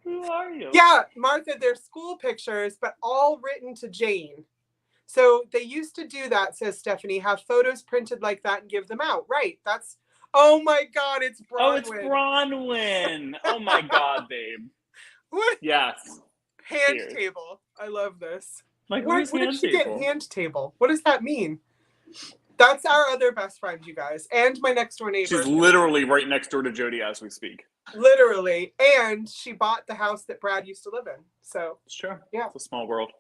Who are you? Yeah, Martha, they're school pictures, but all written to Jane. So they used to do that, says Stephanie, have photos printed like that and give them out. Right. That's, oh my God, it's Bronwyn. Oh, it's Bronwyn. Oh my God, babe. What? Yes. Hand table. I love this. Like, Where did she get hand table? What does that mean? That's our other best friend, you guys. And my next door neighbor. She's literally right next door to Jody as we speak. Literally. And she bought the house that Brad used to live in. So it's true. Yeah. It's a small world.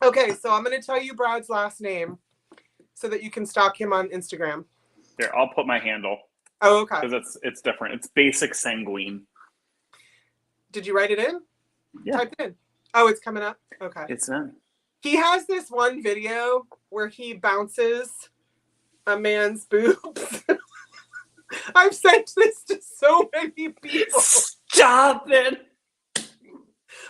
Okay, so I'm going to tell you Brad's last name so that you can stalk him on Instagram. Here, I'll put my handle. Oh, okay. Because it's different. It's Basic Sanguine. Did you write it in? Yeah. Type it in. Oh, it's coming up? Okay. It's in. He has this one video where he bounces a man's boobs. I've sent this to so many people. Stop it.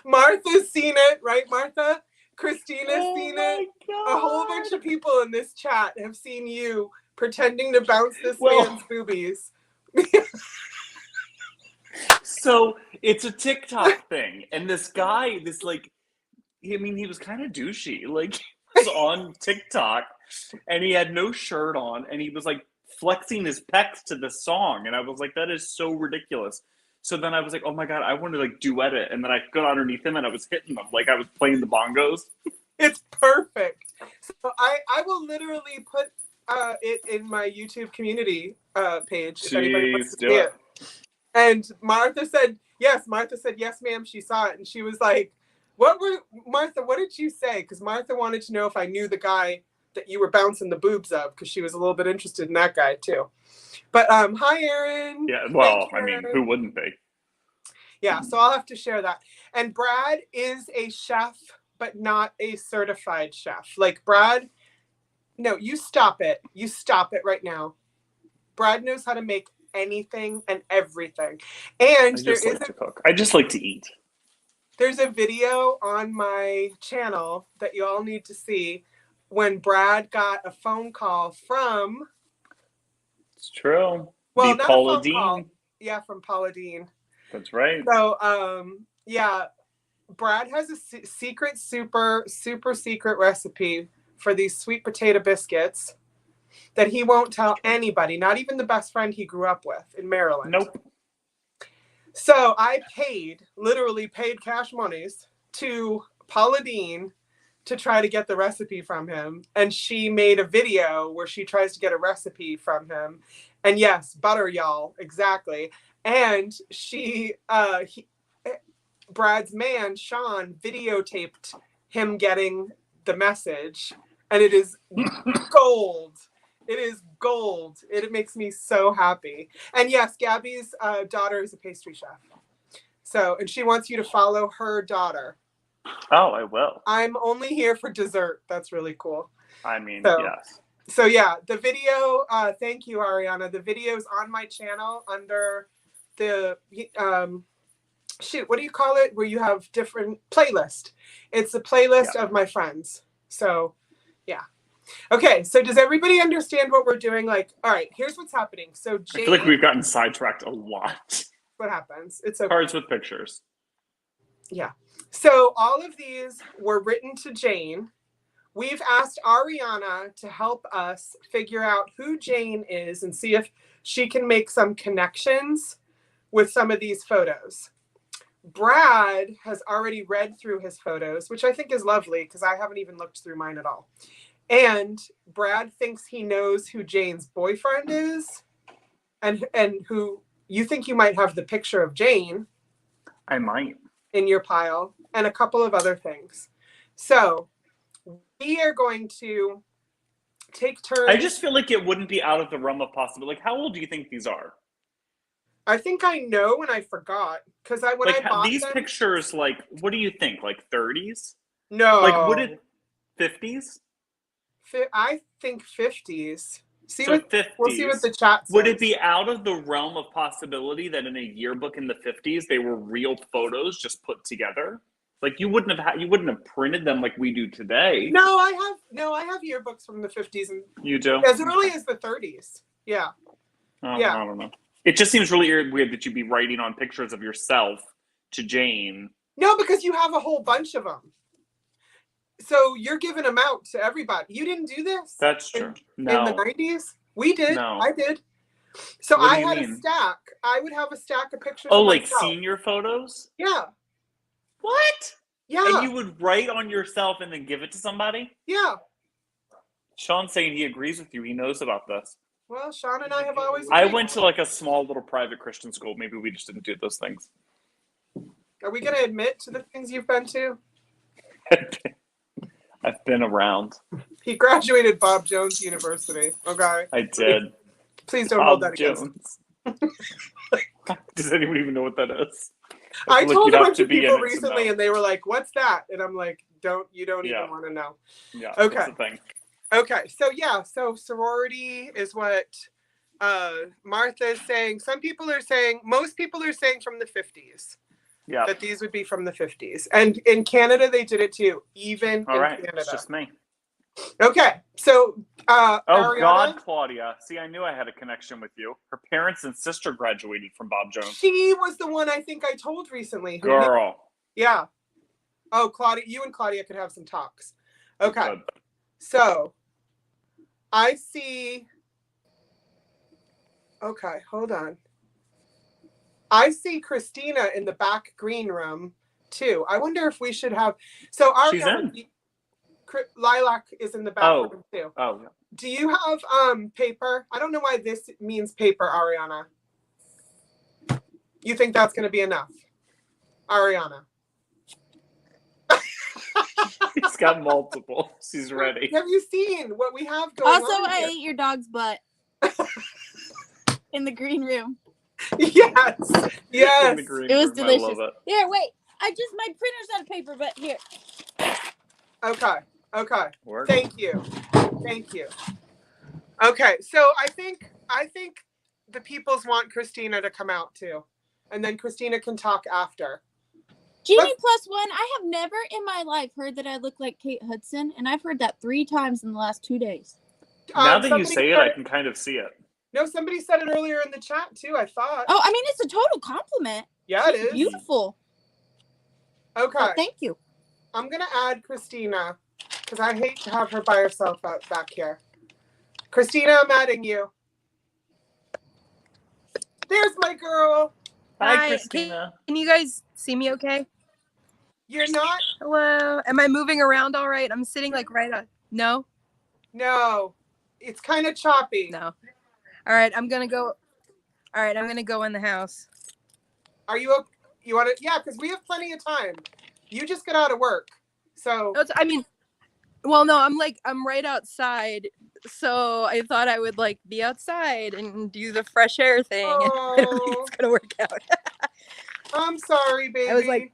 Martha's seen it, right, Martha? Christina's seen it. God. A whole bunch of people in this chat have seen you pretending to bounce this man's boobies. So it's a TikTok thing. And this guy, he was kind of douchey. Like, he was on TikTok and he had no shirt on and he was like flexing his pecs to the song. And I was like, that is so ridiculous. So then I was like, oh my God, I want to like duet it. And then I got underneath him and I was hitting them like I was playing the bongos. It's perfect. So I will literally put it in my YouTube community page. If anybody wants to see it. And Martha said, yes, ma'am, she saw it. And she was like, Martha, what did you say? Because Martha wanted to know if I knew the guy that you were bouncing the boobs of, because she was a little bit interested in that guy too. But hi, Aaron. Yeah, well, I mean, who wouldn't be? Yeah, so I'll have to share that. And Brad is a chef, but not a certified chef. Like Brad, no, you stop it. You stop it right now. Brad knows how to make anything and everything. And to cook. I just like to eat. There's a video on my channel that you all need to see when Brad got a phone call from. It's true. Well, not Paula Dean. Yeah, from Paula Dean. That's right. So, yeah, Brad has a secret, super secret recipe for these sweet potato biscuits that he won't tell anybody, not even the best friend he grew up with in Maryland. Nope. So I literally paid cash monies to Paula Deen to try to get the recipe from him. And she made a video where she tries to get a recipe from him. And yes, butter, y'all, exactly. And Brad's man, Sean, videotaped him getting the message. And it is gold. It is gold. It makes me so happy. And yes, Gabby's daughter is a pastry chef. So, and she wants you to follow her daughter. Oh, I will. I'm only here for dessert. That's really cool. I mean, so, yes. So yeah, the video, thank you, Ariana. The video's on my channel under the, what do you call it? Where you have different playlist. It's a playlist of my friends. So yeah. Okay, so does everybody understand what we're doing? Like, all right, here's what's happening. So Jane, I feel like we've gotten sidetracked a lot. What happens? It's okay. Cards with pictures. Yeah. So all of these were written to Jane. We've asked Ariana to help us figure out who Jane is and see if she can make some connections with some of these photos. Brad has already read through his photos, which I think is lovely because I haven't even looked through mine at all. And Brad thinks he knows who Jane's boyfriend is and who you think you might have the picture of Jane. I might. In your pile and a couple of other things. So we are going to take turns. I just feel like it wouldn't be out of the realm of possibility. Like, how old do you think these are? I think I know and I forgot because I bought these them, pictures, like, what do you think? Like 30s? No. Like, would it 50s? I think 50s. So 50s. We'll see what the chat says. Would it be out of the realm of possibility that in a yearbook in the 50s they were real photos just put together? Like you wouldn't have printed them like we do today. No, I have yearbooks from the 50s and you do as early as the 30s. Yeah. Yeah. I don't know. It just seems really weird that you'd be writing on pictures of yourself to Jane. No, because you have a whole bunch of them. So you're giving them out to everybody. You didn't do this? That's true. In the 90s? We did. No. I did. So What I do you had mean? a stack. I would have a stack of pictures Oh, of like myself. senior photos? Yeah. What? Yeah. And you would write on yourself and then give it to somebody? Yeah. Sean's saying he agrees with you. He knows about this. Well, Sean and I have always I agreed. went to like a small little private Christian school. Maybe we just didn't do those things. Are we going to admit to the things you've been to? I've been around. He graduated Bob Jones University. Okay. I did. Please don't hold that Jones. against him. Does anyone even know what that is? I told a bunch of people recently and they were like, what's that? And I'm like, you don't even want to know. Yeah. Okay. That's the thing. Okay. So sorority is what Martha is saying. Most people are saying from the 50s. Yeah. That these would be from the 50s. And in Canada, they did it too, even All in right. Canada. It's just me. Okay. So, Ariana, God, Claudia. See, I knew I had a connection with you. Her parents and sister graduated from Bob Jones. She was the one I think I told recently. Girl. Yeah. Oh, Claudia, you and Claudia could have some talks. Okay. Good. So, I see. Okay, hold on. I see Christina in the back green room too. I wonder if we should have. So She's in. Lilac is in the back room too. Oh. Yeah. Do you have paper? I don't know why this means paper, Ariana. You think that's going to be enough, Ariana? He's got multiple. She's ready. Have you seen what we have going on? Also, I ate your dog's butt in the green room. Yes. Yes. It was delicious. I love it. Here, wait. My printer's out of paper, but here. Okay. Word. Thank you. Okay, so I think the peoples want Christina to come out too, and then Christina can talk after. Genie plus one. I have never in my life heard that I look like Kate Hudson, and I've heard that 3 times in the last 2 days. Now that you say it, I can kind of see it. No, somebody said it earlier in the chat too, I thought. Oh, I mean, it's a total compliment. Yeah, it is. Beautiful. Okay. Oh, thank you. I'm going to add Christina because I hate to have her by herself back here. Christina, I'm adding you. There's my girl. Hi, Christina. Can you guys see me okay? You're not? Hello. Am I moving around all right? I'm sitting like right on. No? No. It's kind of choppy. No. All right, I'm going to go. All right, I'm going to go in the house. Are you okay? You want to? Yeah, because we have plenty of time. You just got out of work. So. I mean, well, no, I'm right outside. So I thought I would like be outside and do the fresh air thing. Oh. I don't think it's going to work out. I'm sorry, baby. I was like,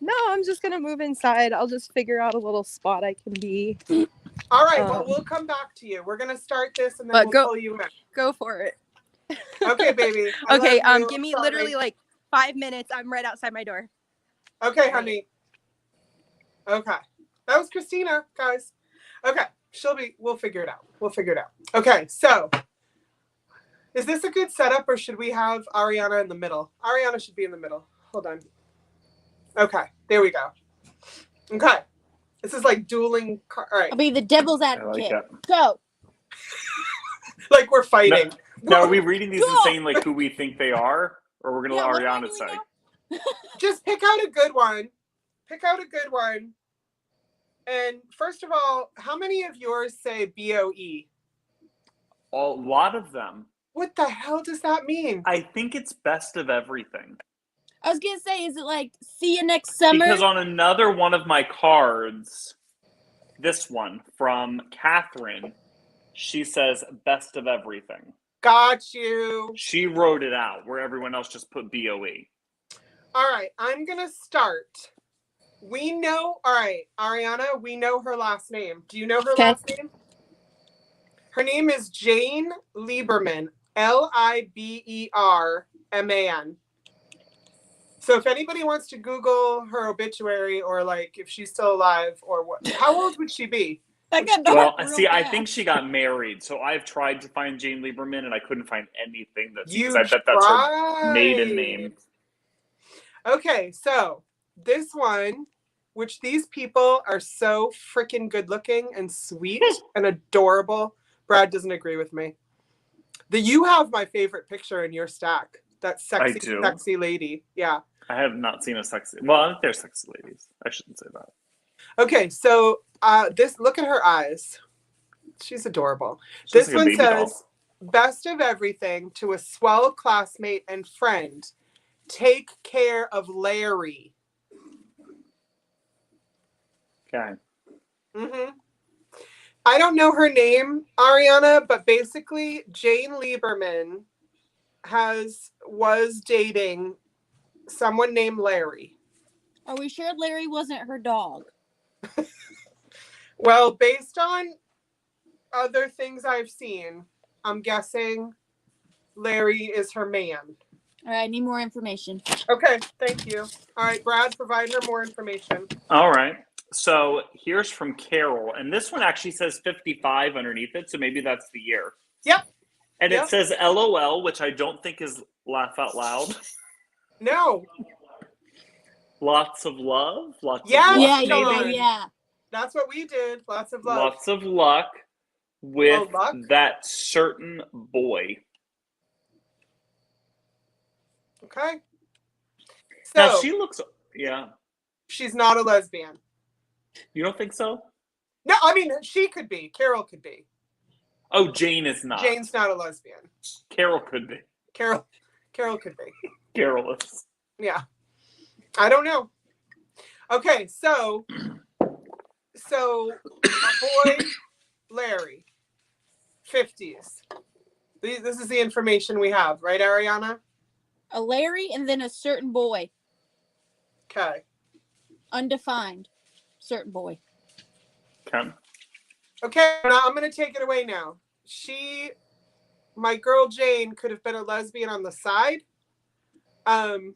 no, I'm just going to move inside. I'll just figure out a little spot I can be. All right, well, we'll come back to you. We're going to start this and then we'll pull you in. Go for it. Okay, baby. Okay, give me literally like 5 minutes. I'm right outside my door. Okay, honey. Okay. That was Christina, guys. Okay. We'll figure it out. Okay, so is this a good setup or should we have Ariana in the middle? Ariana should be in the middle. Hold on. Okay, there we go. Okay. This is like dueling. All right. I'll be the devil's advocate. Go. Like we're fighting. Now, are we reading these and saying like who we think they are? Or we're going to let Ariana say? Just pick out a good one. And first of all, how many of yours say BOE? A lot of them. What the hell does that mean? I think it's best of everything. I was going to say, is it like, see you next summer? Because on another one of my cards, this one from Catherine, she says best of everything. Got you. She wrote it out where everyone else just put BOE. All right, I'm going to start. We know, all right, Ariana, we know her last name. Do you know her last name? Her name is Jane Lieberman, Lieberman. So if anybody wants to Google her obituary or like if she's still alive or what, how old would she be? Well, see, I think she got married. So I've tried to find Jane Lieberman and I couldn't find anything that's because I bet that's her maiden name. Okay, so this one, which these people are so freaking good looking and sweet and adorable. Brad doesn't agree with me. You have my favorite picture in your stack. That sexy lady. Yeah. I have not seen a sexy. Well, they're sexy ladies. I shouldn't say that. Okay, so look at her eyes. She's adorable. She's this one says, best of everything to a swell classmate and friend. Take care of Larry. Okay. Mm-hmm. I don't know her name, Ariana, but basically Jane Lieberman was dating someone named Larry. Are we sure Larry wasn't her dog? Well, based on other things I've seen, I'm guessing Larry is her man. All right, I need more information. Okay, thank you. All right, Brad, provide her more information. All right. So here's from Carol, and this one actually says 55 underneath it, so maybe that's the year. Yep. And it says LOL, which I don't think is laugh out loud. No. Lots of love. Lots of luck. Yeah. That's what we did. Lots of love. Lots of luck with that certain boy. Okay. So now she looks, she's not a lesbian. You don't think so? No, I mean, she could be. Carol could be. Oh, Jane is not. Jane's not a lesbian. Carol could be. Carol could be. Carol is. Yeah. I don't know. Okay, so a boy, Larry, 50s. This is the information we have, right, Ariana? A Larry and then a certain boy. Okay. Undefined. Certain boy. Okay, now I'm going to take it away now. My girl Jane could have been a lesbian on the side. And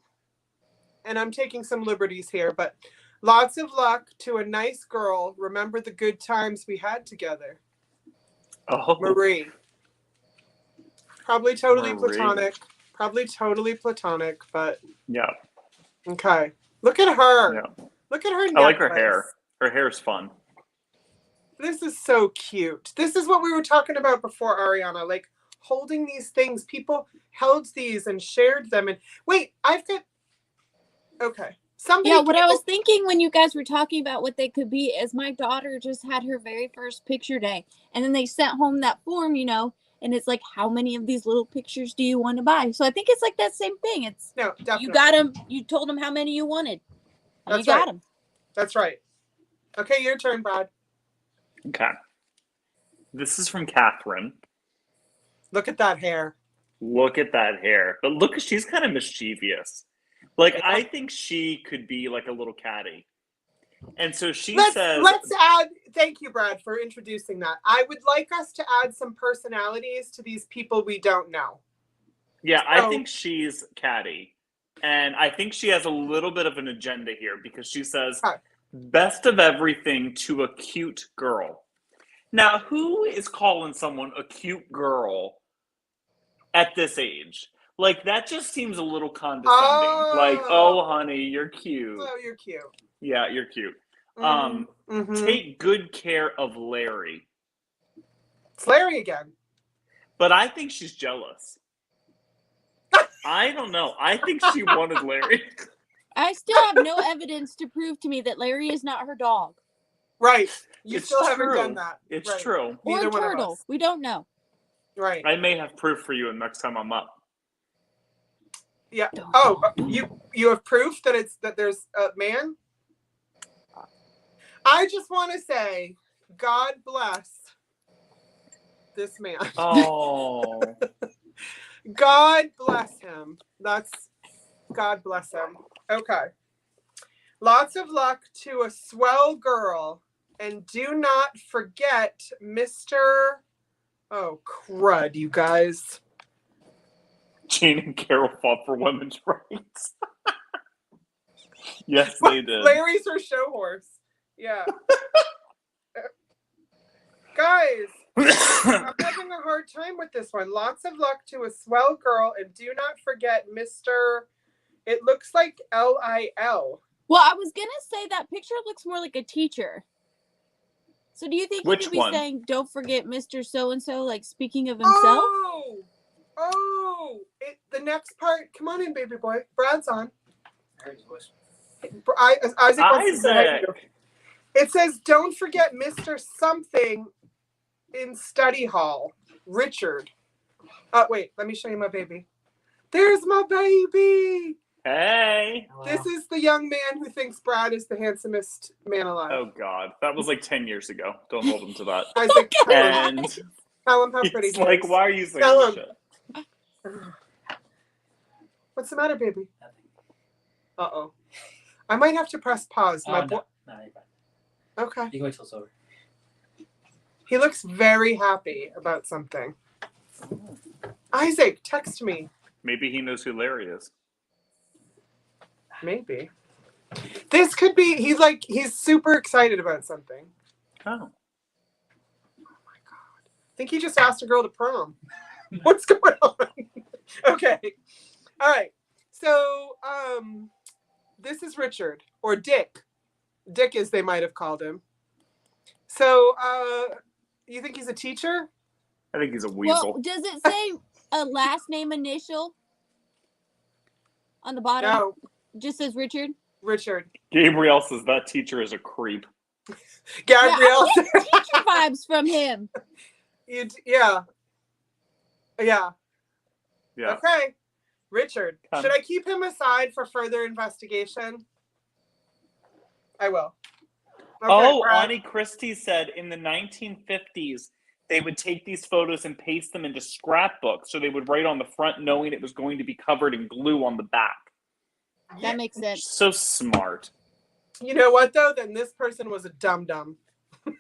I'm taking some liberties here, but lots of luck to a nice girl. Remember the good times we had together. Oh. Marie. Probably totally platonic. But yeah. Okay. Look at her. Yeah. Look at her necklace. I like her hair. Her hair is fun. This is so cute. This is what we were talking about before, Ariana. Like holding these things. People held these and shared them. And wait, I've got, okay. Yeah, what I was thinking when you guys were talking about what they could be is my daughter just had her very first picture day. And then they sent home that form, you know, and it's like, how many of these little pictures do you want to buy? So I think it's like that same thing. It's, no, definitely. You got them, you told them how many you wanted. And you got them. That's right. Okay, your turn, Brad. Okay. This is from Catherine. Look at that hair. Look at that hair. But look, she's kind of mischievous. Like, I think she could be like a little catty. And so she says... Let's add... Thank you, Brad, for introducing that. I would like us to add some personalities to these people we don't know. Yeah, I think she's catty. And I think she has a little bit of an agenda here because she says, best of everything to a cute girl. Now, who is calling someone a cute girl at this age? Like, that just seems a little condescending. Oh. Like, oh, honey, you're cute. Oh, you're cute. Yeah, you're cute. Mm-hmm. Take good care of Larry. It's Larry again. But I think she's jealous. I don't know. I think she wanted Larry. I still have no evidence to prove to me that Larry is not her dog. Right. You It's still haven't true. done that. It's right. true. Or Neither a one of turtle. us. We don't know. Right. I may have proof for you next time I'm up. Yeah. Oh, you have proof that there's a man? I just want to say, God bless this man. Oh. God bless him. God bless him. Okay. Lots of luck to a swell girl. And do not forget Mr. Oh, crud, you guys. Jane and Carol fought for women's rights. Yes, they did. Larry's her show horse. Yeah. Guys, I'm having a hard time with this one. Lots of luck to a swell girl. And do not forget Mr. It looks like Lil. Well, I was going to say that picture looks more like a teacher. So do you think he could be saying, don't forget Mr. So-and-so, like speaking of himself? The next part. Come on in, baby boy. Brad's on. Isaac. It says, don't forget Mr. Something in study hall. Richard. Wait, let me show you my baby. There's my baby. Hey. This is the young man who thinks Brad is the handsomest man alive. Oh, God. That was like 10 years ago. Don't hold him to that. Isaac, and tell him how pretty he is. Like, why are you saying this shit? What's the matter, baby? Nothing. Uh-oh. I might have to press pause. No, you're fine. Okay. You can wait till it's over. He looks very happy about something. Isaac, text me. Maybe he knows who Larry is. Maybe. This could be, he's super excited about something. Oh. Oh my God. I think he just asked a girl to prom. What's going on? Okay. All right. So, this is Richard, or Dick. Dick, as they might have called him. So, you think he's a teacher? I think he's a weasel. Well, does it say a last name initial on the bottom? No. Just says Richard? Richard. Gabrielle says that teacher is a creep. Gabrielle. Yeah, I get teacher vibes from him. Yeah. Yeah. Okay. Richard. Should I keep him aside for further investigation? I will. Okay, Auntie Christie said in the 1950s, they would take these photos and paste them into scrapbooks. So they would write on the front knowing it was going to be covered in glue on the back. That makes sense. So smart. You know what, though? Then this person was a dum-dum. And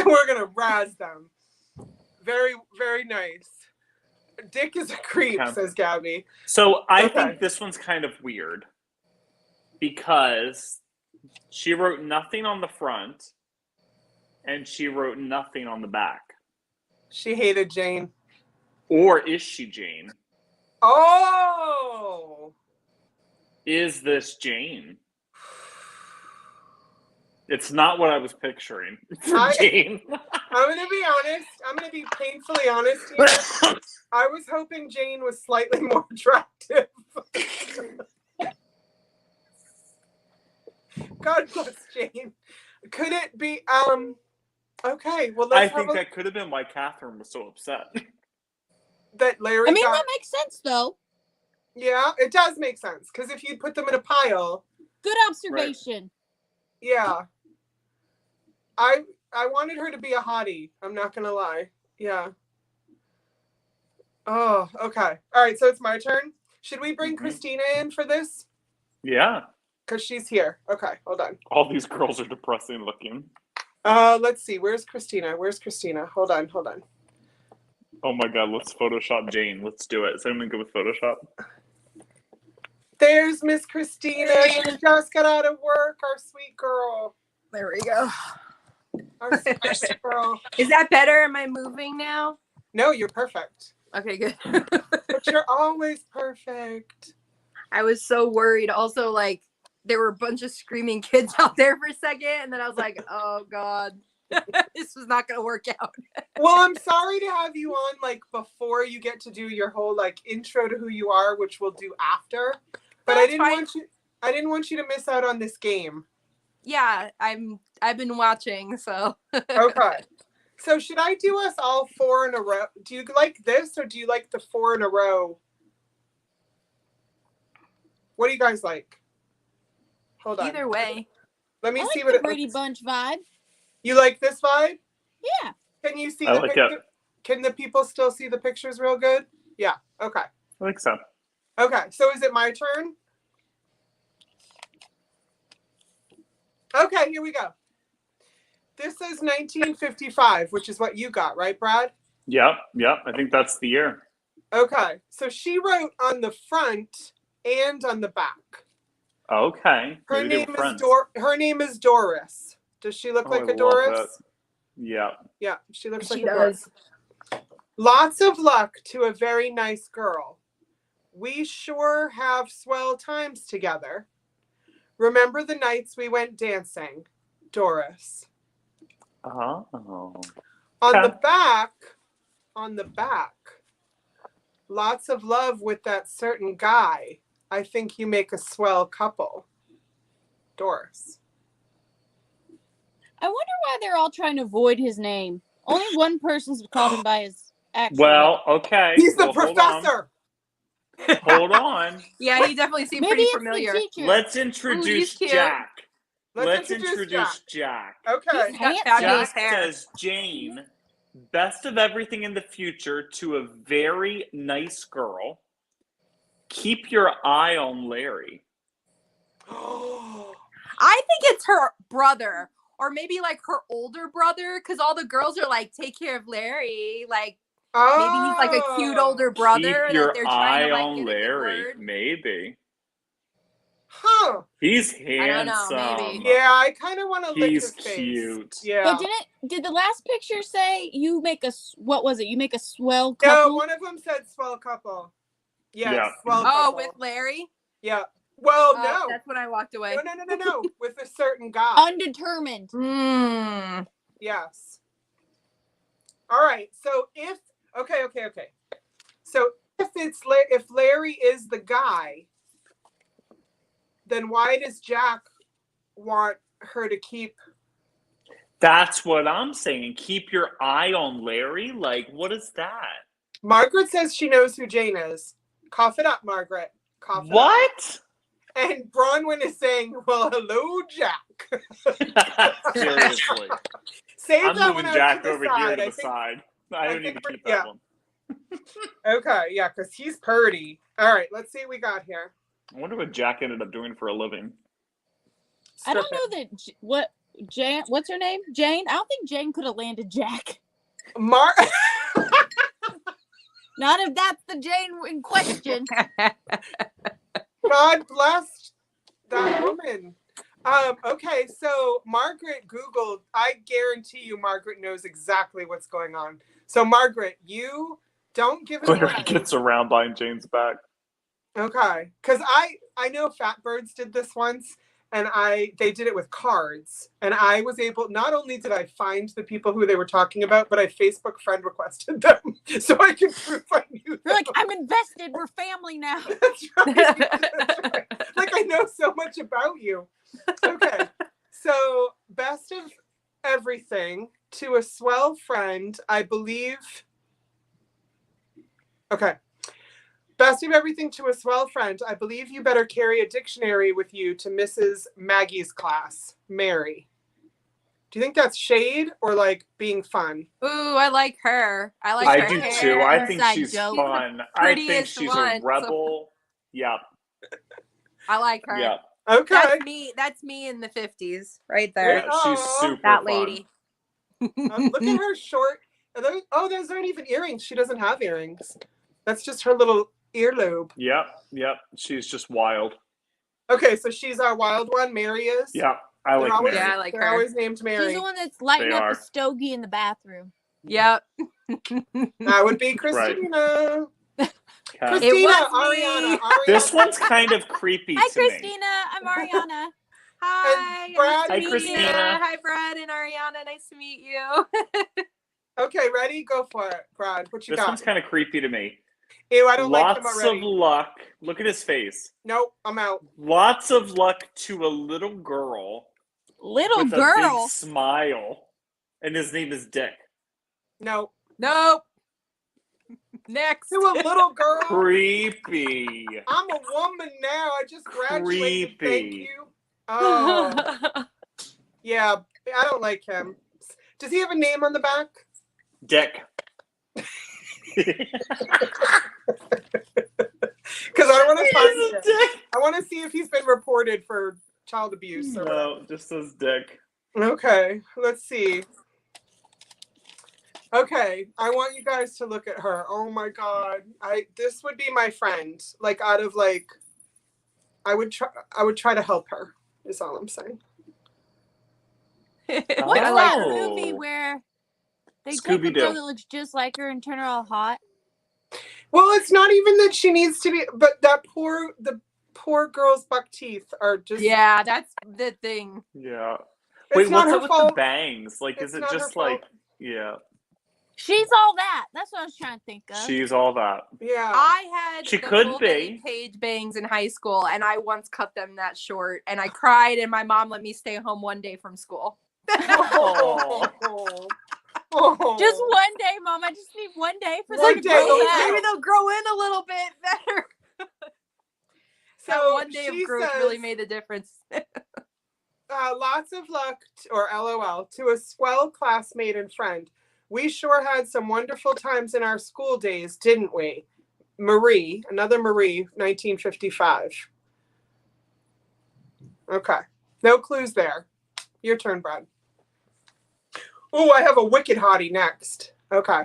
we're going to razz them. Very, very nice. Dick is a creep, says Gabby. So I think this one's kind of weird. Because she wrote nothing on the front. And she wrote nothing on the back. She hated Jane. Or is she Jane? Oh! Is this Jane? It's not what I was picturing for Jane. I'm going to be honest. I'm going to be painfully honest here. I was hoping Jane was slightly more attractive. God bless Jane. Could it be, okay, well, I think that could have been why Catherine was so upset. That Larry I mean, that makes sense, though. Yeah, it does make sense. Because if you put them in a pile. Good observation. Right. Yeah. I wanted her to be a hottie. I'm not going to lie. Yeah. Oh, okay. All right, so it's my turn. Should we bring Christina in for this? Yeah. Because she's here. Okay, hold on. All these girls are depressing looking. Let's see. Where's Christina? Hold on. Oh my God, let's Photoshop Jane. Let's do it. Is anyone good with Photoshop? There's Miss Christina. She just got out of work. Our sweet girl. There we go. Our sweet girl. Is that better? Am I moving now? No, you're perfect. Okay, good. But you're always perfect. I was so worried. Also, like, there were a bunch of screaming kids out there for a second, and then I was like, oh God, this was not gonna work out. Well, I'm sorry to have you on like before you get to do your whole like intro to who you are, which we'll do after. But I didn't want you to miss out on this game. Yeah, I've been watching, so okay. So should I do us all 4 in a row? Do you like this or do you like the 4 in a row? What do you guys like? Hold on. Either way. Let me see like what the it Brady looks. Bunch vibe. You like this vibe? Yeah. Can you see I the like picture? it. Can the people still see the pictures real good? Yeah. Okay. I think so. Okay. So is it my turn? Okay, here we go. This is 1955, which is what you got, right, Brad? Yep. I think that's the year. Okay. So she wrote on the front and on the back. Okay. Her name is Doris. Does she look like a Doris? Yeah. Yeah, she looks like a Doris. Lots of luck to a very nice girl. We sure have swell times together. Remember the nights we went dancing, Doris. Oh. On the back, lots of love with that certain guy. I think you make a swell couple, Doris. I wonder why they're all trying to avoid his name. Only one person's called him by his actual Well, okay. He's the professor. Hold on. Yeah, he definitely seemed Maybe pretty familiar. Let's introduce Jack. Let's introduce Jack. Okay. He's got fabulous Jack hair. says, Jane, best of everything in the future to a very nice girl. Keep your eye on Larry. I think it's her brother, or maybe like her older brother, because all the girls are like, take care of Larry. Like, maybe he's like a cute older brother. Keep your that they're trying eye to, like, on get a good Larry. word. Maybe. Huh. He's handsome. I don't know, maybe. Yeah, I kind of want to lick his face. He's cute. Yeah. But did the last picture say you make a, what was it? You make a swell couple? No, one of them said swell couple. Yes, Yeah. swell Oh, couple. with Larry? Yeah. Well, no. That's when I walked away. No. With a certain guy. Undetermined. Yes. All right. So okay. So if Larry is the guy, then why does Jack want her to keep? That's what I'm saying. Keep your eye on Larry. Like, what is that? Margaret says she knows who Jane is. Cough it up, Margaret. Cough it What? up. And Bronwyn is saying, well, hello, Jack. Seriously. Save I'm that moving one Jack out to over the here side. to the side. I don't need to keep that one. Okay, yeah, because he's purdy. All right, let's see what we got here. I wonder what Jack ended up doing for a living. I don't know that what's her name? Jane? I don't think Jane could have landed Jack. Not if that's the Jane in question. God bless that woman. Okay, so Margaret Googled. I guarantee you Margaret knows exactly what's going on. So Margaret, you don't give it Larry away. gets around behind Jane's back. Okay, because I know Fat Birds did this once, and they did it with cards, and I was able, not only did I find the people who they were talking about, but I Facebook friend requested them so I could prove I knew them. You're like, I'm invested. We're family now. That's right. That's right. Like, I know so much about you. Okay. So, best of everything to a swell friend, I believe. Okay. Best of everything to a swell friend, I believe you better carry a dictionary with you to Mrs. Maggie's class, Mary. Do you think that's shade or like being fun? Ooh, I like her. I do hair. too. I think Inside she's joke. fun. I think Prettiest she's one, a rebel. Yep. I like her. Yep. Okay. That's me in the 50s, right there. Yeah, she's super That fun. lady. Look at her short. Those aren't even earrings. She doesn't have earrings. That's just her little earlobe. Yep. She's just wild. Okay, so she's our wild one. Mary is. Yeah, I like Mary. Yeah, I like They're her. always named Mary. She's the one that's lighting They up are. a stogie in the bathroom. Yep. That would be Christina. Okay. Christina, was me. Ariana. This one's kind of creepy Hi, to me. Christina. I'm Ariana. Hi. And Brad. nice to Hi, meet you. Christina. Hi, Brad and Ariana. Nice to meet you. Okay, ready? Go for it, Brad. What you This got? one's kind of creepy to me. Ew, I don't like him Lots already. of luck. Look at his face. Nope, I'm out. Lots of luck to a little girl Little with a girl. big smile, and his name is Dick. Nope. Nope. Next. To a little girl. Creepy. I'm a woman now. I just graduated. Creepy. Thank you. Oh, yeah. I don't like him. Does he have a name on the back? Dick. Because I want to find He's a it. dick. I want to see if he's been reported for child abuse. Or No, just says Dick. okay, let's see. Okay, I want you guys to look at her. Oh my god, this would be my friend. Like out of like, I would try to help her. Is all I'm saying. What's I like that her. movie where they take a Scooby-Doo. girl that looks just like her and turn her all hot? Well, it's not even that she needs to be, but the poor girl's buck teeth are just. Yeah, that's the thing. Yeah. It's Wait, not what's her up with fault. the bangs? Like, It's is it not her just fault. like, yeah, She's all that. That's what I was trying to think of. she's all that. Yeah. I had She the could full be. Betty Page bangs in high school, and I once cut them that short, and I cried, and my mom let me stay home one day from school. Oh. Just one day, Mom. I just need one day for One them to day, grow they'll back. Maybe they'll grow in a little bit better. So That one day of she growth says, really made a difference. lots of luck, or LOL, to a swell classmate and friend. We sure had some wonderful times in our school days, didn't we? Marie, another Marie, 1955. Okay. No clues there. Your turn, Brad. Oh, I have a wicked hottie next. Okay.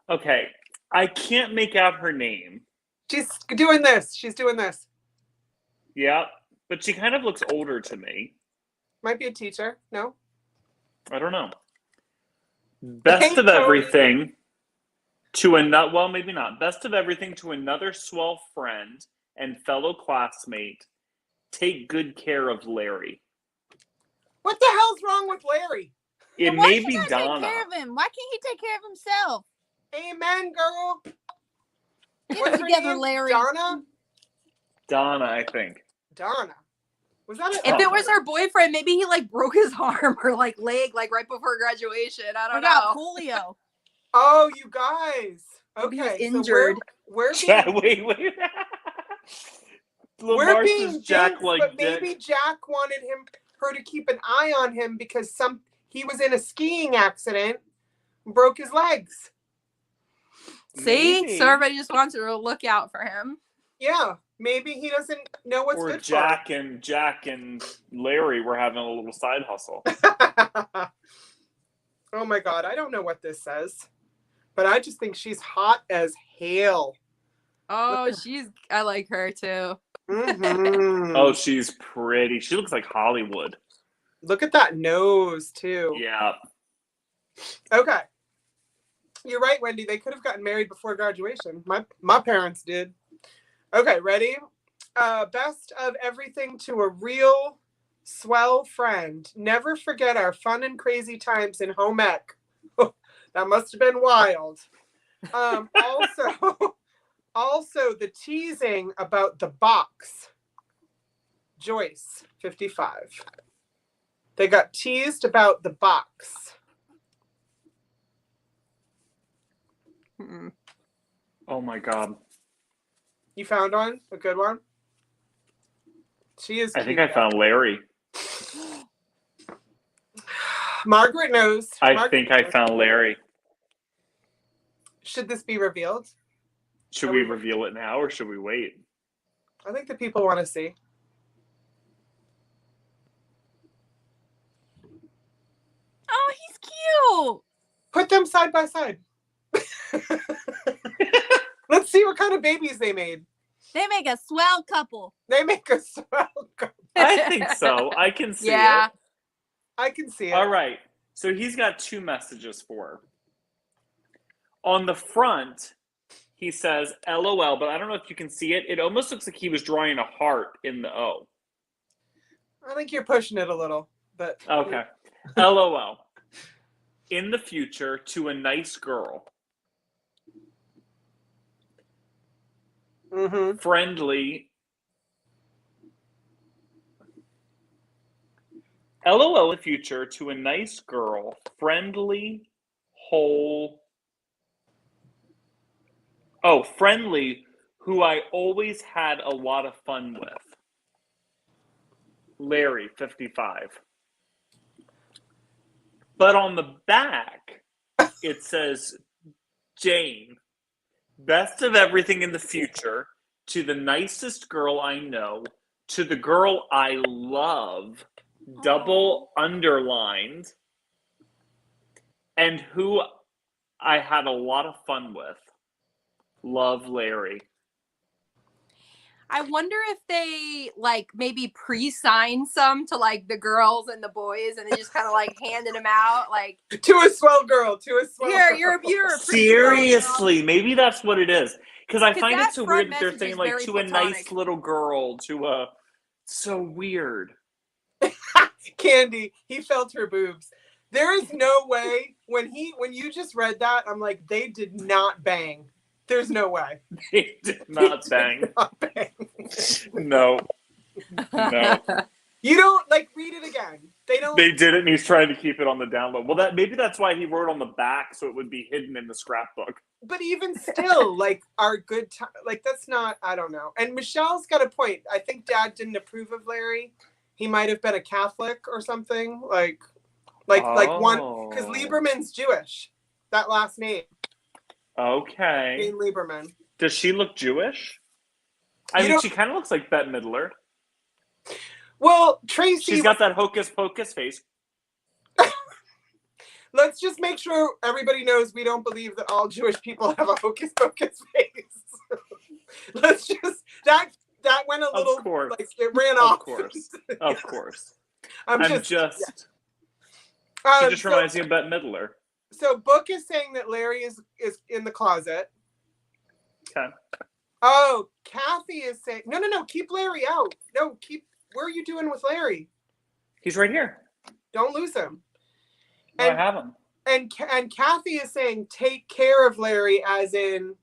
Okay, I can't make out her name. She's doing this. She's doing this. Yeah, but she kind of looks older to me. Might be a teacher. No? I don't know. Best Hey, of Tony. everything to another, well, maybe not. Best of everything to another swell friend and fellow classmate. Take good care of Larry. What the hell's wrong with Larry? It Why may should be I Donna. take care of him? Why can't he take care of himself? Amen, girl. Get What's it her together, name? Larry. Donna, I think. Donna. Was that If a it was her boyfriend, maybe he like broke his arm or like leg like right before graduation. I I don't got know. polio. Oh, you guys. Maybe he was Okay. injured. So we're Jack, being, wait. we're Lamar's being is Jack dinks, like but Dick. maybe Jack wanted her to keep an eye on him because he was in a skiing accident and broke his legs. See? Maybe. So everybody just wants to look out for him. Yeah. Maybe he doesn't know what's Or good Jack and Larry were having a little side hustle. for him. Oh my God. I don't know what this says, but I just think she's hot as hell. Oh, I like her too. Mhm. Oh, she's pretty. She looks like Hollywood. Look at that nose too. Yeah. Okay. You're right, Wendy. They could have gotten married before graduation. My parents did. Okay, ready? Best of everything to a real swell friend. Never forget our fun and crazy times in home ec. That must have been wild. Also the teasing about the box. Joyce, 55. They got teased about the box. Oh my God. You found one? A good one? She is cute. I think I found Larry. Margaret knows. I think I found Larry. Should this be revealed? Should we reveal it now or should we wait? I think the people want to see. Oh, he's cute. Put them side by side. Let's see what kind of babies they made. They make a swell couple. They make a swell couple. I think so. I can see it. I can see it. All right. So he's got 2 messages for her. On the front, he says LOL, but I don't know if you can see it. It almost looks like he was drawing a heart in the O. I think you're pushing it a little, but okay. LOL. In the future, to a nice girl. Mm-hmm. Friendly. LOL in the future, to a nice girl. Friendly, whole. Oh, friendly, who I always had a lot of fun with. Larry, 55. But on the back, it says, Jane, best of everything in the future, to the nicest girl I know, to the girl I love, double underlined, and who I had a lot of fun with. Love, Larry. I wonder if they like maybe pre-signed some to like the girls and the boys, and they just kind of like handed them out, like to a swell girl. Here, you're a pretty seriously, maybe that's what it is. Because I find it so front weird that they're saying like to platonic. a nice little girl, to a so weird. Candy, he felt her boobs. There is no way when you just read that, I'm like, they did not bang. There's no way. They did not bang. No. You don't like read it again. They don't. They did it, and he's trying to keep it on the download. Well, maybe that's why he wrote on the back, so it would be hidden in the scrapbook. But even still, like our good time, like that's not. I don't know. And Michelle's got a point. I think Dad didn't approve of Larry. He might have been a Catholic or something. Like one because Lieberman's Jewish. That last name. Okay. Jane Lieberman. Does she look Jewish? I mean, she kind of looks like Bette Midler. Well, Tracy... She's got that hocus pocus face. Let's just make sure everybody knows we don't believe that all Jewish people have a hocus pocus face. Let's just... That went a little... Of course. Like, it ran off. Of course. Of course. She just reminds me of Bette Midler. So Book is saying that Larry is in the closet. Okay. Oh, Kathy is saying no, keep Larry out. No, where are you doing with Larry? He's right here. Don't lose him. I have him. And Kathy is saying take care of Larry as in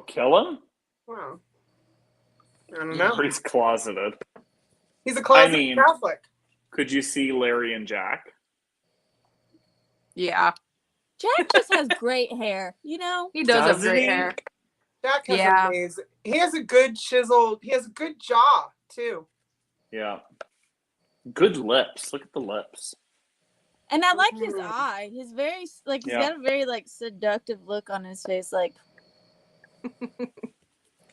kill him? Wow. I don't know. He's closeted. He's a closeted Catholic. Could you see Larry and Jack? Yeah. Jack just has great hair, you know? He does have great hair. Jack has amazing. He has a good chisel. He has a good jaw, too. Yeah. Good lips. Look at the lips. And I like his eye. He's very, like, he's got a very, like, seductive look on his face. Like,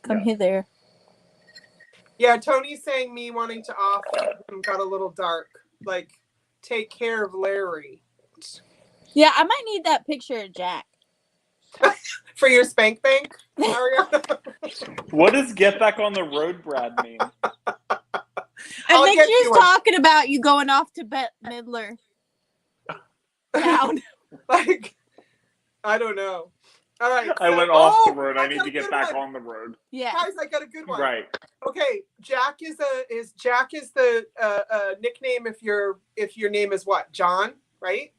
come hither. Yeah, Tony's saying me wanting to off him got a little dark. Like, take care of Larry. Yeah, I might need that picture of Jack. For your spank bank, Ariana? What does get back on the road, Brad, mean? I think she's talking about you going off to Bette Midler. Down. Like, I don't know. All right. I went off the road. I need to get back on the road. Yeah. Guys, I got a good one. Right. Okay, Jack is the nickname if your name is what? John, right?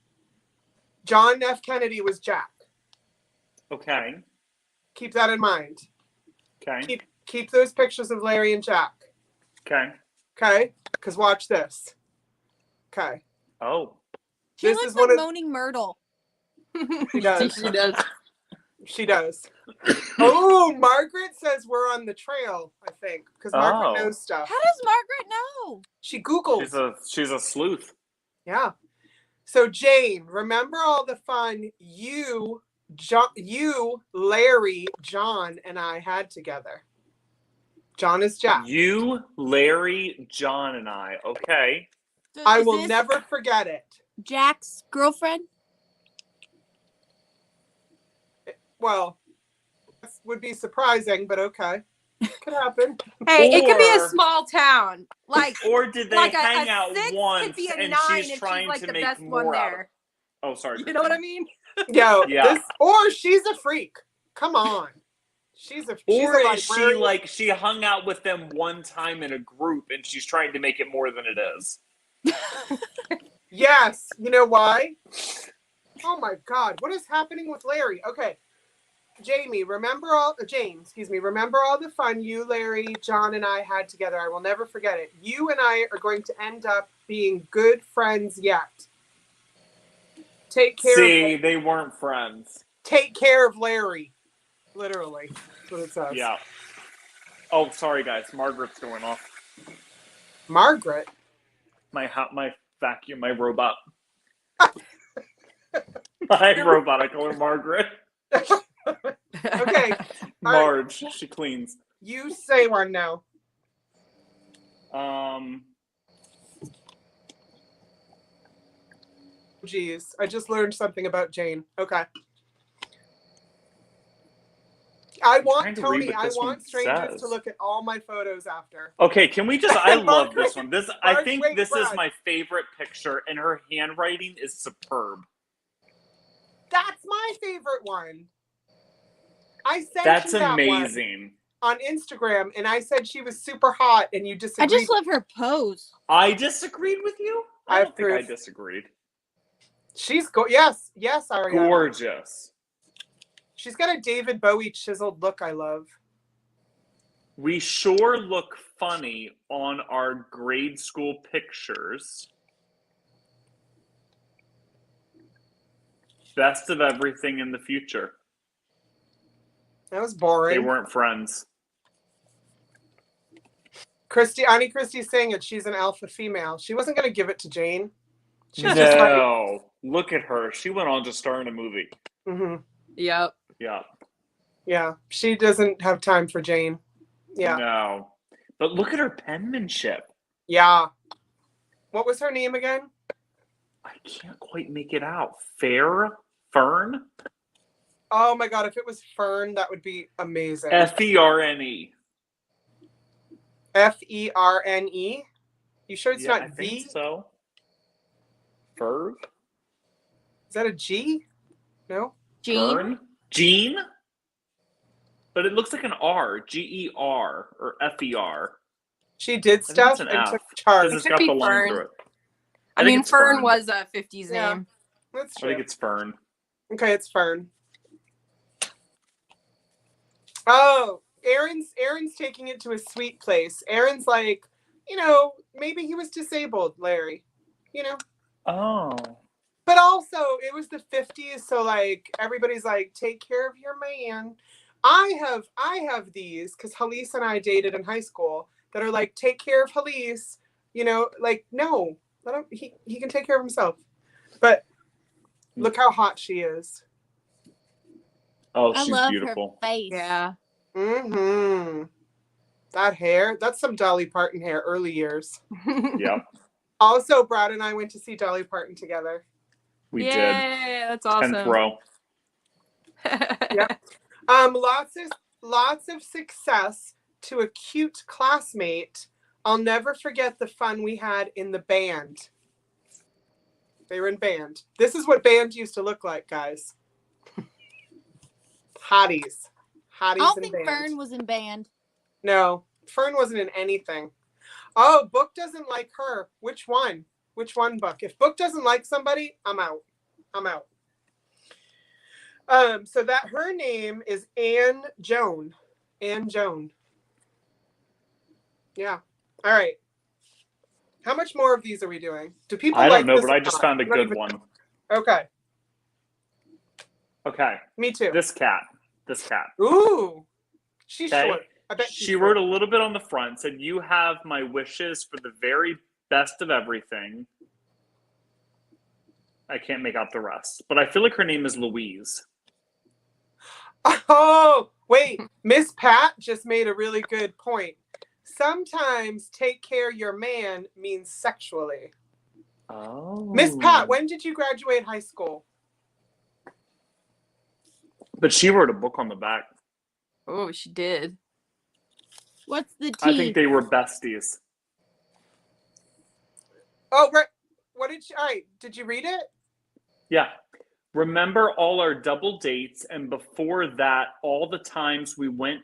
John F. Kennedy was Jack. Okay. Keep that in mind. Okay. Keep those pictures of Larry and Jack. Okay. Okay? Because watch this. Okay. Oh. She looks like Moaning Myrtle. She does. She does. She does. Oh, Margaret says we're on the trail, I think. Because Margaret knows stuff. How does Margaret know? She Googled. She's a sleuth. Yeah. So Jane, remember all the fun you, Larry, John, and I had together. John is Jack. You, Larry, John, and I. Okay. So I will never forget it. Jack's girlfriend? Well, this would be surprising, but okay. Could happen. Hey, it could be a small town. Or did they like hang out once could be a and 9 she's trying like to the make best more one out of there. it? Oh, sorry. You know what I mean? Yeah. Yeah. Or she's a freak. Come on. She's a Is she librarian. like she hung out with them one time in a group and she's trying to make it more than it is? Yes. You know why? Oh my God. What is happening with Larry? Okay. Jamie, remember all the fun you, Larry, John, and I had together. I will never forget it. You and I are going to end up being good friends yet. Take care. They weren't friends. Take care of Larry. Literally. That's what it says. Yeah. Oh, sorry guys. Margaret's going off. Margaret? My vacuum, my robot. My robot, I call her Margaret. Okay. Marge, right. She cleans. You say one now. Geez, I just learned something about Jane. Okay. I want strangers to look at all my photos after. Okay, can we just? I love this one. I think this is my favorite picture, and her handwriting is superb. That's my favorite one. I sent That's you that amazing. One on Instagram, and I said she was super hot, and you disagreed. I just love her pose. I disagreed with you? I don't think I disagreed. She's yes, Ariana. Gorgeous. She's got a David Bowie chiseled look I love. We sure look funny on our grade school pictures. Best of everything in the future. That was boring. They weren't friends. Auntie Christie's saying it. She's an alpha female. She wasn't going to give it to Jane. No. Look at her. She went on to star in a movie. Mm-hmm. Yep. Yeah. Yeah. She doesn't have time for Jane. Yeah. No. But look at her penmanship. Yeah. What was her name again? I can't quite make it out. Fern? Oh my God, if it was Fern, that would be amazing. Ferne. Ferne? You sure it's not I V? think so. Ferg? Is that a G? No? Jean? Jean? But it looks like an R. G-E-R or F-E-R. She did stuff and took charge. It's got the line through it. I mean, Fern was a 50s name. That's true. I think it's Fern. Okay, it's Fern. Oh, Aaron's taking it to a sweet place. Aaron's like, maybe he was disabled, Larry. Oh. But also, it was the 50s, so like everybody's like, take care of your man. I have these because Halise and I dated in high school that are like, take care of Halise. Like no, he can take care of himself. But look how hot she is. Oh, I she's love beautiful. Her face. Yeah. Mm-hmm. That hair, that's some Dolly Parton hair, early years. Yep. Also, Brad and I went to see Dolly Parton together. We did. Yeah, that's awesome. 10th row. Yep. Lots of success to a cute classmate. I'll never forget the fun we had in the band. They were in band. This is what band used to look like, guys. Hotties. I don't in think band. Fern was in band. No, Fern wasn't in anything. Oh, Book doesn't like her. Which one? Which one, Book? If Book doesn't like somebody, I'm out. So that her name is Anne Joan. Anne Joan. Yeah. All right. How much more of these are we doing? Do people I like don't know, this but or I just not? found a I don't good even one. know. Okay. Okay. Me too. This cat. Ooh. She's Okay. short. I bet she's She short. wrote a little bit on the front, said, "You have my wishes for the very best of everything." I can't make out the rest, but I feel like her name is Louise. Oh, wait. Miss Pat just made a really good point. Sometimes take care your man means sexually. Oh. Miss Pat, when did you graduate high school? But she wrote a book on the back. Oh, she did. What's the T? I think they were besties. Oh, right. What did you, all right. Did you read it? Yeah. Remember all our double dates, and before that, all the times we went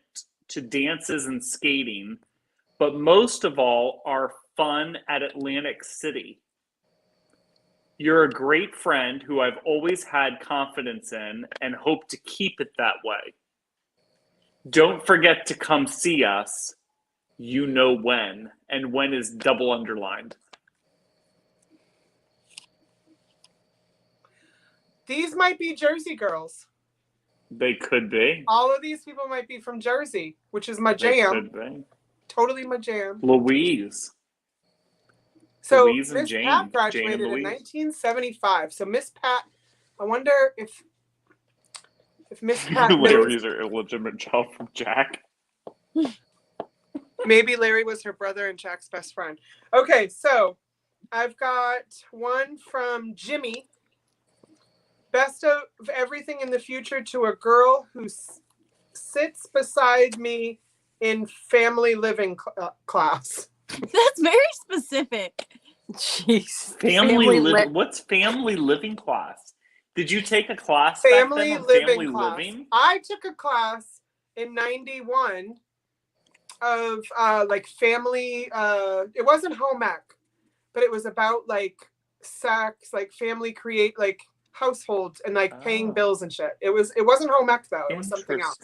to dances and skating, but most of all, our fun at Atlantic City. You're a great friend who I've always had confidence in and hope to keep it that way. Don't forget to come see us. You know when, and when is double underlined. These might be Jersey girls. They could be. All of these people might be from Jersey, which is my They jam. could be. Totally my jam. Louise. So Louise and Miss Jane. Pat graduated Jane and in Louise. 1975. So Miss Pat, I wonder if Miss Pat knows. Larry's her illegitimate child from Jack. Maybe Larry was her brother and Jack's best friend. Okay, so I've got one from Jimmy. Best of everything in the future to a girl who sits beside me in family living class. That's very specific. Jeez. What's family living class? Did you take a class Family back then on living family class. living? I took a class in 91 of like family, it wasn't home ec, but it was about like sex, like family create like households and like paying bills and shit. It wasn't home ec though. It was something else.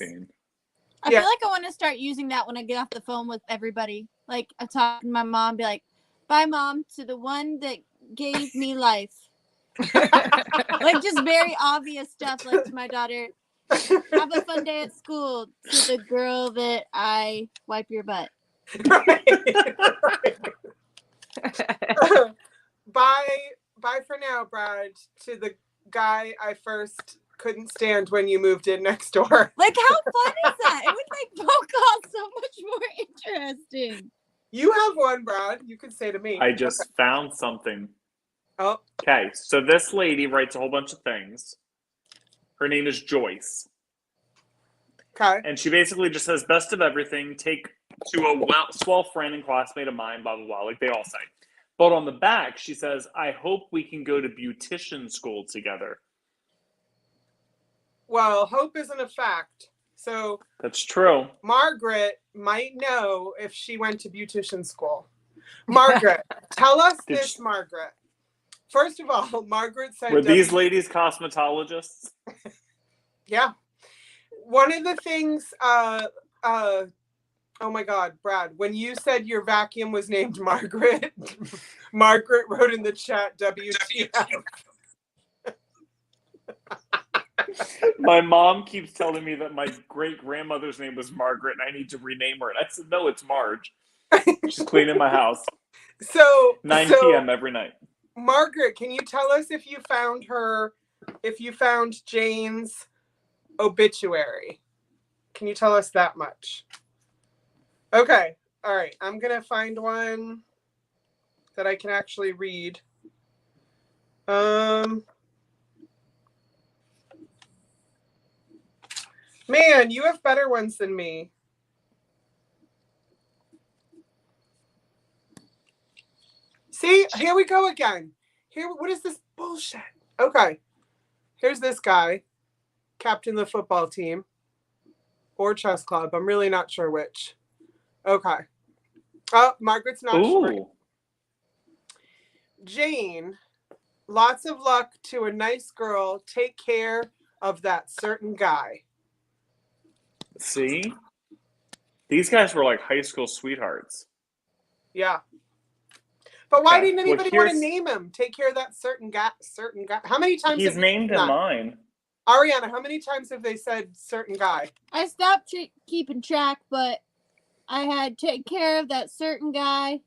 I feel like I want to start using that when I get off the phone with everybody. Like I talk to my mom, be like, "Bye, Mom," to the one that gave me life. Like just very obvious stuff. Like to my daughter, "Have a fun day at school." To the girl that I wipe your butt. Bye for now, Brad. To the guy I first couldn't stand when you moved in next door. Like, how fun is that? It would make phone calls so much more interesting. You have one, Brad. You could say to me. I just found something. Oh. Okay, so this lady writes a whole bunch of things. Her name is Joyce. Okay. And she basically just says, best of everything, take to a swell friend and classmate of mine, blah, blah, blah, like they all say. But on the back, she says, I hope we can go to beautician school together. Well, hope isn't a fact. So that's true. Margaret might know if she went to beautician school. Margaret, tell us this, Margaret. First of all, Margaret said... Were these ladies cosmetologists? Yeah. One of the things... oh my God, Brad, when you said your vacuum was named Margaret, Margaret wrote in the chat, WTF. My mom keeps telling me that my great-grandmother's name was Margaret and I need to rename her. And I said, no, it's Marge. She's cleaning my house. So 9 p.m. every night. Margaret, can you tell us if you found Jane's obituary? Can you tell us that much? Okay. All right. I'm going to find one that I can actually read. Man, you have better ones than me. See, here we go again. What is this bullshit? Okay. Here's this guy, captain of the football team. or chess club. I'm really not sure which. Okay. Oh, Margaret's not sure. Jane, lots of luck to a nice girl. Take care of that certain guy. See? These guys were like high school sweethearts. Yeah. But why didn't anybody want to name him? Take care of that certain guy. How many times he's named in mine? Ariana, how many times have they said certain guy? I stopped keeping track, but I had take care of that certain guy.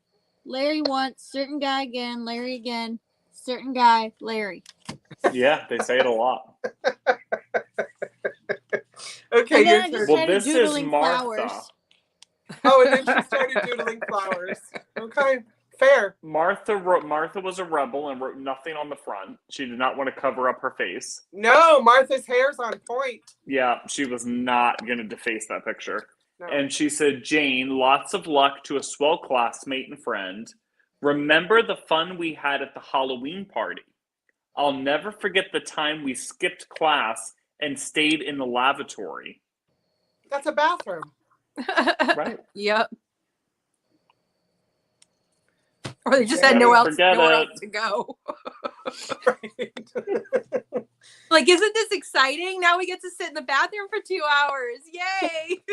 Larry once, certain guy again, Larry again, certain guy, Larry. Yeah, they say it a lot. Okay, and then I just started doodling flowers. Oh, and then she started doodling flowers. Okay, fair. Martha was a rebel and wrote nothing on the front. She did not want to cover up her face. No, Martha's hair's on point. Yeah, she was not going to deface that picture. No. And she said, Jane, lots of luck to a swell classmate and friend. Remember the fun we had at the Halloween party. I'll never forget the time we skipped class and stayed in the lavatory. That's a bathroom. Right. Yep. Or they just had nowhere else to go. Right. Like, isn't this exciting? Now we get to sit in the bathroom for 2 hours. Yay!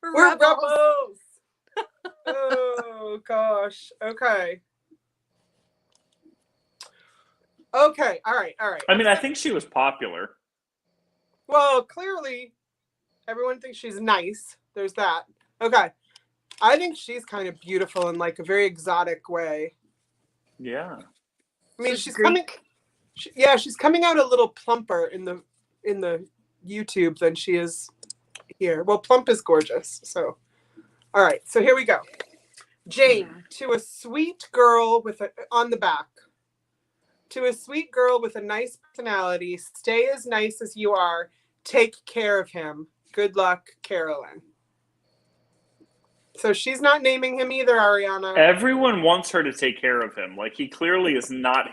We're rebels. Oh, gosh. Okay. Okay. All right. I mean, I think she was popular. Well, clearly, everyone thinks she's nice. There's that. Okay. I think she's kind of beautiful in like a very exotic way. Yeah. I mean, she's coming out a little plumper in the YouTube than she is here. Well, plump is gorgeous. So, all right. So here we go. Jane, to a sweet girl on the back. To a sweet girl with a nice personality, stay as nice as you are. Take care of him. Good luck, Carolyn. So she's not naming him either, Ariana. Everyone wants her to take care of him. Like, he clearly is not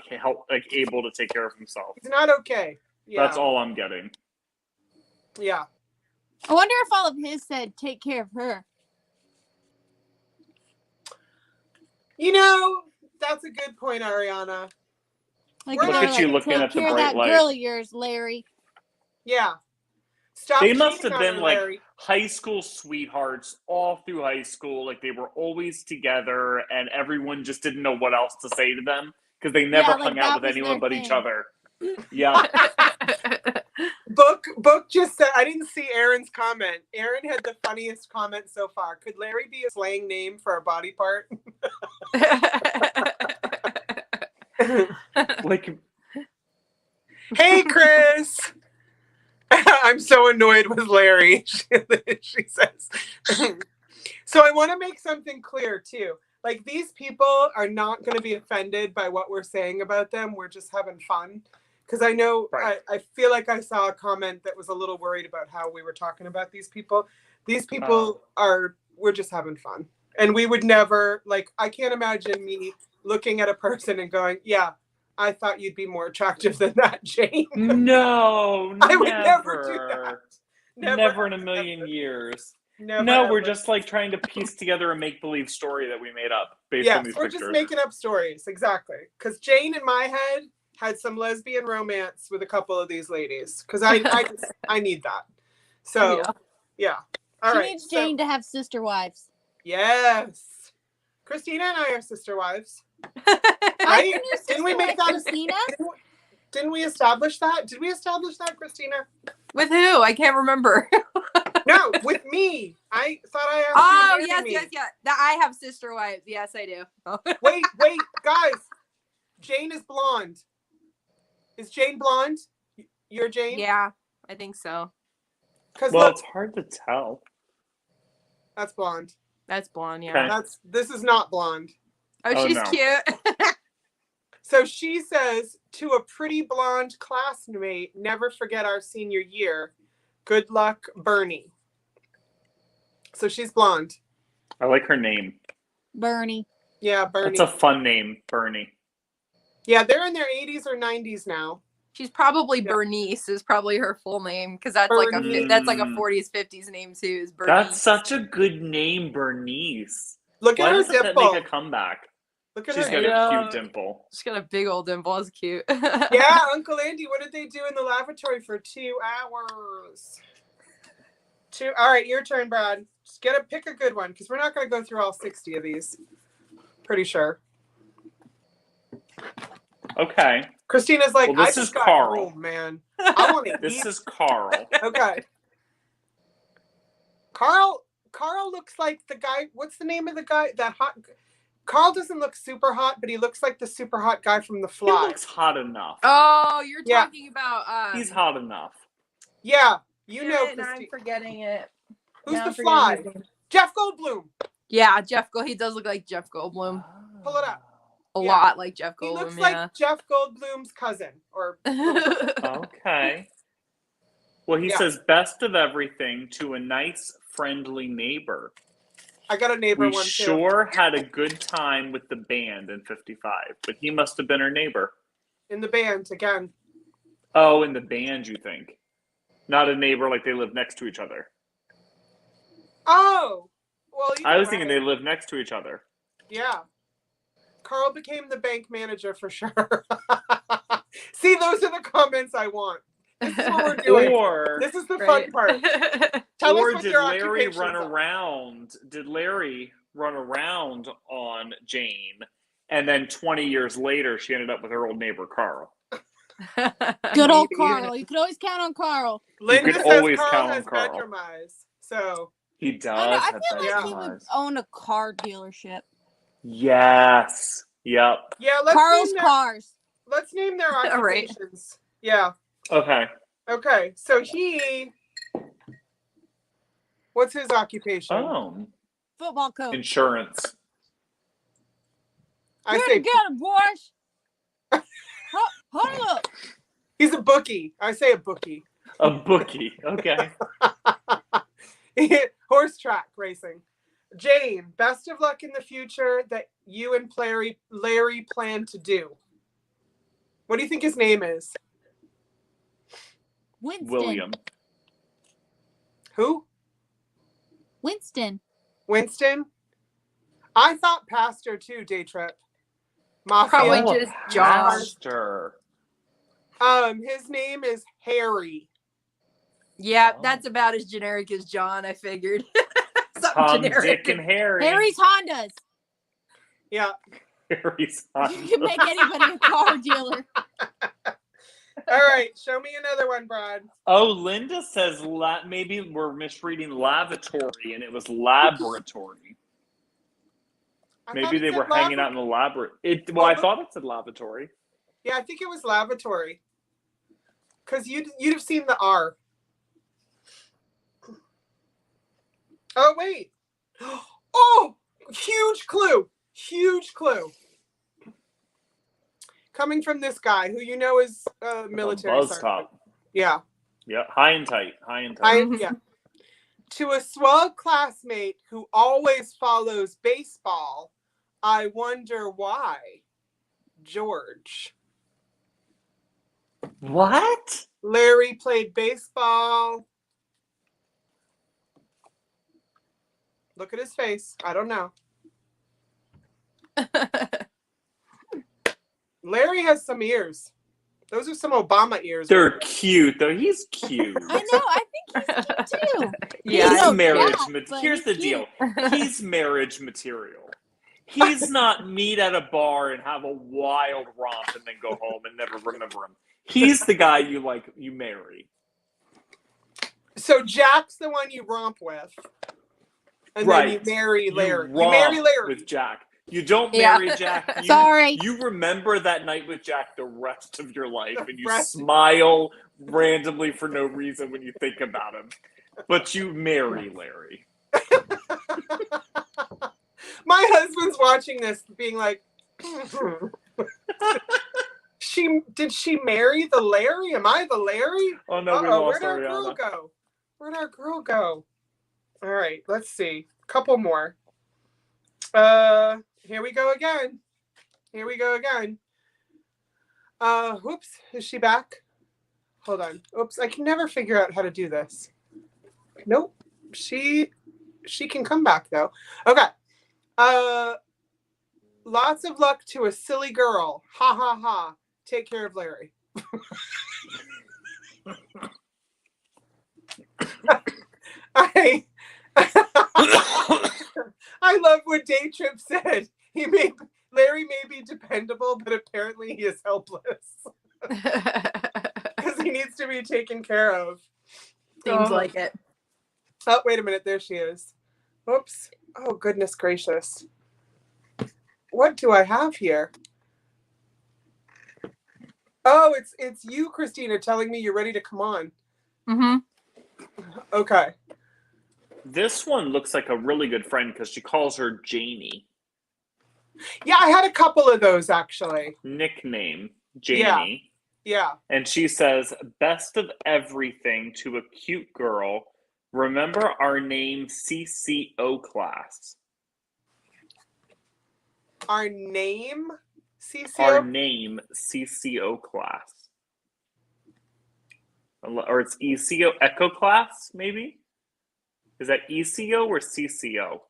able to take care of himself. He's not okay. Yeah. That's all I'm getting. Yeah. I wonder if all of his said take care of her. You know, that's a good point, Ariana. Like, look at you looking at the bright light. Take care of that girl of yours, Larry. Yeah. Stop. They must have been like Larry. high school sweethearts all through high school. Like, they were always together, and everyone just didn't know what else to say to them because they never hung out with anyone but each other. Yeah. Book just said, I didn't see Aaron's comment. Aaron had the funniest comment so far. Could Larry be a slang name for a body part? Like, hey, Chris. I'm so annoyed with Larry, she says. So I want to make something clear, too. Like, these people are not going to be offended by what we're saying about them. We're just having fun. Because I know, right. I feel like I saw a comment that was a little worried about how we were talking about these people. These people we're just having fun. And we would never, like, I can't imagine me looking at a person and going, yeah, I thought you'd be more attractive than that, Jane. No, I would never do that. Never in a million years. Never, no, ever. We're just like trying to piece together a make-believe story that we made up based on these pictures. We're just making up stories, exactly. Because Jane, in my head, had some lesbian romance with a couple of these ladies. Because I need that. So, yeah. All right. She needs Jane to have sister wives. Yes. Christina and I are sister wives. Right? Didn't we make that? Christina? Didn't we establish that? Did we establish that, Christina? With who? I can't remember. No, with me. I thought I asked you. Oh, yes. I have sister wives. Yes, I do. Wait, guys. Jane is blonde. Is Jane blonde? You're Jane? Yeah, I think so. Well, it's hard to tell. That's blonde. That's blonde, yeah. Okay. This is not blonde. Oh, she's cute. So she says, to a pretty blonde classmate, never forget our senior year. Good luck, Bernie. So she's blonde. I like her name. Bernie. Yeah, Bernie. That's a fun name, Bernie. Yeah, they're in their 80s or 90s now. She's probably Bernice is probably her full name because that's like a 40s 50s name too. Is Bernice. That's such a good name, Bernice. Look at her dimple. Make a comeback. Look at She's her. got a cute dimple. She's got a big old dimple. It's cute. Yeah, Uncle Andy, what did they do in the lavatory for 2 hours? All right, your turn, Brad. Just pick a good one because we're not going to go through all 60 of these. Pretty sure. Okay. Christina's like, well, this is Carl. Room, man. I want to This is Carl. Okay. Carl looks like the guy. What's the name of the guy? That hot. Carl doesn't look super hot, but he looks like the super hot guy from The Fly. He looks hot enough. Oh, you're talking about. He's hot enough. Yeah, you know. I'm forgetting it. Who's The Fly? Jeff Goldblum. Yeah, He does look like Jeff Goldblum. Pull it up. A lot like Jeff Goldblum. He looks like Jeff Goldblum's cousin. Or okay. Well, he says best of everything to a nice, friendly neighbor. I got a neighbor one too. We sure had a good time with the band in 55, but he must have been our neighbor. In the band again. Oh, in the band, you think? Not a neighbor like they live next to each other. Oh, well. I was thinking they live next to each other. Yeah. Carl became the bank manager for sure. See, those are the comments I want. This is what we're doing. This is the fun part. Tell us what your occupations are. Did Larry run around on Jane, and then 20 years later, she ended up with her old neighbor Carl? Good old Carl. You can always count on Carl. Linda says always Carl count has on Carl. bedroom eyes. So he does. I feel like he would own a car dealership. Yes. Yep. Yeah. Carl's Cars. Let's name their occupations. Yeah. Okay. Okay. So what's his occupation? Oh. Football coach. Insurance. I say get him, boys. Hold up. He's a bookie. I say a bookie. A bookie. Okay. Horse track racing. Jane, best of luck in the future that you and Larry plan to do. What do you think his name is? Winston. William. Who? Winston. Winston? I thought Pastor too, Day Trip. Mafia. Probably just John. Pastor. His name is Harry. Yeah, that's about as generic as John, I figured. Tom, Dick, and Harry. Harry's Hondas. Yeah. Harry's Hondas. You can make anybody a car dealer. All right, show me another one, Brad. Oh, Linda says maybe we're misreading lavatory, and it was laboratory. Maybe they were hanging out in the laboratory. I thought it said lavatory. Yeah, I think it was lavatory. Because you'd have seen the R. Oh, wait. Oh, huge clue. Huge clue. Coming from this guy who you know is military. Buzz top. Yeah. Yeah, high and tight. Yeah. To a swell classmate who always follows baseball, I wonder why. George. What? Larry played baseball. Look at his face. I don't know. Larry has some ears. Those are some Obama ears. They're cute, though. He's cute. I know. I think he's cute, too. Yeah, he's marriage material. Here's the deal. He's marriage material. He's not meet at a bar and have a wild romp and then go home and never remember him. He's the guy you marry. So Jack's the one you romp with. And then you marry Larry. You marry Larry. With Jack. You don't marry Jack. Sorry. You remember that night with Jack the rest of your life, and you smile randomly for no reason when you think about him. But you marry Larry. My husband's watching this being like, did she marry the Larry? Am I the Larry? Oh, no, we lost Where'd our Ariana. girl go? Where'd our girl go? All right, let's see. Couple more. Here we go again. Whoops, is she back? Hold on. Oops, I can never figure out how to do this. Nope. She can come back though. Okay. Lots of luck to a silly girl. Ha ha ha. Take care of Larry. I love what Day Trip said. Larry may be dependable, but apparently he is helpless. Because he needs to be taken care of. Seems like it. Oh, wait a minute. There she is. Oops. Oh, goodness gracious. What do I have here? Oh, it's you, Christina, telling me you're ready to come on. Mm-hmm. Okay. This one looks like a really good friend because she calls her Janie. Yeah, I had a couple of those actually. Nickname, Janie. Yeah. And she says, best of everything to a cute girl. Remember our name, CCO class. Our name, CCO? Our name, CCO class. Or it's ECO, Echo class, maybe? Is that ECO or CCO?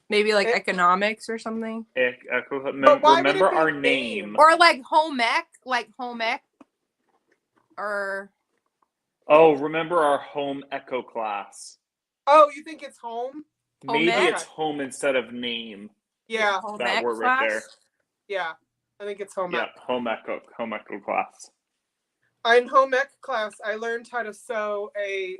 Maybe like economics or something. Remember our name. Or like home ec, or... Oh, remember our home echo class. Oh, you think it's home? Maybe it's home instead of name. Yeah. That word right there. Yeah, I think it's home ec. Yeah, home echo class. In home ec class, I learned how to sew a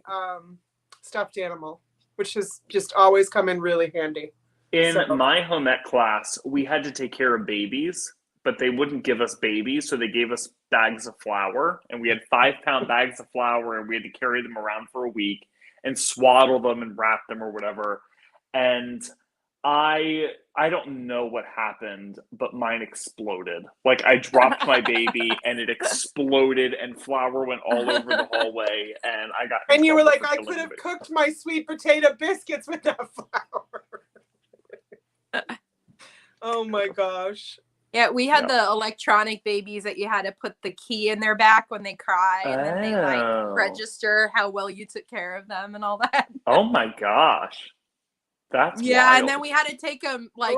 stuffed animal, which has just always come in really handy. In my home ec class, we had to take care of babies, but they wouldn't give us babies, so they gave us bags of flour, and we had 5-pound bags of flour, and we had to carry them around for a week and swaddle them and wrap them or whatever. And I don't know what happened, but mine exploded. Like I dropped my baby and it exploded and flour went all over the hallway and I got. And you were like, I could have cooked my sweet potato biscuits with that flour. Oh my gosh. Yeah, we had the electronic babies that you had to put the key in their back when they cry and then they like register how well you took care of them and all that. Oh my gosh. That's wild. And then we had to take them like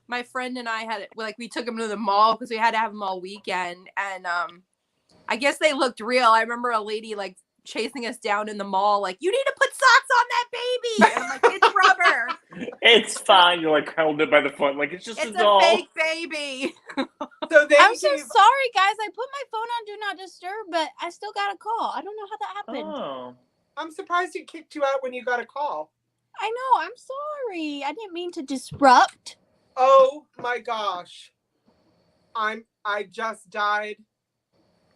my friend and I had we took them to the mall because we had to have them all weekend and I guess they looked real. I remember a lady like chasing us down in the mall like, you need to put socks on that baby, and I'm like, it's rubber. It's fine. You're like held it by the foot like it's just a doll. Fake baby. I'm so sorry guys, I put my phone on do not disturb, but I still got a call. I don't know how that happened. Oh, I'm surprised it kicked you out when you got a call. I know, I'm sorry. I didn't mean to disrupt. Oh my gosh. I just died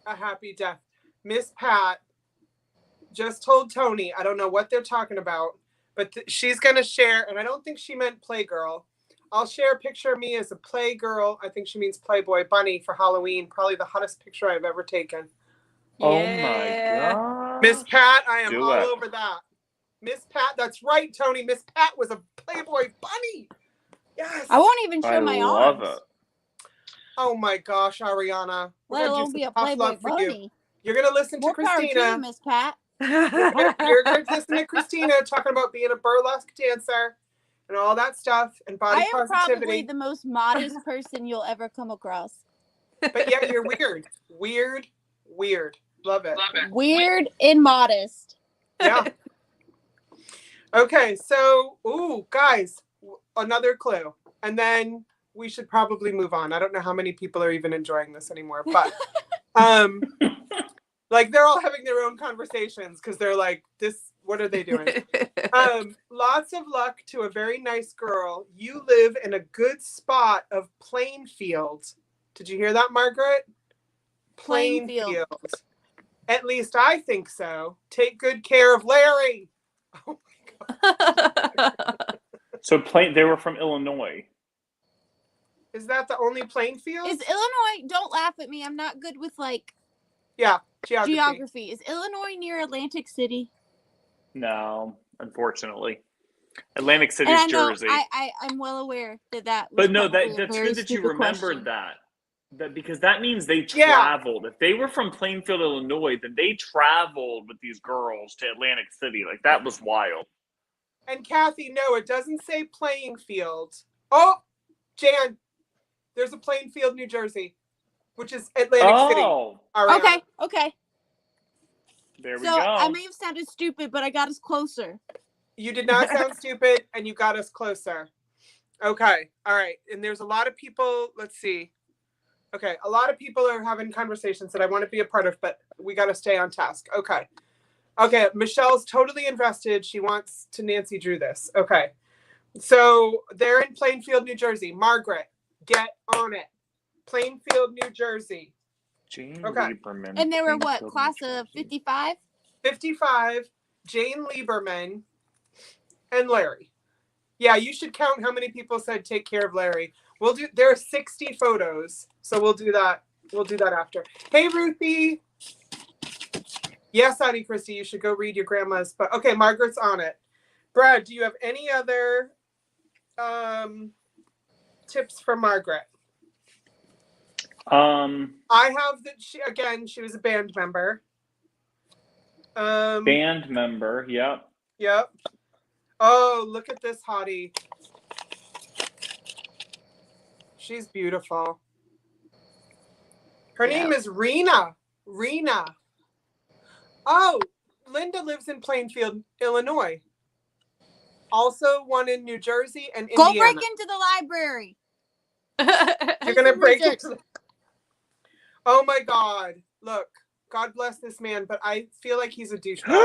a happy death. Miss Pat just told Tony, I don't know what they're talking about, but she's going to share, and I don't think she meant Playgirl. I'll share a picture of me as a Playgirl. I think she means Playboy Bunny for Halloween. Probably the hottest picture I've ever taken. Yeah. Oh my God. Miss Pat, I am all over that. Miss Pat, that's right, Tony. Miss Pat was a Playboy Bunny. Yes. I won't even show my arms. It. Oh my gosh, Ariana. Let alone be a Playboy Bunny. You're going to listen to Christina. Miss Pat. You're going to listen to Christina talking about being a burlesque dancer and all that stuff and body positivity. I am probably the most modest person you'll ever come across. But yeah, you're weird. Love it. Weird and modest. Yeah. Okay, so, guys, another clue. And then we should probably move on. I don't know how many people are even enjoying this anymore, but like they're all having their own conversations because they're like, what are they doing? Lots of luck to a very nice girl. You live in a good spot of plain fields. Did you hear that, Margaret? Plain fields. At least I think so. Take good care of Larry. Oh my God. So they were from Illinois. Is that the only plain field? Is Illinois, don't laugh at me, I'm not good with geography. Is Illinois near Atlantic City? No, unfortunately. Atlantic City's Jersey. I'm well aware that was But no, that's good that you remembered that. because that means they traveled. If they were from Plainfield, Illinois, then they traveled with these girls to Atlantic City. Like, that was wild. And Kathy, no, it doesn't say playing field. Oh, Jan, there's a Plainfield, New Jersey, which is Atlantic City. Ariana. Okay. There we go. So I may have sounded stupid, but I got us closer. You did not sound stupid, and you got us closer. Okay. All right. And there's a lot of people. Let's see. Okay. A lot of people are having conversations that I want to be a part of, but we got to stay on task. Okay. Okay. Michelle's totally invested. She wants to Nancy Drew this. Okay. So they're in Plainfield, New Jersey. Margaret, get on it. Plainfield, New Jersey. Jane Okay. Lieberman. And they were what, class of 55? 55, Jane Lieberman, and Larry. Yeah, you should count how many people said take care of Larry. There are 60 photos, so we'll do that. We'll do that after. Hey, Ruthie. Yes, Auntie Christy, you should go read your grandma's. But okay, Margaret's on it. Brad, do you have any other tips for Margaret? I have that she was a band member. Band member, yep. Yep. Oh, look at this hottie. She's beautiful. Her name is Rena. Oh, Linda lives in Plainfield, Illinois. Also one in New Jersey and Indiana. Go break into the library. You're going to break into Oh my God. Look, God bless this man, but I feel like he's a douchebag.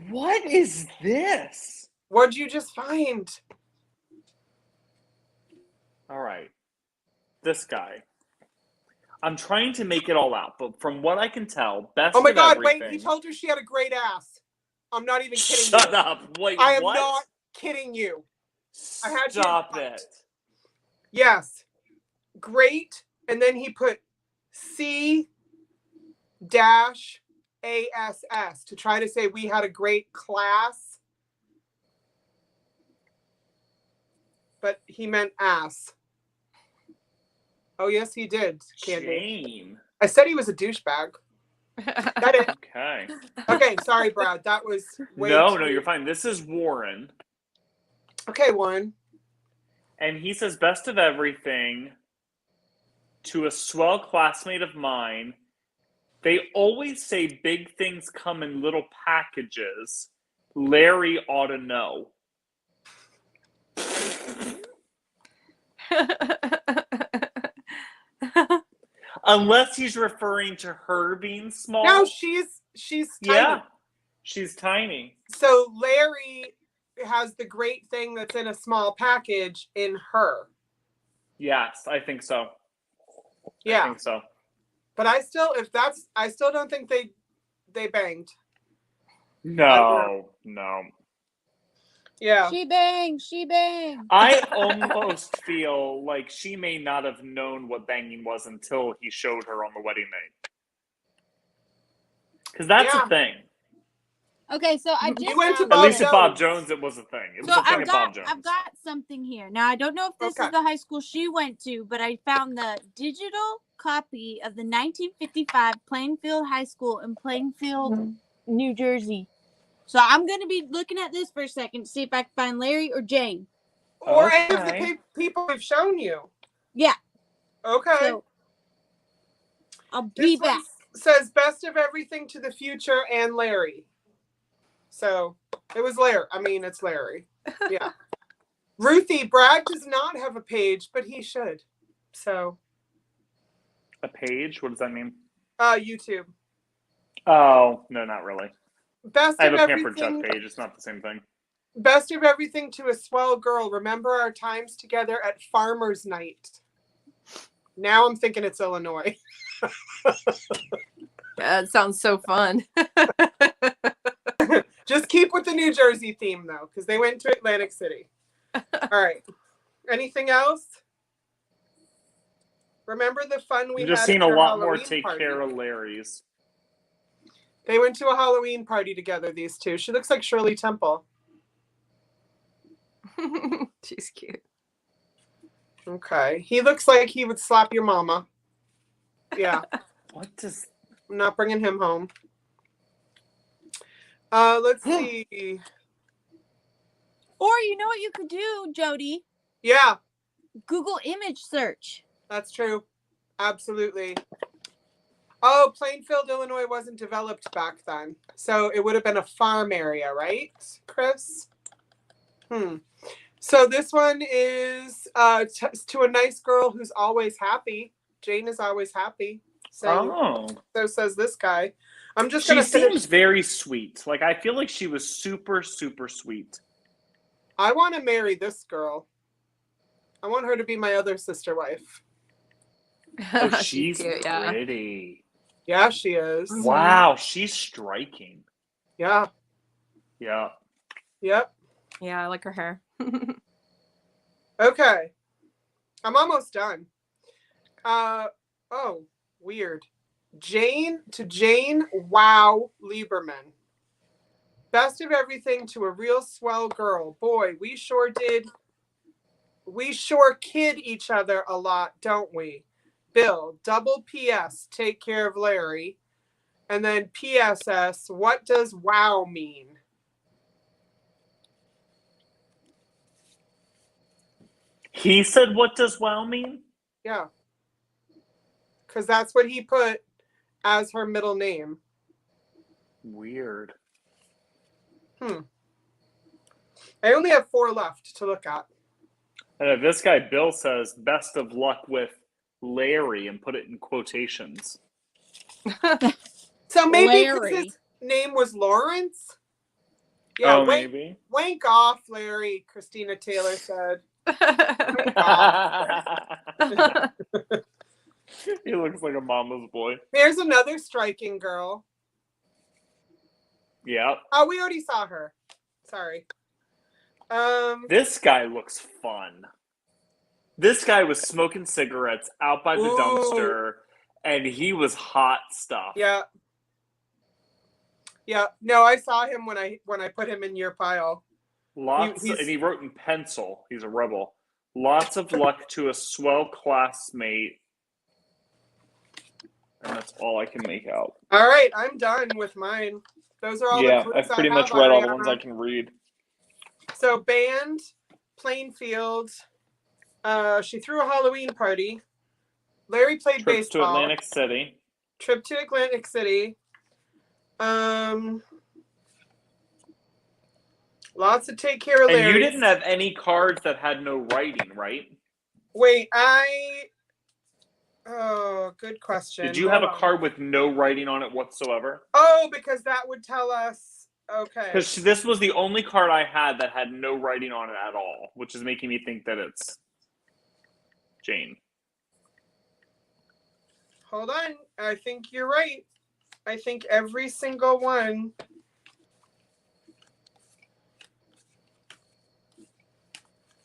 What is this? What'd you just find? All right. This guy. I'm trying to make it all out, but from what I can tell, best Oh my of God, everything... wait, he told her she had a great ass. I'm not even kidding you. Shut up. Wait, I am what? not kidding you. I had Stop it. Yes. Great. And then he put C-ASS to try to say we had a great class. But he meant ass. Oh, yes, he did, Candy. Shame. I said he was a douchebag. Got it. Okay. Okay, sorry, Brad. That was way No, too... you're fine. This is Warren. Okay, Warren. And he says, best of everything to a swell classmate of mine. They always say big things come in little packages. Larry ought to know. Unless he's referring to her being small. No, she's tiny. Yeah, she's tiny. So Larry has the great thing that's in a small package in her. Yes, I think so. Yeah. I think so. But I still don't think they banged. No. Yeah. She banged. I almost feel like she may not have known what banging was until he showed her on the wedding night. Because that's a thing. Okay, so I just went to At Bob least at Bob Jones. Jones, it was a thing. It was So a thing at Bob Jones. I've got something here. Now, I don't know if this is the high school she went to, but I found the digital copy of the 1955 Plainfield High School in Plainfield, New Jersey. So I'm going to be looking at this for a second to see if I can find Larry or Jane. Or any of the people we've shown you. Yeah. Okay. So I'll be back. Says best of everything to the future and Larry. So it was Larry. I mean, it's Larry. Yeah. Ruthie, Brad does not have a page, but he should. So. A page? What does that mean? YouTube. Oh, no, not really. Best I have of a Pampered everything. Chuck page. It's not the same thing. Best of everything to a swell girl. Remember our times together at Farmer's Night. Now I'm thinking it's Illinois. Yeah, it sounds so fun. Just keep with the New Jersey theme, though, because they went to Atlantic City. All right. Anything else? Remember the fun we had? We've just seen at a your lot more Halloween take party? care of Larry's. They went to a Halloween party together, these two. She looks like Shirley Temple. She's cute. Okay. He looks like he would slap your mama. Yeah. What does... I'm not bringing him home. Let's see. Or you know what you could do, Jody? Yeah. Google image search. That's true. Absolutely. Oh, Plainfield, Illinois wasn't developed back then. So it would have been a farm area, right, Chris? So this one is to a nice girl who's always happy. Jane is always happy. So says this guy. I'm just going to She seems very sweet. Like, I feel like she was super, super sweet. I want to marry this girl. I want her to be my other sister wife. Oh, she's cute, pretty. Yeah, she is. Wow, she's striking. Yeah. Yeah. Yep. Yeah, I like her hair. Okay. I'm almost done. Oh, weird. Jane Wow Lieberman. Best of everything to a real swell girl. Boy, we sure kid each other a lot, don't we? Bill, double PS, take care of Larry. And then PSS, what does wow mean? He said, what does wow mean? Yeah. Because that's what he put as her middle name. Weird. I only have 4 left to look at. And this guy, Bill, says, best of luck with Larry, and put it in quotations. So maybe his name was Lawrence? Yeah, maybe. Wank off, Larry, Christina Taylor said. He looks like a mama's boy. Here's another striking girl. Yeah. Oh, we already saw her. Sorry. This guy looks fun. This guy was smoking cigarettes out by the dumpster, and he was hot stuff. Yeah. Yeah. No, I saw him when I put him in your pile. And he wrote in pencil. He's a rebel. Lots of luck to a swell classmate. And that's all I can make out. All right, I'm done with mine. Those are all the clues I've pretty much read all the ones I can read. So band, Plainfield. She threw a Halloween party. Larry played baseball. To Atlantic City. Trip to Atlantic City. Lots of take care of Larry. And you didn't have any cards that had no writing, right? Wait, oh, good question. Did you have a card with no writing on it whatsoever? Oh, because that would tell us. Okay. Because this was the only card I had that had no writing on it at all, which is making me think that it's Jane. Hold on. I think you're right. I think every single one.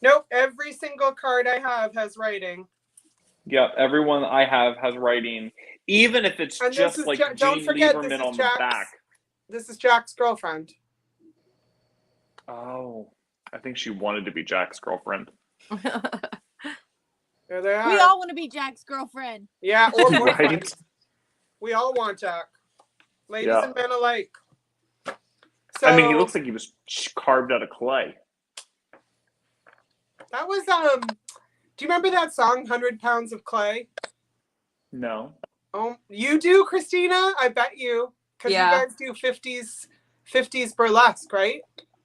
Nope. Every single card I have has writing. Yep. Everyone I have has writing, even if it's just like Jane Lieberman on the back. This is Jack's girlfriend. Oh, I think she wanted to be Jack's girlfriend. There they are. We all want to be Jack's girlfriend. Yeah, or boyfriend. Right? We all want Jack. Ladies and men alike. So, I mean, he looks like he was carved out of clay. That was do you remember that song 100 Pounds of Clay? No. Oh, you do, Christina? I bet you. Because you guys do 50s burlesque, right?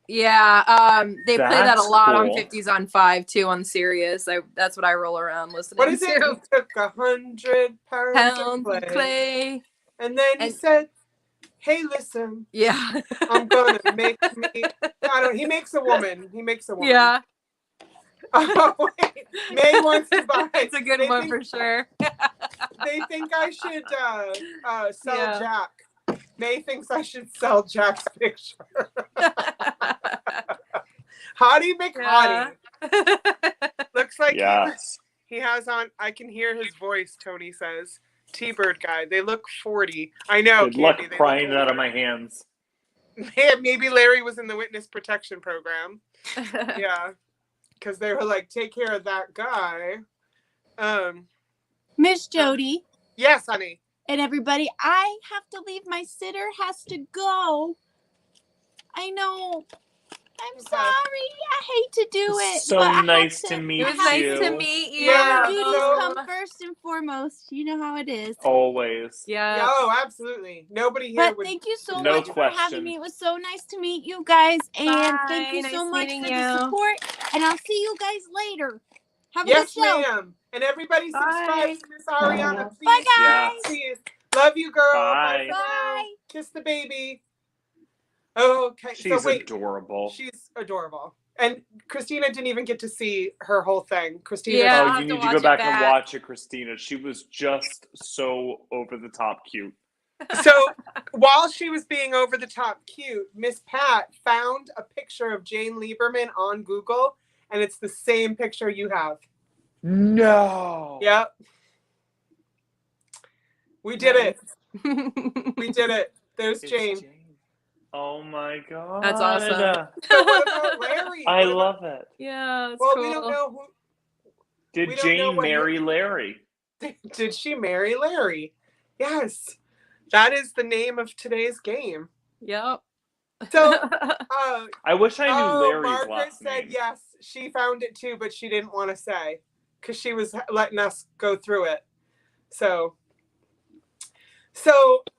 Yeah, they play that a lot cool. on 50s on 5 too on Sirius. That's what I roll around listening to. What is it? He took 100 pounds of clay. And then he said, hey, listen. Yeah. I'm going to make me. He makes a woman. Yeah. Oh, wait. May wants to buy. It's a good one for sure. They think I should sell Jack. May thinks I should sell Jack's picture. Hottie McHottie. Looks like he has on. I can hear his voice, Tony says. T-Bird guy. They look 40. I know. Good luck prying it out of my hands. Maybe Larry was in the witness protection program. Yeah. because they were like, take care of that guy. Miss Jody. Yes, honey. And everybody, I have to leave. My sitter has to go. I know. I'm sorry. I hate to do it. So but nice to meet It was you. nice to meet you. Yeah, Duties so- come first and foremost. You know how it is. Always. Yeah. Oh, absolutely. Nobody here But would. thank you so No much for having question. me. It was so nice to meet you guys. And thank you Bye. so Nice much meeting for the you. support. And I'll see you guys later. Have a Yes, good show. ma'am. And everybody subscribe Bye. to Miss Ariana, please. Bye, guys. Yeah. Please. Love you, girl. Bye. For now. Bye. Kiss the baby. Okay. She's so wait. adorable. She's adorable. And Christina didn't even get to see her whole thing. Christina. Yeah. I'll Oh, have you to need to watch go it back and back. watch it, Christina. She was just so over the top cute. So while she was being over the top cute, Miss Pat found a picture of Jane Lieberman on Google, and it's the same picture you have. No. Yep. We did it. That's We did it. There's It's Jane. Oh my god. awesome. So what about Larry? I What about- love it. Yeah, that's Well, cool. we don't know who. Did We don't know Jane what marry Larry? Did she marry Larry? Yes. That is the name of today's game. Yep. So, I wish I knew Larry's Margaret last said name. yes. She found it too, but she didn't want to say because she was letting us go through it. So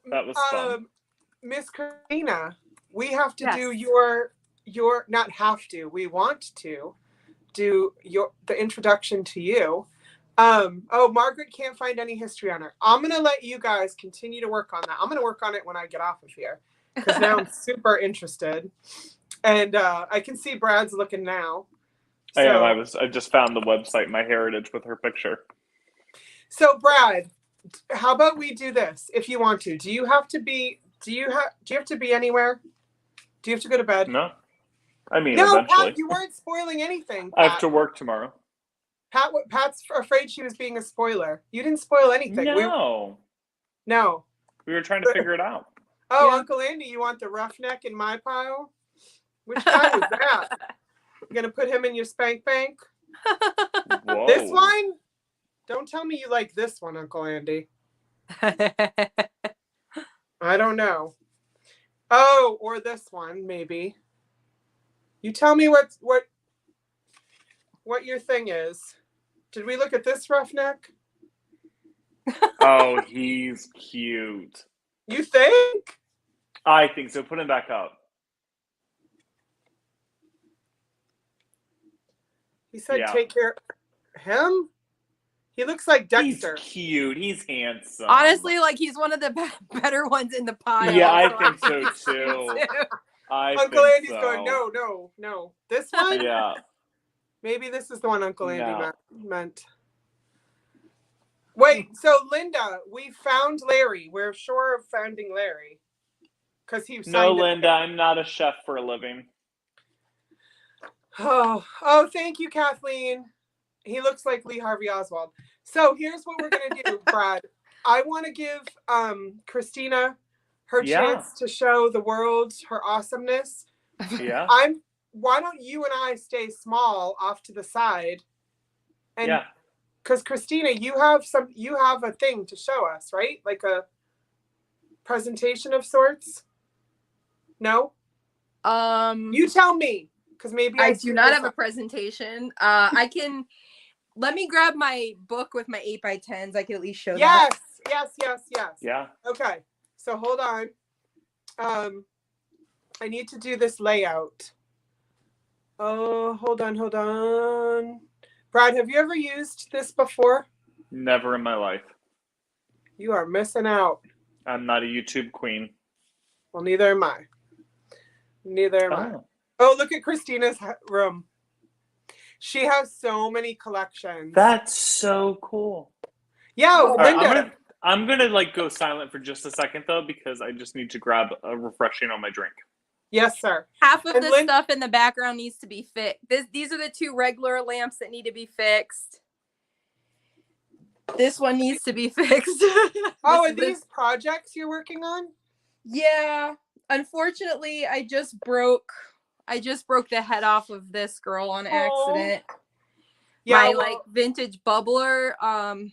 That was fun. Miss Christina, we have to Yes. do your not have to. We want to do the introduction to you. Margaret can't find any history on her. I'm gonna let you guys continue to work on that. I'm gonna work on it when I get off of here because now I'm super interested, and I can see Brad's looking now. I am. I just found the website, My Heritage, with her picture. So Brad, how about we do this if you want to? Do you have to be anywhere? Do you have to go to bed? No. I mean, No, eventually. Pat, you weren't spoiling anything. I have Pat. to work tomorrow. Pat's afraid she was being a spoiler. You didn't spoil anything. No. No. We were trying to figure it out. Oh, Yeah. Uncle Andy, you want the roughneck in my pile? Which guy was that? You gonna put him in your spank bank? Whoa. This one? Don't tell me you like this one, Uncle Andy. I don't know. Oh, or this one, maybe. You tell me what your thing is. Did we look at this roughneck? Oh, he's cute. You think? I think so. Put him back up. He said Yeah. take care of him? He looks like Dexter. He's cute. He's handsome. Honestly, like he's one of the better ones in the pile. Yeah, I think so too. Uncle Andy's going, no. This one? Yeah. Maybe this is the one Uncle Andy No. meant. Wait, so Linda, we found Larry. We're sure of finding Larry. Because he signed No, it. Linda, I'm not a chef for a living. Oh, thank you, Kathleen. He looks like Lee Harvey Oswald. So here's what we're gonna do, Brad. I want to give Christina her chance to show the world her awesomeness. Yeah. Why don't you and I stay small off to the side? And Yeah. because Christina, you have a thing to show us, right? Like a presentation of sorts? No? You tell me. Because maybe I do not have a presentation. Let me grab my book with my 8x10s. I can at least show that. Yes. Yeah. Okay. So hold on. I need to do this layout. Oh, hold on. Brad, have you ever used this before? Never in my life. You are missing out. I'm not a YouTube queen. Well, neither am I. Oh, look at Christina's room. She has so many collections. That's so cool. Yeah, All right, Linda. I'm gonna like go silent for just a second though, because I just need to grab a refreshing on my drink. Yes, sir. Half of And the stuff in the background needs to be fixed. These are the two regular lamps that need to be fixed. This one needs to be fixed. Oh, are these projects you're working on? Yeah. Unfortunately, I I just broke the head off of this girl on accident. Yeah, My vintage bubbler. I'm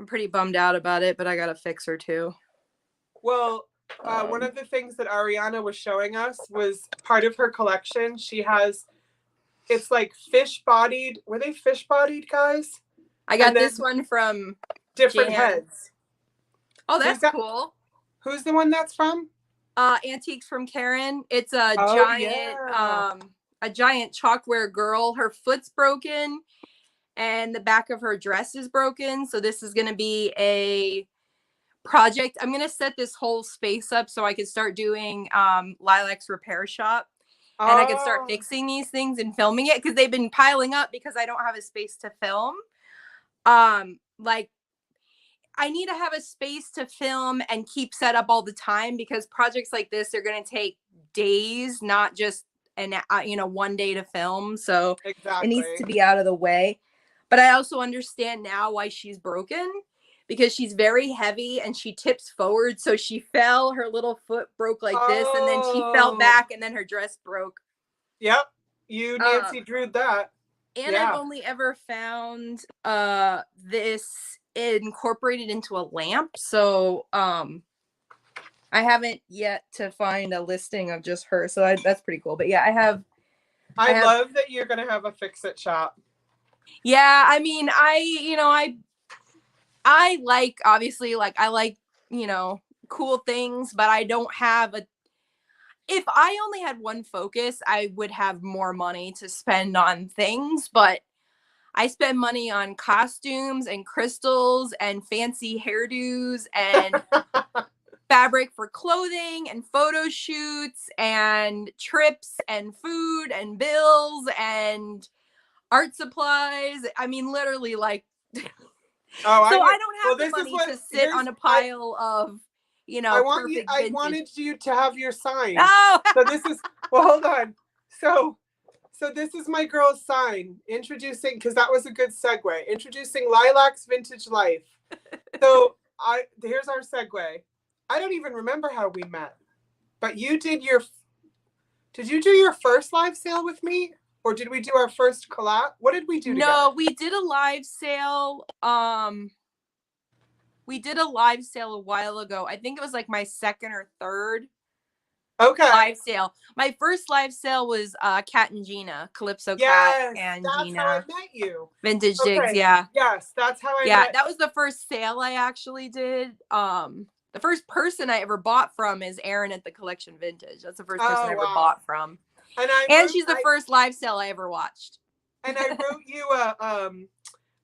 pretty bummed out about it, but I gotta fix her too. Well, one of the things that Ariana was showing us was part of her collection. She has, it's like fish-bodied. Were they fish-bodied, guys? I got this one from different Jan. heads. Oh, that's cool. Who's the one that's from? Antiques from Karen. It's a giant chalkware girl. Her foot's broken and the back of her dress is broken. So this is going to be a project. I'm going to set this whole space up so I can start doing Lilac's repair shop. And I can start fixing these things and filming it because they've been piling up because I don't have a space to film. Like, I need to have a space to film and keep set up all the time because projects like this are going to take days, not just one day to film. So It needs to be out of the way. But I also understand now why she's broken because she's very heavy and she tips forward. So she fell, her little foot broke like this, and then she fell back and then her dress broke. Yep. You Nancy drew that. And I've only ever found this incorporated into a lamp. So I haven't yet to find a listing of just her. So that's pretty cool. But yeah, I love that you're going to have a fix-it shop. Yeah, I mean, I like, obviously, like, I like, cool things, but I don't have if I only had one focus, I would have more money to spend on things, but I spend money on costumes and crystals and fancy hairdos and fabric for clothing and photo shoots and trips and food and bills and art supplies. I mean, literally, like, so I don't have the money to sit on a pile of, I wanted you to have your sign. Oh! So this is, well, hold on. So this is my girl's sign. Introducing, because that was a good segue. Introducing Lilac's Vintage Life. So here's our segue. I don't even remember how we met, but did you do your first live sale with me? Or did we do our first collab? What did we do together? No, we did a live sale. We did a live sale a while ago. I think it was like my second or third live sale. My first live sale was Kat and Gina, Calypso Kat and Gina. That's how I met you. Vintage Digs, yeah. Yes, that's how I met. That was the first sale I actually did. The first person I ever bought from is Erin at the Collection Vintage. That's the first person I ever bought from. And she's the first live sale I ever watched. And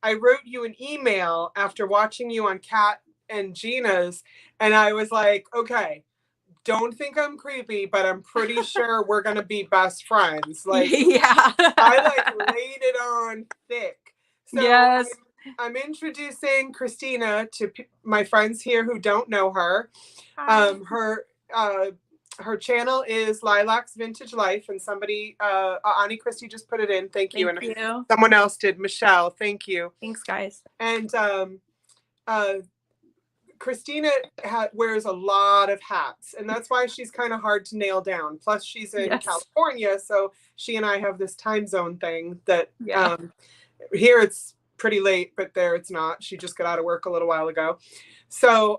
I wrote you an email after watching you on Kat and Gina's, and I was like, okay, don't think I'm creepy, but I'm pretty sure we're gonna be best friends. Like, yeah, I laid it on thick. So yes. I'm introducing Christina to my friends here who don't know her. Her channel is Lilac's Vintage Life, and somebody, Ani Christie just put it in. Thank you. And someone else did. Michelle, thank you. Thanks, guys. And Christina wears a lot of hats, and that's why she's kind of hard to nail down. Plus, she's in California, so she and I have this time zone thing that here it's pretty late, but there it's not. She just got out of work a little while ago. So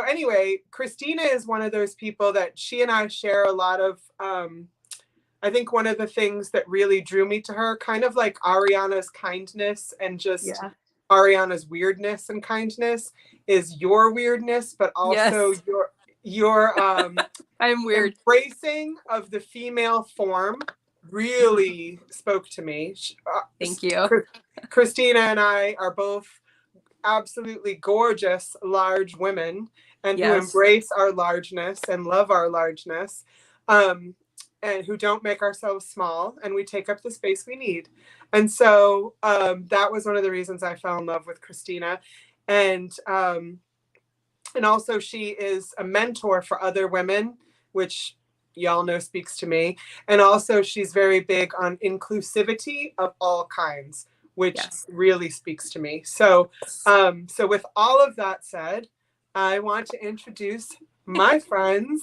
anyway, Christina is one of those people that she and I share a lot of, I think one of the things that really drew me to her, kind of like Ariana's kindness and just Ariana's weirdness and kindness, is your weirdness, but also your I'm weird. Embracing of the female form really spoke to me. Thank you. Christina and I are both absolutely gorgeous, large women, and who embrace our largeness and love our largeness, and who don't make ourselves small, and we take up the space we need. And so that was one of the reasons I fell in love with Christina. And also she is a mentor for other women, which y'all know speaks to me. And also she's very big on inclusivity of all kinds, which really speaks to me. So, so with all of that said, I want to introduce my friends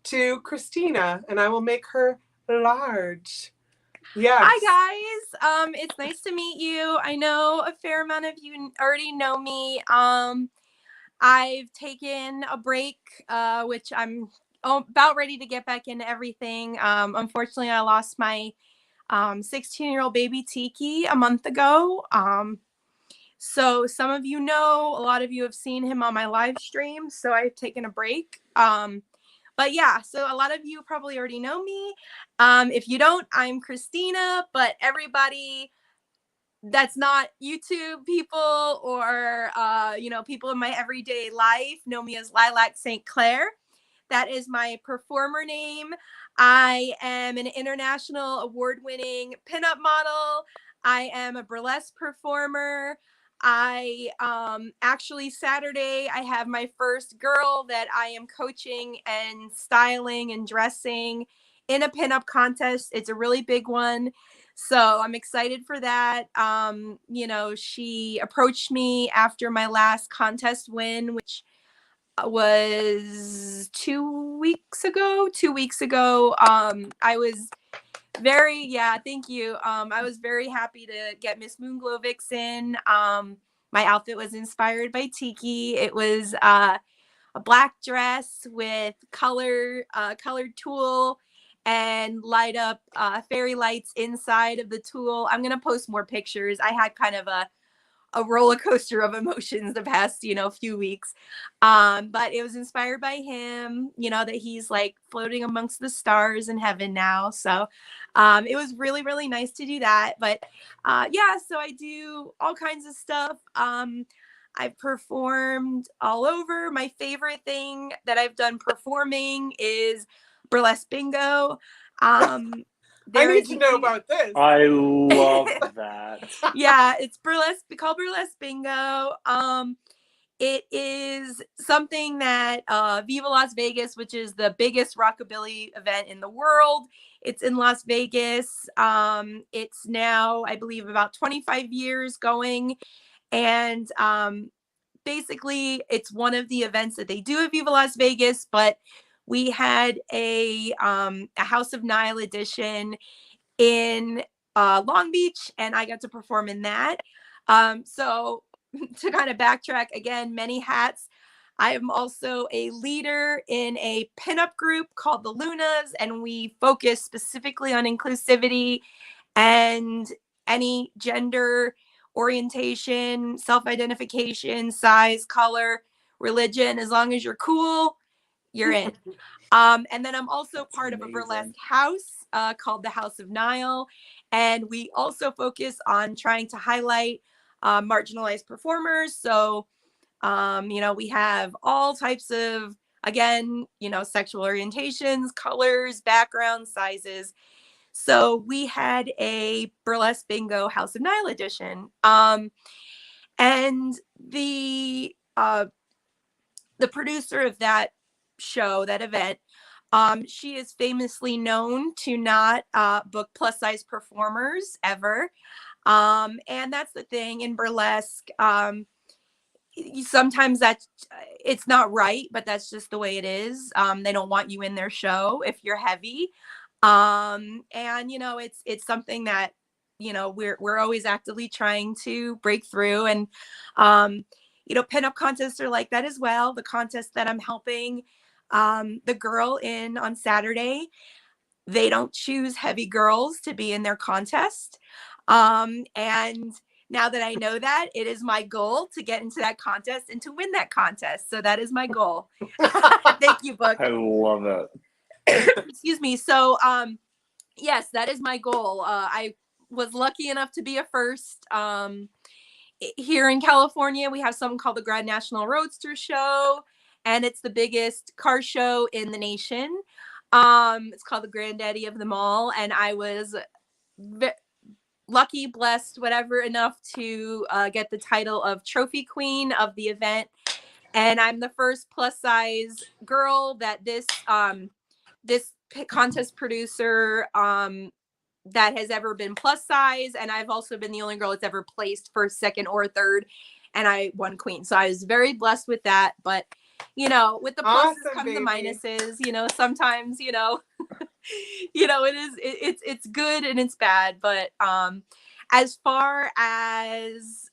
to Christina, and I will make her large. Yes. Hi guys. It's nice to meet you. I know a fair amount of you already know me. I've taken a break, which I'm about ready to get back into everything. Unfortunately, I lost my 16-year-old baby Tiki a month ago. So some of you know, a lot of you have seen him on my live stream. So I've taken a break. But yeah, so a lot of you probably already know me. If you don't, I'm Christina, but everybody that's not YouTube people or, people in my everyday life know me as Lilac St. Clair. That is my performer name. I am an international award-winning pinup model. I am a burlesque performer. I actually Saturday I have my first girl that I am coaching and styling and dressing in a pinup contest. It's a really big one. So I'm excited for that. She approached me after my last contest win, which was 2 weeks ago. I was thank you. I was very happy to get Miss Moonglow Vixen. My outfit was inspired by Tiki. It was a black dress with colored tulle and light up fairy lights inside of the tulle. I'm gonna post more pictures. I had kind of a roller coaster of emotions the past few weeks, but it was inspired by him, that he's like floating amongst the stars in heaven now. So it was really, really nice to do that. But so I do all kinds of stuff. I've performed all over. My favorite thing that I've done performing is burlesque bingo. I need to know about this. I love that. Yeah, it's burlesque. We call burlesque bingo. It is something that Viva Las Vegas, which is the biggest rockabilly event in the world. It's in Las Vegas. It's now, I believe, about 25 years going. And basically, it's one of the events that they do at Viva Las Vegas. But we had a House of Nile edition in Long Beach, and I got to perform in that. So to kind of backtrack again, many hats. I am also a leader in a pinup group called the Lunas, and we focus specifically on inclusivity and any gender orientation, self-identification, size, color, religion. As long as you're cool, you're in. And then I'm also part of a burlesque house called the House of Nile. And we also focus on trying to highlight marginalized performers. So, we have all types of, again, sexual orientations, colors, backgrounds, sizes. So we had a burlesque bingo House of Nile edition. And the producer of that show, that event, she is famously known to not book plus size performers ever. And that's the thing in burlesque. Sometimes it's not right, but that's just the way it is. They don't want you in their show if you're heavy. And it's something that we're always actively trying to break through. And pinup contests are like that as well. The contest that I'm helping the girl in on Saturday, they don't choose heavy girls to be in their contest. And now that I know that, it is my goal to get into that contest and to win that contest. So that is my goal. Thank you, Book. I love it. Excuse me. So, yes, that is my goal. I was lucky enough to be a first. Here in California, we have something called the Grand National Roadster Show, and it's the biggest car show in the nation. It's called the granddaddy of them all, and I was lucky, blessed, whatever, enough to get the title of trophy queen of the event. And I'm the first plus size girl that this contest producer that has ever been plus size. And I've also been the only girl that's ever placed first, second, or third. And I won queen. So I was very blessed with that. But you know, with the pluses Awesome, come the baby. minuses, you know, sometimes, you know, it's good and it's bad. But as far as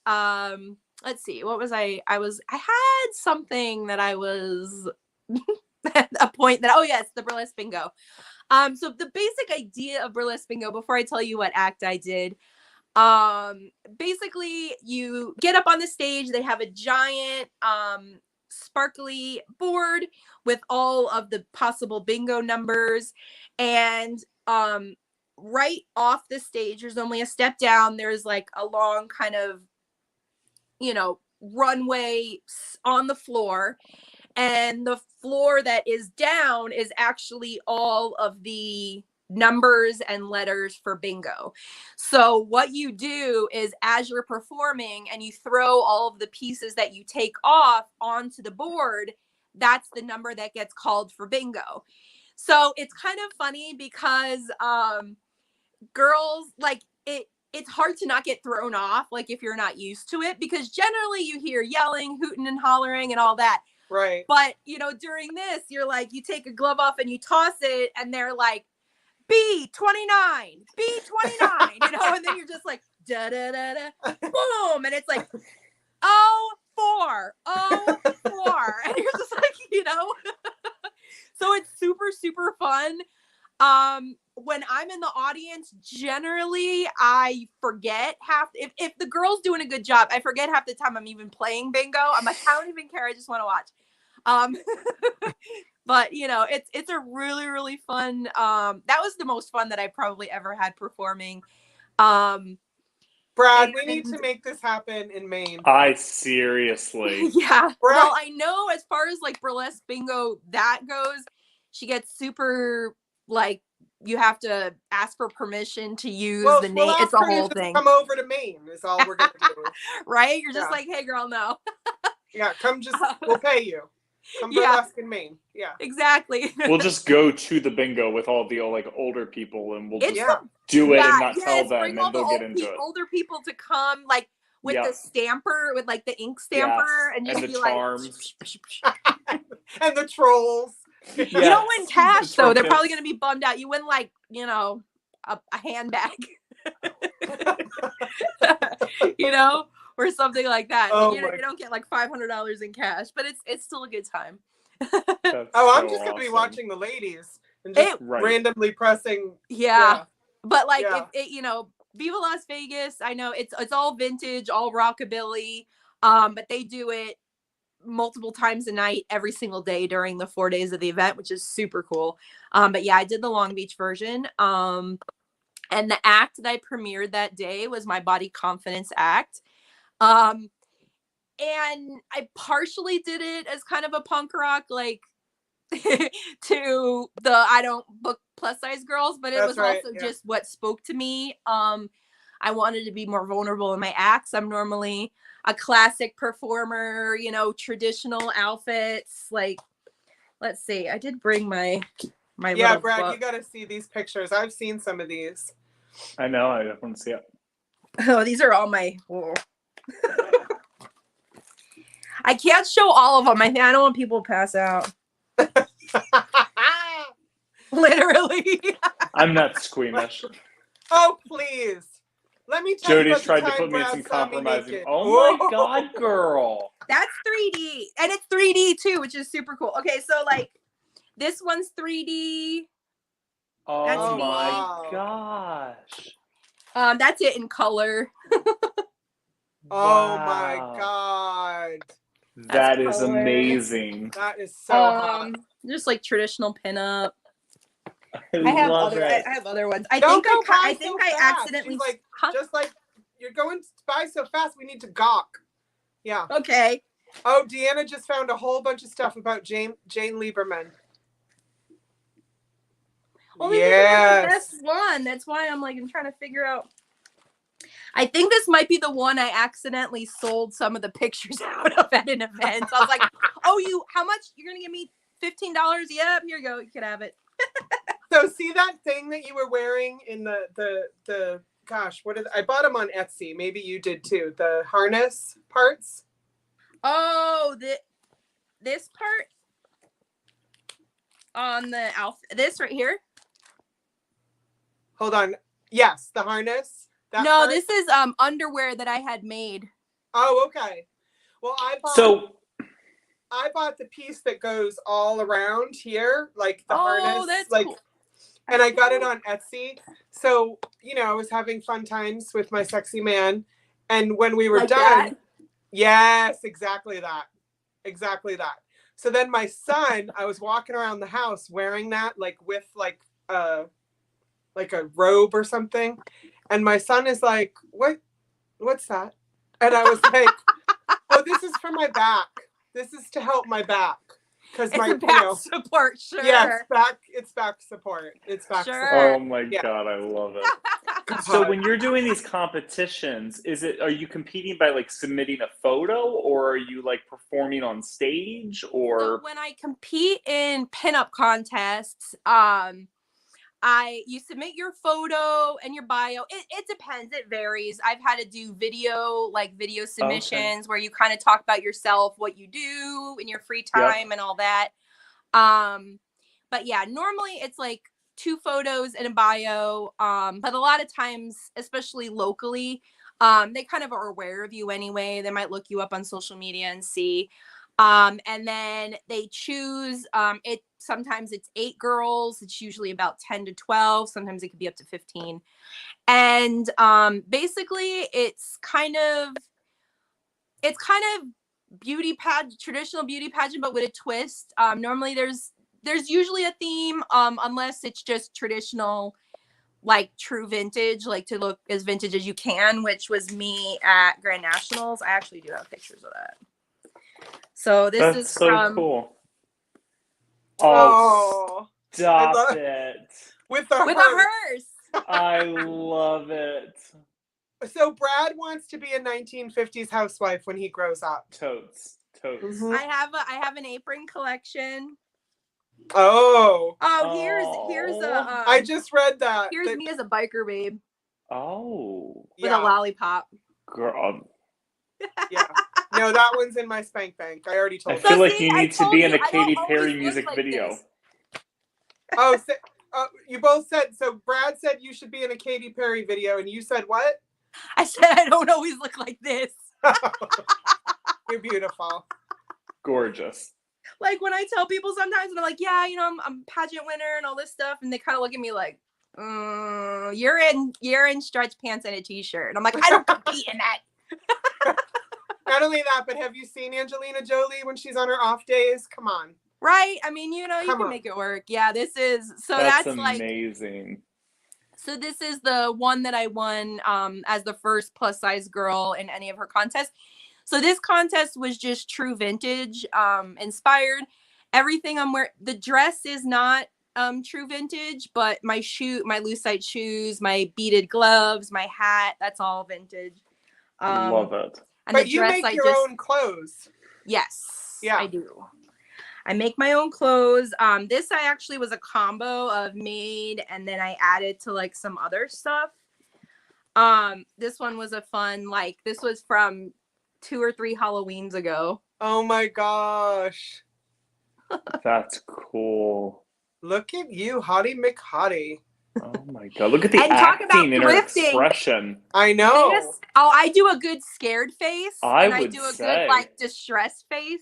let's see, what was I had something that I was at a point that, oh yes, the burlesque bingo. So the basic idea of burlesque bingo, before I tell you what act I did, basically you get up on the stage, they have a giant sparkly board with all of the possible bingo numbers, and right off the stage, there's only a step down, there's like a long kind of, you know, runway on the floor, and the floor that is down is actually all of the numbers and letters for bingo. So what you do is, as you're performing and you throw all of the pieces that you take off onto the board, that's the number that gets called for bingo. So it's kind of funny because girls, like, it's hard to not get thrown off, like, if you're not used to it, because generally you hear yelling, hooting and hollering and all that. Right. But, you know, during this, you're like, you take a glove off and you toss it, and they're like, B29, B29, you know, and then you're just like, da da da da, boom, and it's like, oh, 4, and you're just like, you know. So it's super, super fun. When I'm in the audience, generally I forget if the girl's doing a good job, I forget half the time I'm even playing bingo. I'm like, I don't even care, I just want to watch. But you know, it's a really, really fun, that was the most fun that I probably ever had performing. Brad, we need to make this happen in Maine. Seriously. Yeah. Brad. Well, I know as far as like burlesque bingo that goes, she gets super, like, you have to ask for permission to use the name. It's a whole thing. Come over to Maine is all we're gonna do. Right? You're just like, hey girl, no. Yeah, come we'll pay you. Come burlesque in Maine. Yeah. Exactly. We'll just go to the bingo with all the like older people, and we'll just do it and not tell them, and they'll get into it. Older people to come, like, with the stamper, with like the ink stamper, and just the be charms. Like, and the trolls. You don't win cash though. They're probably gonna be bummed out. You win, like, you know, a handbag. You know, or something like that. You don't get like $500 in cash, but it's still a good time. I'm just gonna be watching the ladies and just randomly pressing. But like, if you know, Viva Las Vegas, I know it's all vintage, all rockabilly, but they do it multiple times a night, every single day during the 4 days of the event, which is super cool. But yeah, I did the Long Beach version. And the act that I premiered that day was my body confidence act. And I partially did it as kind of a punk rock, like, to the I don't book plus size girls, but it was also just what spoke to me. I wanted to be more vulnerable in my acts. I'm normally a classic performer, you know, traditional outfits. Like, let's see, I did bring my Brad, book. You gotta see these pictures. I've seen some of these. I know, I want to see it. Oh, these are all my I can't show all of them. I don't want people to pass out. Literally. I'm not squeamish. Oh, please. Let me tell you. Jody's tried to put me in some compromising. Oh my God, girl. That's 3D. And it's 3D too, which is super cool. Okay, so like this one's 3D. Oh that's my gosh. That's it in color. Oh my God. That is amazing. That is so hot. Just like traditional pinup. I have other ones. I think I accidentally like just like you're going by so fast. We need to gawk. Yeah. Okay. Oh, Deanna just found a whole bunch of stuff about Jane Lieberman. Well, yes. The best one. That's why I'm trying to figure out. I think this might be the one I accidentally sold some of the pictures out of at an event. So I was like, "Oh, how much? You're gonna give me $15? Yep, here you go. You can have it." So see that thing that you were wearing in the gosh, I bought them on Etsy. Maybe you did too. The harness parts. Oh, this part on the outfit, this right here. Hold on. Yes, the harness. No, part? this is underwear that I had made. Oh, okay. Well, I bought the piece that goes all around here, like the harness, that's like, cool. And I got it on Etsy. So, I was having fun times with my sexy man. And when we were like done, that? Yes, exactly that. Exactly that. So then my son, I was walking around the house wearing that, like with like a robe or something. And my son is like, what's that? And I was like, oh, this is for my back. This is to help my back. Because my back support, sure. Yeah, it's back support. It's back support. Oh my God, I love it. So when you're doing these competitions, are you competing by like submitting a photo, or are you like performing on stage, or? So when I compete in pinup contests, you submit your photo and your bio. It depends. It varies. I've had to do video submissions where you kind of talk about yourself, what you do in your free time and all that. But yeah, normally it's like 2 photos and a bio. But a lot of times, especially locally, they kind of are aware of you anyway. They might look you up on social media and see. And then they choose, sometimes it's 8 girls. It's usually about 10 to 12. Sometimes it could be up to 15. And, basically it's kind of traditional beauty pageant, but with a twist. Normally there's usually a theme, unless it's just traditional, like true vintage, like to look as vintage as you can, which was me at Grand Nationals. I actually do have pictures of that. So this is so from cool. Oh, stop it. With a hearse. I love it. So Brad wants to be a 1950s housewife when he grows up. Totes. Mm-hmm. I have an apron collection. Oh, here's a I just read that. Here's me as a biker babe. Oh. With a lollipop. Girl. Yeah. No, that one's in my spank bank. I already told you. I feel like you need to be in a Katy Perry music video. This. Oh, you both said, so Brad said you should be in a Katy Perry video, and you said what? I said I don't always look like this. You're beautiful. Gorgeous. Like when I tell people sometimes, and I'm like, yeah, I'm a pageant winner and all this stuff, and they kind of look at me like, you're in stretch pants and a t-shirt. And I'm like, I don't compete in that. Not only that, but have you seen Angelina Jolie when she's on her off days? Come on. Right? I mean, you can make it work. Yeah, that's amazing. So this is the one that I won as the first plus size girl in any of her contests. So this contest was just true vintage inspired. Everything I'm wearing, the dress is not true vintage, but my lucite shoes, my beaded gloves, my hat, that's all vintage. Love it. And but you make your own clothes. Yes, yeah, I do. I make my own clothes. This I actually was a combo of made, and then I added to like some other stuff. This one was a fun, this was from 2 or 3 Halloweens ago. Oh my gosh. That's cool. Look at you, Hottie McHottie. Oh my God. Look at the acting in her expression. I know. I do a good scared face. I do a good distressed face.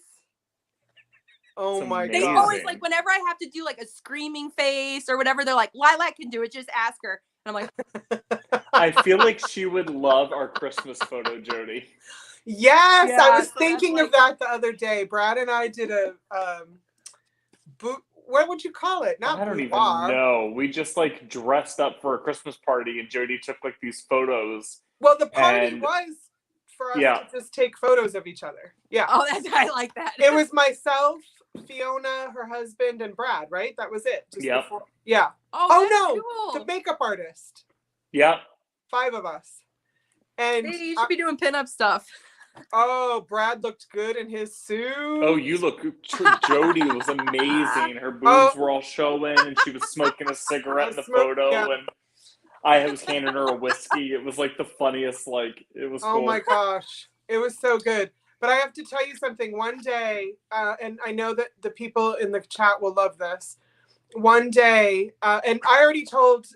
Oh my God. They always whenever I have to do a screaming face or whatever, they're like, Lilac can do it, just ask her. And I'm like, I feel like she would love our Christmas photo, Jody. Yes, yeah, I was thinking of that the other day. Brad and I did a what would you call it? I don't even know. We just dressed up for a Christmas party, and Jody took these photos. Well, the party was for us to just take photos of each other. Yeah. Oh, I like that. It was myself, Fiona, her husband, and Brad, right? That was it. Yeah. Yeah. Oh no, cool. The makeup artist. Yeah. 5 of us. And you should be doing pinup stuff. Oh, Brad looked good in his suit. Oh, you look good. Jody was amazing. Her boobs were all showing, and she was smoking a cigarette in the photo, and I was handing her a whiskey. It was the funniest, it was cool. Oh my gosh. It was so good. But I have to tell you something. One day, and I know that the people in the chat will love this. One day, and I already told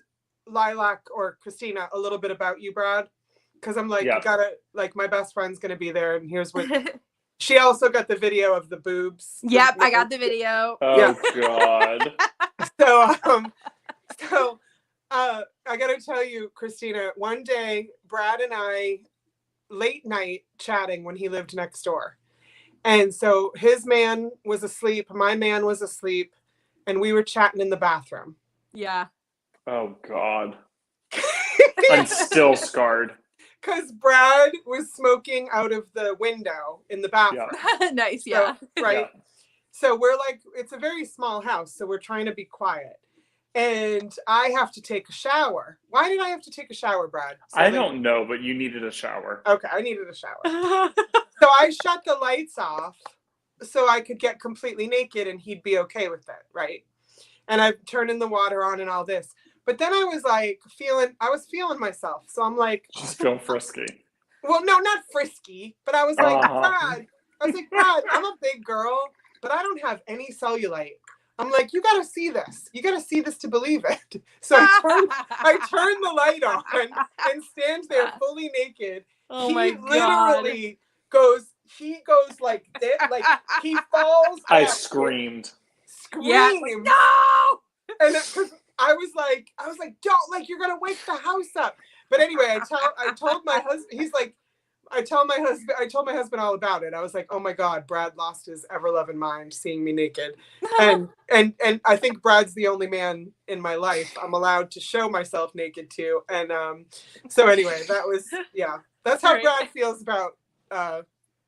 Lilac or Christina a little bit about you, Brad, because I'm like, you gotta, like, my best friend's gonna be there, and here's what. She also got the video of the boobs. Yep, I got the video. Oh God. So I gotta tell you, Christina, one day Brad and I late night chatting when he lived next door. And so his man was asleep, my man was asleep, and we were chatting in the bathroom. Yeah. Oh God. I'm still scarred. Because Brad was smoking out of the window in the bathroom. Yeah. Nice, yeah. So, right. Yeah. So we're like, it's a very small house, so we're trying to be quiet. And I have to take a shower. Why did I have to take a shower, Brad? I don't know, but you needed a shower. Okay, I needed a shower. So I shut the lights off so I could get completely naked and he'd be okay with it, right? And I turned in the water on and all this. But then I was like feeling myself. So I'm like, just feel frisky. Well, no, not frisky, but I was like, Brad, I'm a big girl, but I don't have any cellulite. I'm like, you got to see this. You got to see this to believe it. So I turned the light on and stand there fully naked. Oh my God. Literally he goes like this, like he falls. I screamed. Yeah. No! And because I was like, don't, like, you're gonna wake the house up. But anyway, I told my husband. He's like, I told my husband all about it. I was like, oh my God, Brad lost his ever-loving mind seeing me naked, and I think Brad's the only man in my life I'm allowed to show myself naked to. And so anyway, that's how Brad feels about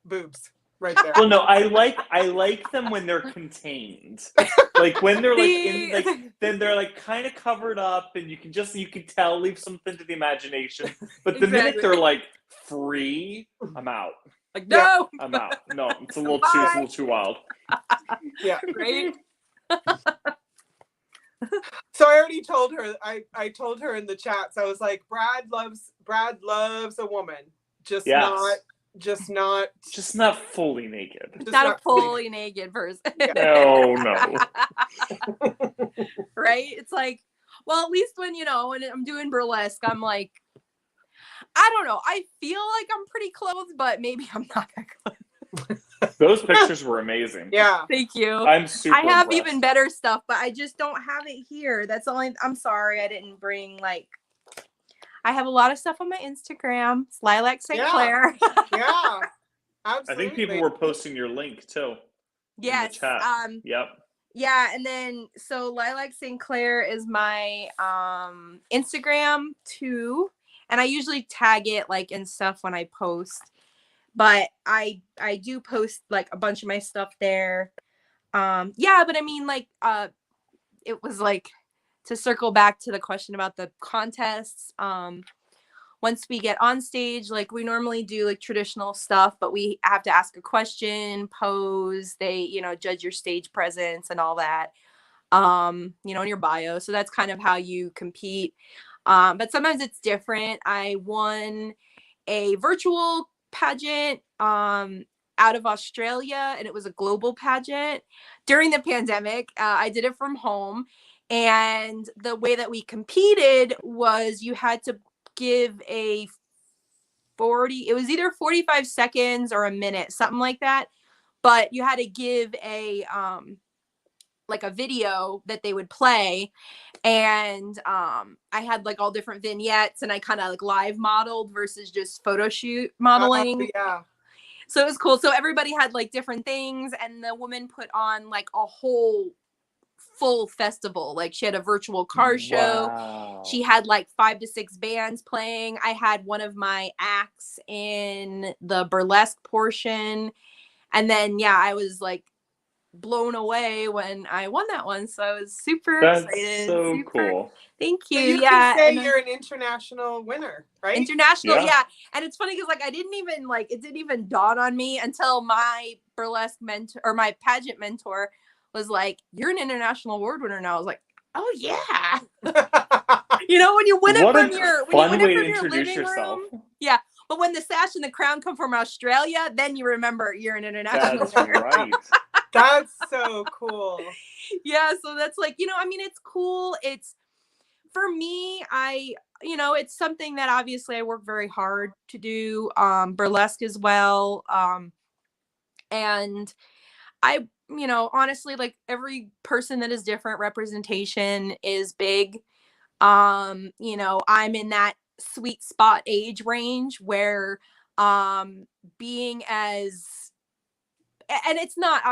boobs. Right there. Well, no, I like them when they're contained. Like when they're then they're like kind of covered up, and you can tell, leave something to the imagination. But the minute they're like free, I'm out. Like no, I'm out. No, it's a little too wild. Yeah, great. So I already told her. I told her in the chats. I was like, Brad loves a woman, just not fully naked. Not a fully naked person. No. Right? It's like, well, at least when I'm doing burlesque, I'm like, I don't know. I feel like I'm pretty clothed, but maybe I'm not that clothed. Those pictures were amazing. Yeah. Thank you. I'm super I have impressed. even better stuff, but I just don't have it here. I'm sorry I didn't bring I have a lot of stuff on my Instagram. It's Lilac St. Clair. Yeah. Absolutely. I think people were posting your link too. Yes. In the chat. Yep. Yeah, and then so Lilac St. Clair is my Instagram too, and I usually tag it in stuff when I post. But I do post a bunch of my stuff there. Yeah, but I mean it was to circle back to the question about the contests, once we get on stage, we normally do traditional stuff, but we have to ask a question, pose, they, judge your stage presence and all that, in your bio. So that's kind of how you compete. But sometimes it's different. I won a virtual pageant, out of Australia, and it was a global pageant during the pandemic. I did it from home. And the way that we competed was you had to give it was either 45 seconds or a minute, something like that. But you had to give a video that they would play. And I had all different vignettes, and I kind of live modeled versus just photo shoot modeling. Yeah. So it was cool. So everybody had different things, and the woman put on a whole full festival. She had a virtual car show. Wow. She had 5 to 6 bands playing. I had one of my acts in the burlesque portion, and then I was blown away when I won that one. So I was super excited. So cool. Thank you. So you can say you're an international winner, right? International, yeah. And it's funny because I didn't even it didn't even dawn on me until my burlesque mentor or my pageant mentor was like, "You're an international award winner now." I was like, "Oh yeah." When you win it from your living room. Yeah. But when the sash and the crown come from Australia, then you remember you're an international. That's right. That's so cool. Yeah, so that's like, I mean, it's cool. It's, for me, it's something that obviously I work very hard to do, burlesque as well. And I, honestly, like, every person that is different, representation is big. I'm in that sweet spot age range where being as, and it's not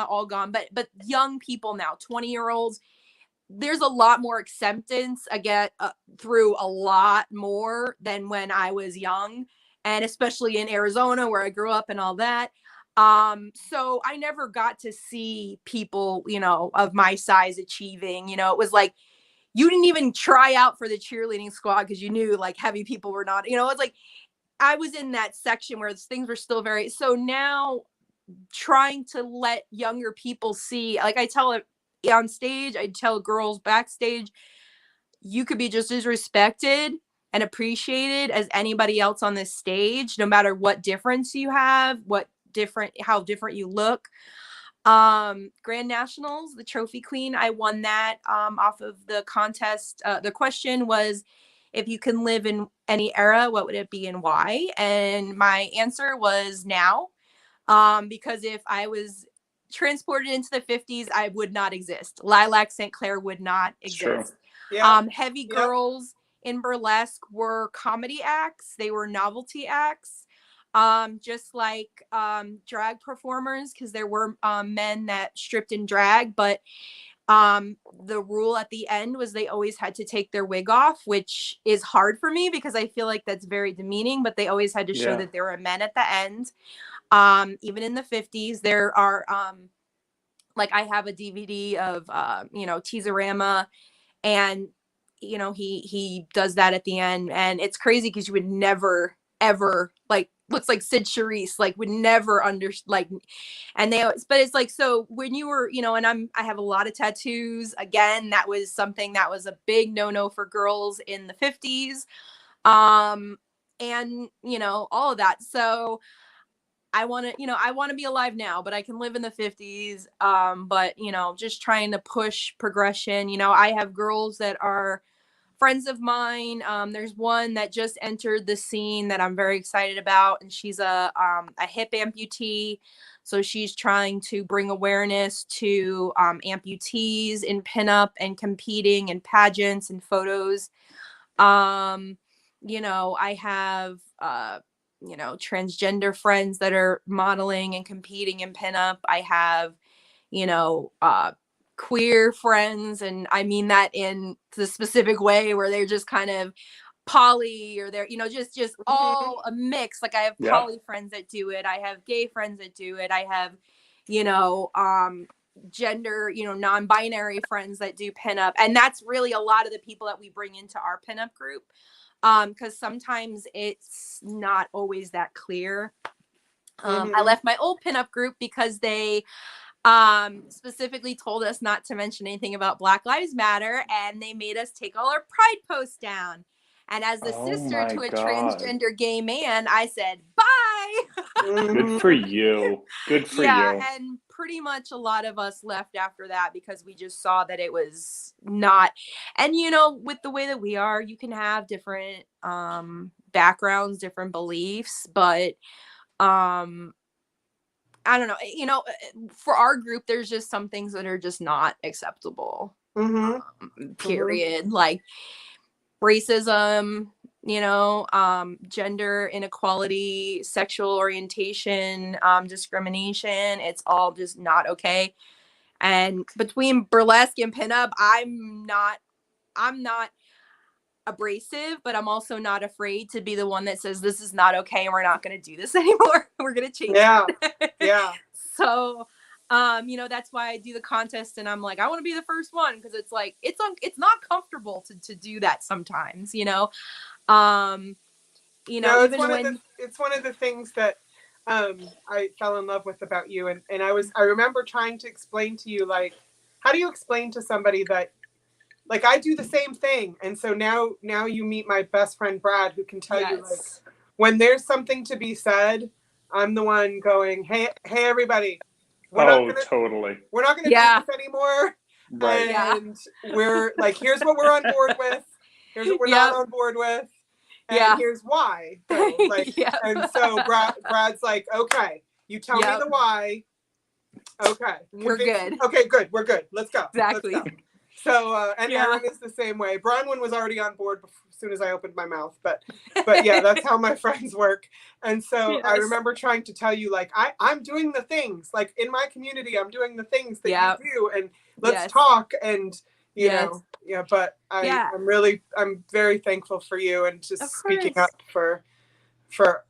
all gone, but young people now, 20-year-olds, there's a lot more acceptance. I get through a lot more than when I was young, and especially in Arizona where I grew up and all that. So I never got to see people, of my size achieving. It was like, you didn't even try out for the cheerleading squad because you knew like heavy people were not, it's like I was in that section where things were still very, so now trying to let younger people see, like I tell it on stage, I tell girls backstage, you could be just as respected and appreciated as anybody else on this stage, no matter what difference you have, how different you look. Grand Nationals, the Trophy Queen, I won that off of the contest. The question was, if you can live in any era, what would it be and why? And my answer was now, because if I was transported into the 50s, I would not exist. Lilac St. Clair would not exist. Yeah. Heavy girls in burlesque were comedy acts. They were novelty acts. Just like drag performers, because there were men that stripped in drag, but the rule at the end was they always had to take their wig off, which is hard for me because I feel like that's very demeaning, but they always had to show that there were men at the end. Even in the 50s, there are like I have a DVD of Teaserama, and he does that at the end, and it's crazy because you would never ever, like, looks like Sid Charisse, like, would never and they always, but it's like, so when you were, and I have a lot of tattoos. Again, that was something that was a big no-no for girls in the 50s. And all of that. So I want to be alive now, but I can live in the 50s. But just trying to push progression. I have girls that are friends of mine. There's one that just entered the scene that I'm very excited about, and she's a hip amputee. So she's trying to bring awareness to amputees in pinup and competing in pageants and photos. I have transgender friends that are modeling and competing in pinup. I have queer friends, and I mean that in the specific way where they're just kind of poly, or they're just all a mix. Like I have poly friends that do it, I have gay friends that do it, I have gender non-binary friends that do pinup, and that's really a lot of the people that we bring into our pinup group, because sometimes it's not always that clear. I left my old pinup group because they specifically told us not to mention anything about Black Lives Matter, and they made us take all our pride posts down. And as the sister to a transgender gay man, I said, bye. Good for you. Good for you. Yeah, and pretty much a lot of us left after that because we just saw that it was not. And with the way that we are, you can have different backgrounds, different beliefs, but I don't know, for our group, there's just some things that are just not acceptable. Period. Like racism, gender inequality, sexual orientation, discrimination. It's all just not okay. And between burlesque and pinup, I'm not abrasive, but I'm also not afraid to be the one that says this is not okay and we're not going to do this anymore. We're going to change it. Yeah. So that's why I do the contest, and I'm like, I want to be the first one, because it's like it's not comfortable to do that sometimes. It's one of the things that I fell in love with about you, and I remember trying to explain to you, like, how do you explain to somebody that, like, I do the same thing, and so now you meet my best friend Brad, who can tell you, like, when there's something to be said, I'm the one going, hey everybody, we're not gonna totally. We're not gonna do this anymore. Right. And we're like, here's what we're on board with. Here's what we're not on board with. And here's why. So, like, and so Brad's like, okay, you tell me the why. Okay. We're good. Okay, good. We're good. Let's go. Exactly. Let's go. So, and Aaron is the same way. Bronwyn was already on board as soon as I opened my mouth, but yeah, that's how my friends work. And so I remember trying to tell you, like, I'm doing the things, like in my community, I'm doing the things that you do, and let's talk. And you know, but I'm very thankful for you and just speaking up for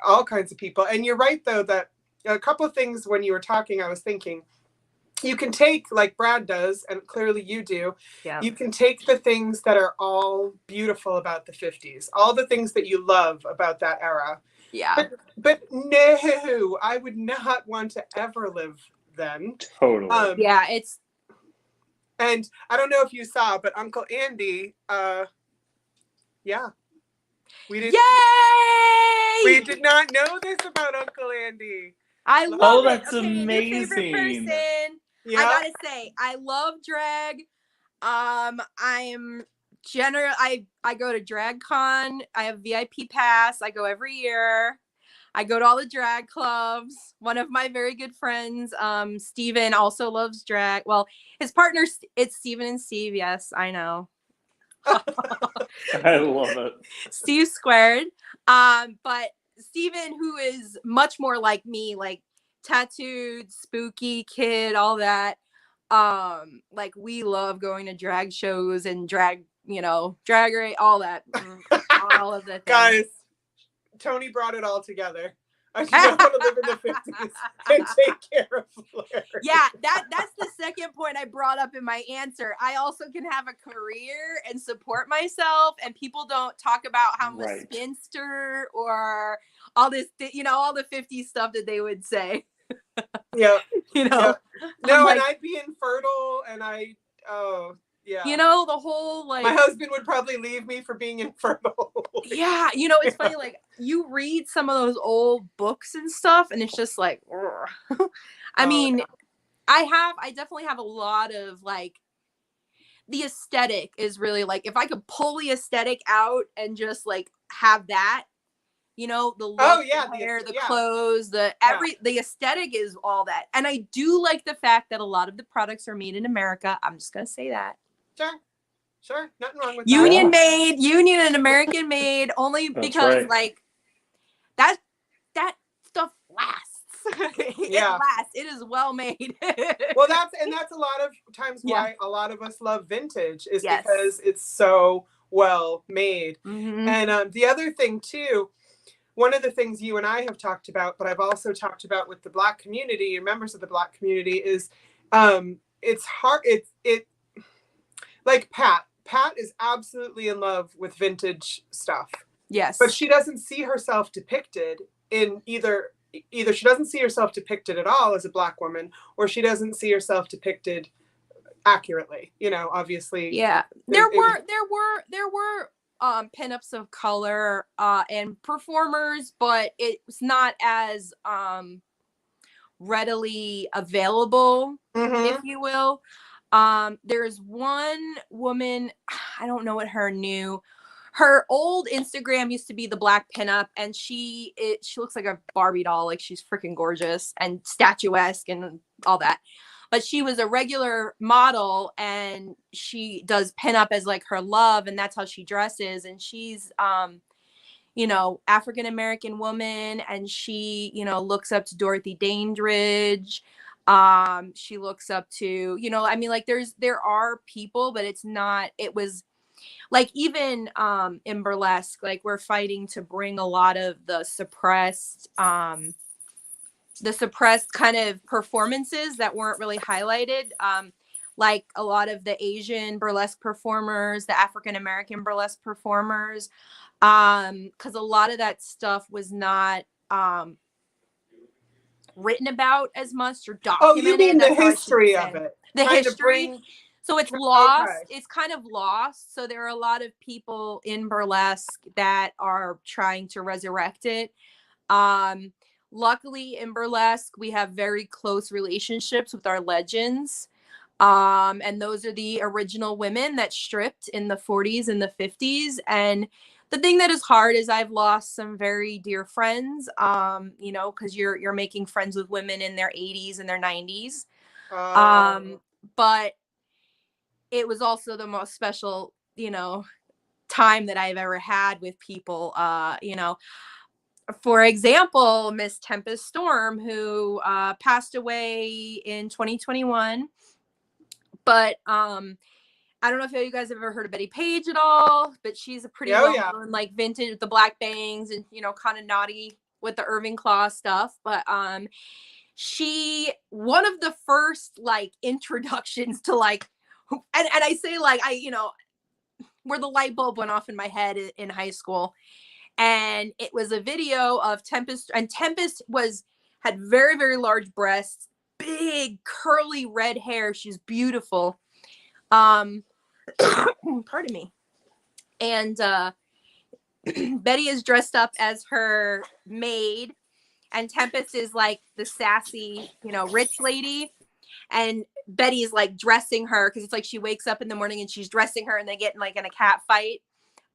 all kinds of people. And you're right, though, that a couple of things when you were talking, I was thinking, you can take, like Brad does, and clearly you do, you can take the things that are all beautiful about the 50s, all the things that you love about that era. Yeah. But no, I would not want to ever live then. Totally. It's... And I don't know if you saw, but Uncle Andy, we did. Yay! We did not know this about Uncle Andy. I love it. That's amazing. Your favorite person. I gotta say, I love drag. I go to drag con. I have VIP pass. I go every year. I go to all the drag clubs. One of my very good friends, Steven, also loves drag. Well, his partner, it's Steven and Steve. Yes, I know. I love it. Steve squared. But Steven, who is much more like me, like tattooed, spooky kid, all that. Like we love going to drag shows and drag race, all that. All of the things. Guys, Tony brought it all together. I just want to live in the 50s and take care of Blair. Yeah, that's the second point I brought up in my answer. I also can have a career and support myself, and people don't talk about how I'm a spinster or all this, all the 50s stuff that they would say. Yeah. No, and I'd be infertile, and the whole, like, my husband would probably leave me for being infertile. It's funny, like, you read some of those old books and stuff, and it's just like, I mean, I definitely have a lot of, like, the aesthetic is really, like, if I could pull the aesthetic out and just, like, have that, the look, the hair, the clothes, the aesthetic is all that. And I do like the fact that a lot of the products are made in America. I'm just going to say that. Sure. Nothing wrong with Union that. made, Union and American made, only because like that stuff lasts. It lasts. It is well made. Well, that's a lot of times why a lot of us love vintage is because it's so well made. Mm-hmm. And the other thing too, one of the things you and I have talked about, but I've also talked about with the Black community and members of the Black community is it's hard. It like Pat is absolutely in love with vintage stuff. Yes. But she doesn't see herself depicted in either she doesn't see herself depicted at all as a Black woman, or she doesn't see herself depicted accurately. Obviously. Yeah. There were pinups of color and performers, but it's not as readily available, if you will. There's one woman, I don't know what her old Instagram used to be the Black pinup, and she looks like a Barbie doll, like she's freaking gorgeous and statuesque and all that. But she was a regular model, and she does pinup as like her love, and that's how she dresses. And she's African American woman, and she looks up to Dorothy Dandridge. She looks up to like there are people, but it was like even in burlesque, like we're fighting to bring a lot of the suppressed kind of performances that weren't really highlighted, like a lot of the Asian burlesque performers, the African American burlesque performers, because a lot of that stuff was not written about as much or documented. Oh, you mean the history of it? The history. So it's lost. Okay. It's kind of lost. So there are a lot of people in burlesque that are trying to resurrect it. Luckily in burlesque, we have very close relationships with our legends. And those are the original women that stripped in the 40s and the 50s. And the thing that is hard is I've lost some very dear friends, you know, because you're making friends with women in their 80s and their 90s. But it was also the most special, you know, time that I've ever had with people. You know, for example, Miss Tempest Storm, who passed away in 2021. But I don't know if you guys have ever heard of Betty Page at all, but she's a pretty well-known, like vintage with the black bangs and, you know, kind of naughty with the Irving Claw stuff. But she, one of the first like introductions to like, and I say like, you know, where the light bulb went off in my head in high school. And it was a video of Tempest, and Tempest had very, very large breasts, big curly red hair. She's beautiful. Pardon me. And Betty is dressed up as her maid, and Tempest is like the sassy, you know, rich lady. And Betty is like dressing her because it's like she wakes up in the morning and she's dressing her and they get like in a cat fight.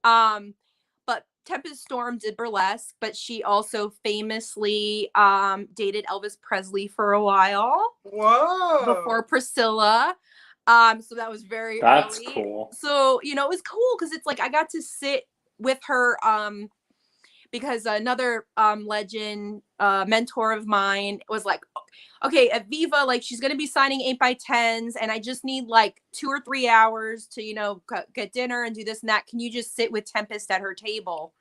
But Tempest Storm did burlesque, but she also famously dated Elvis Presley for a while. Whoa! Before Priscilla. So that was very early. Cool. So, you know, it was cool because it's like I got to sit with her because another legend mentor of mine was like, okay, at Viva, like she's gonna be signing 8x10s, and I just need like 2 or 3 hours to, you know, get dinner and do this and that. Can you just sit with Tempest at her table?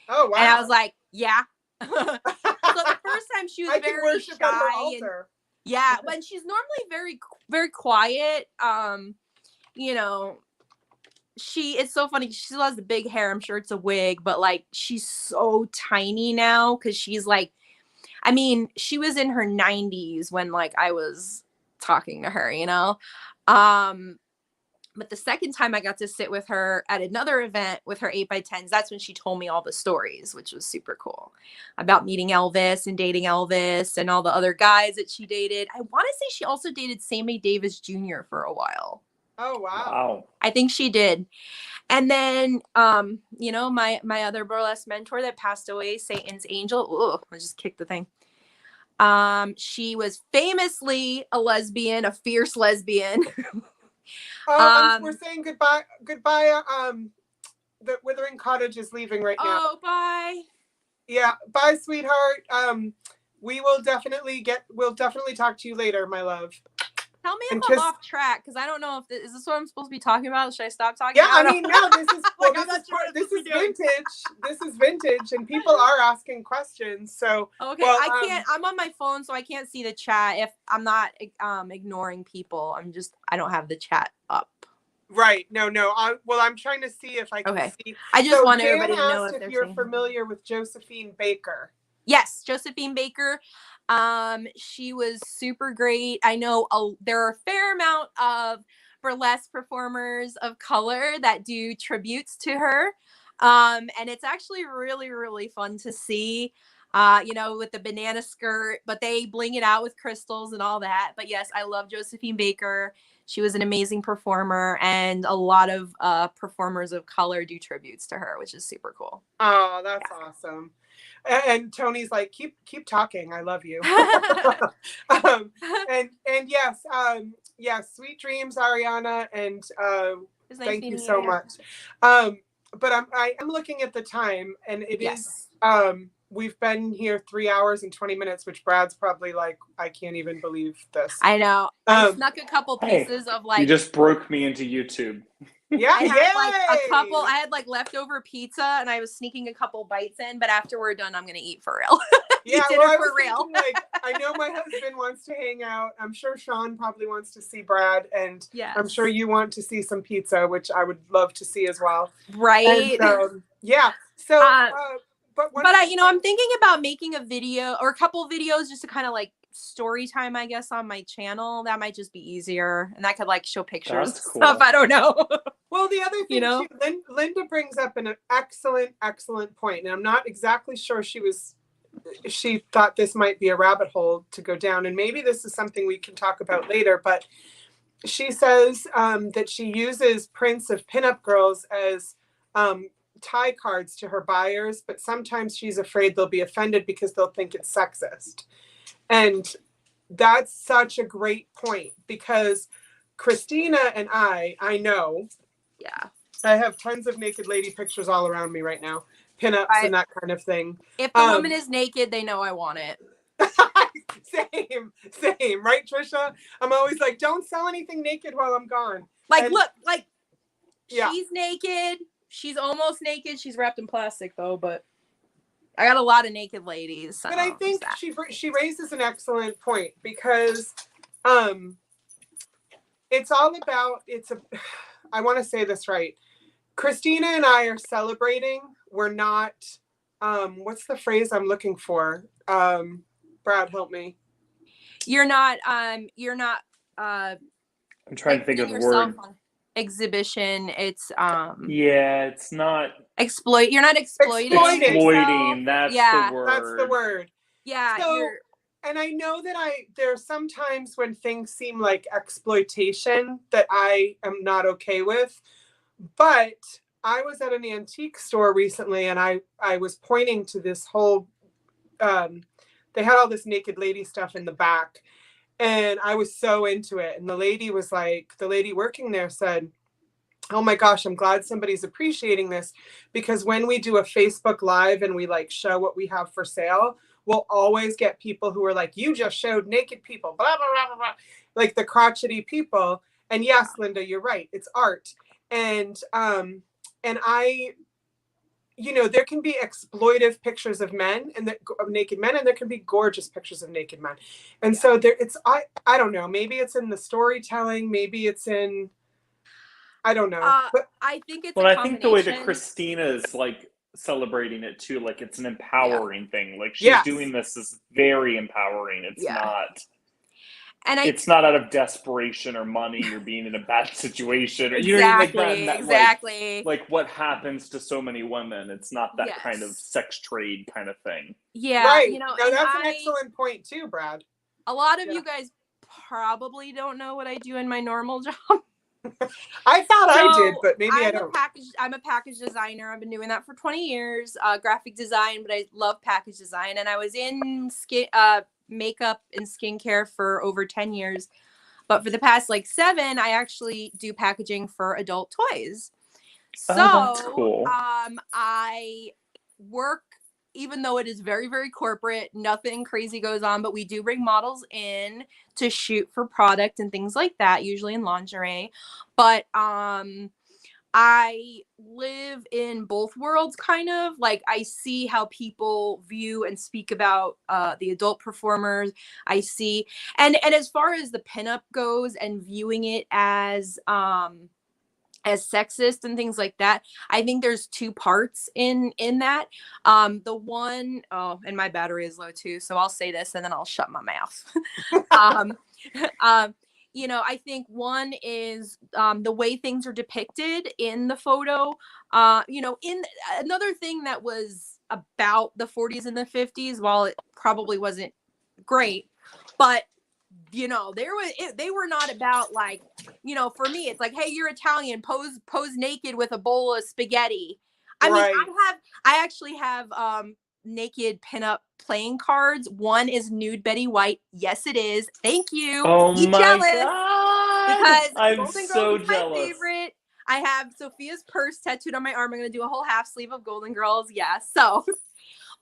Oh wow! And I was like, yeah. So the first time she was very shy. Yeah, but she's normally very, very quiet. You know, it's so funny. She still has the big hair. I'm sure it's a wig, but like she's so tiny now because she's like, I mean, she was in her 90s when like I was talking to her, you know. But the second time I got to sit with her at another event with her 8x10s, that's when she told me all the stories, which was super cool, about meeting Elvis and dating Elvis and all the other guys that she dated. I want to say she also dated Sammy Davis Jr. for a while. Oh, wow. I think she did. And then, you know, my other burlesque mentor that passed away, Satan's Angel. Oh, I just kicked the thing. She was famously a lesbian, a fierce lesbian. We're saying goodbye. The Withering Cottage is leaving right now. Oh, bye. Yeah, bye, sweetheart. We'll definitely talk to you later, my love. Tell me if I'm off track, because I don't know if is this what I'm supposed to be talking about? Should I stop talking? Yeah, I mean, no. This is this is vintage. This is vintage, and people are asking questions. So okay, well, I can't. I'm on my phone, so I can't see the chat. If I'm not ignoring people, I don't have the chat up. Right. No. I'm trying to see if I can see. I just want everybody to know if you're familiar with Josephine Baker. Yes, Josephine Baker. She was super great. I know there are a fair amount of burlesque performers of color that do tributes to her. And it's actually really, really fun to see, you know, with the banana skirt, but they bling it out with crystals and all that. But yes, I love Josephine Baker. She was an amazing performer, and a lot of performers of color do tributes to her, which is super cool. Oh, that's awesome. And Tony's like, keep talking. I love you. And yes, sweet dreams, Ariana, and thank you so much. But I'm looking at the time, and it is we've been here 3 hours and 20 minutes, which Brad's probably like, I can't even believe this. I know. I snuck a couple pieces of like. You just broke me into YouTube. Yeah, I had like leftover pizza, and I was sneaking a couple bites in, but after we're done, I'm gonna eat for real. Yeah, well, for real. Like, I know my husband wants to hang out. I'm sure Sean probably wants to see Brad, and I'm sure you want to see some pizza, which I would love to see as well. Right. And, yeah. So, but I'm thinking about making a video or a couple videos just to kind of like story time, I guess, on my channel. That might just be easier, and I could like show pictures That's and cool. stuff. I don't know. Well, the other thing, You know? too, Linda brings up an excellent point, and I'm not exactly sure she thought this might be a rabbit hole to go down, and maybe this is something we can talk about later, but she says that she uses prints of pinup girls as tie cards to her buyers, but sometimes she's afraid they'll be offended because they'll think it's sexist. And that's such a great point, because Christina and I know. Yeah. I have tons of naked lady pictures all around me right now. Pinups and that kind of thing. If the woman is naked, they know I want it. Same. Right, Trisha? I'm always like, don't sell anything naked while I'm gone. Like, look, like, she's naked. She's almost naked. She's wrapped in plastic, though, but I got a lot of naked ladies. So but I think she raises an excellent point, because it's all about, I want to say this right. Christina and I are celebrating. We're not, what's the phrase I'm looking for? Brad, help me. You're not, I'm trying to think of the word. Exhibition. It's, yeah, it's not. You're not exploiting. Exploiting. That's the word. That's the word. Yeah. So, and I know that there's sometimes when things seem like exploitation that I am not okay with, but I was at an antique store recently, and I was pointing to this whole, they had all this naked lady stuff in the back, and I was so into it. And the lady working there said, oh my gosh, I'm glad somebody's appreciating this, because when we do a Facebook Live and we like show what we have for sale, we'll always get people who are like, you just showed naked people, blah, blah, blah, blah, blah. Like the crotchety people. And yes, Linda, you're right. It's art. And I, there can be exploitive pictures of men and of naked men, and there can be gorgeous pictures of naked men. And so I don't know, maybe it's in the storytelling, maybe it's in, I don't know. But I think it's I think the way that Christina is like celebrating it too, like it's an empowering thing. Like she's doing this is very empowering. It's not. And it's not out of desperation or money or being in a bad situation or exactly. Like what happens to so many women. It's not that kind of sex trade kind of thing. Yeah, right. No, that's an excellent point too, Brad. A lot of you guys probably don't know what I do in my normal job. I thought I did, but maybe I don't. I'm a package designer. I've been doing that for 20 years, graphic design, but I love package design. And I was in makeup and skincare for over 10 years. But for the past 7, I actually do packaging for adult toys. So that's cool. I work, even though it is very, very corporate, nothing crazy goes on, but we do bring models in to shoot for product and things like that, usually in lingerie. But I live in both worlds, kind of. Like, I see how people view and speak about the adult performers. I see, and as far as the pinup goes and viewing it as sexist and things like that, I think there's 2 parts in that. The one, and my battery is low too, so I'll say this and then I'll shut my mouth. I think one is the way things are depicted in the photo. In another thing that was about the 40s and the 50s, while it probably wasn't great, but they were not about for me, it's like, hey, you're Italian, pose naked with a bowl of spaghetti. I mean, I actually have naked pinup playing cards. One is nude Betty White. Yes, it is. Thank you. Oh my jealous? God. Because I'm Golden so Girls is jealous. my favorite. I have Sophia's purse tattooed on my arm. I'm going to do a whole half sleeve of Golden Girls. Yeah. So,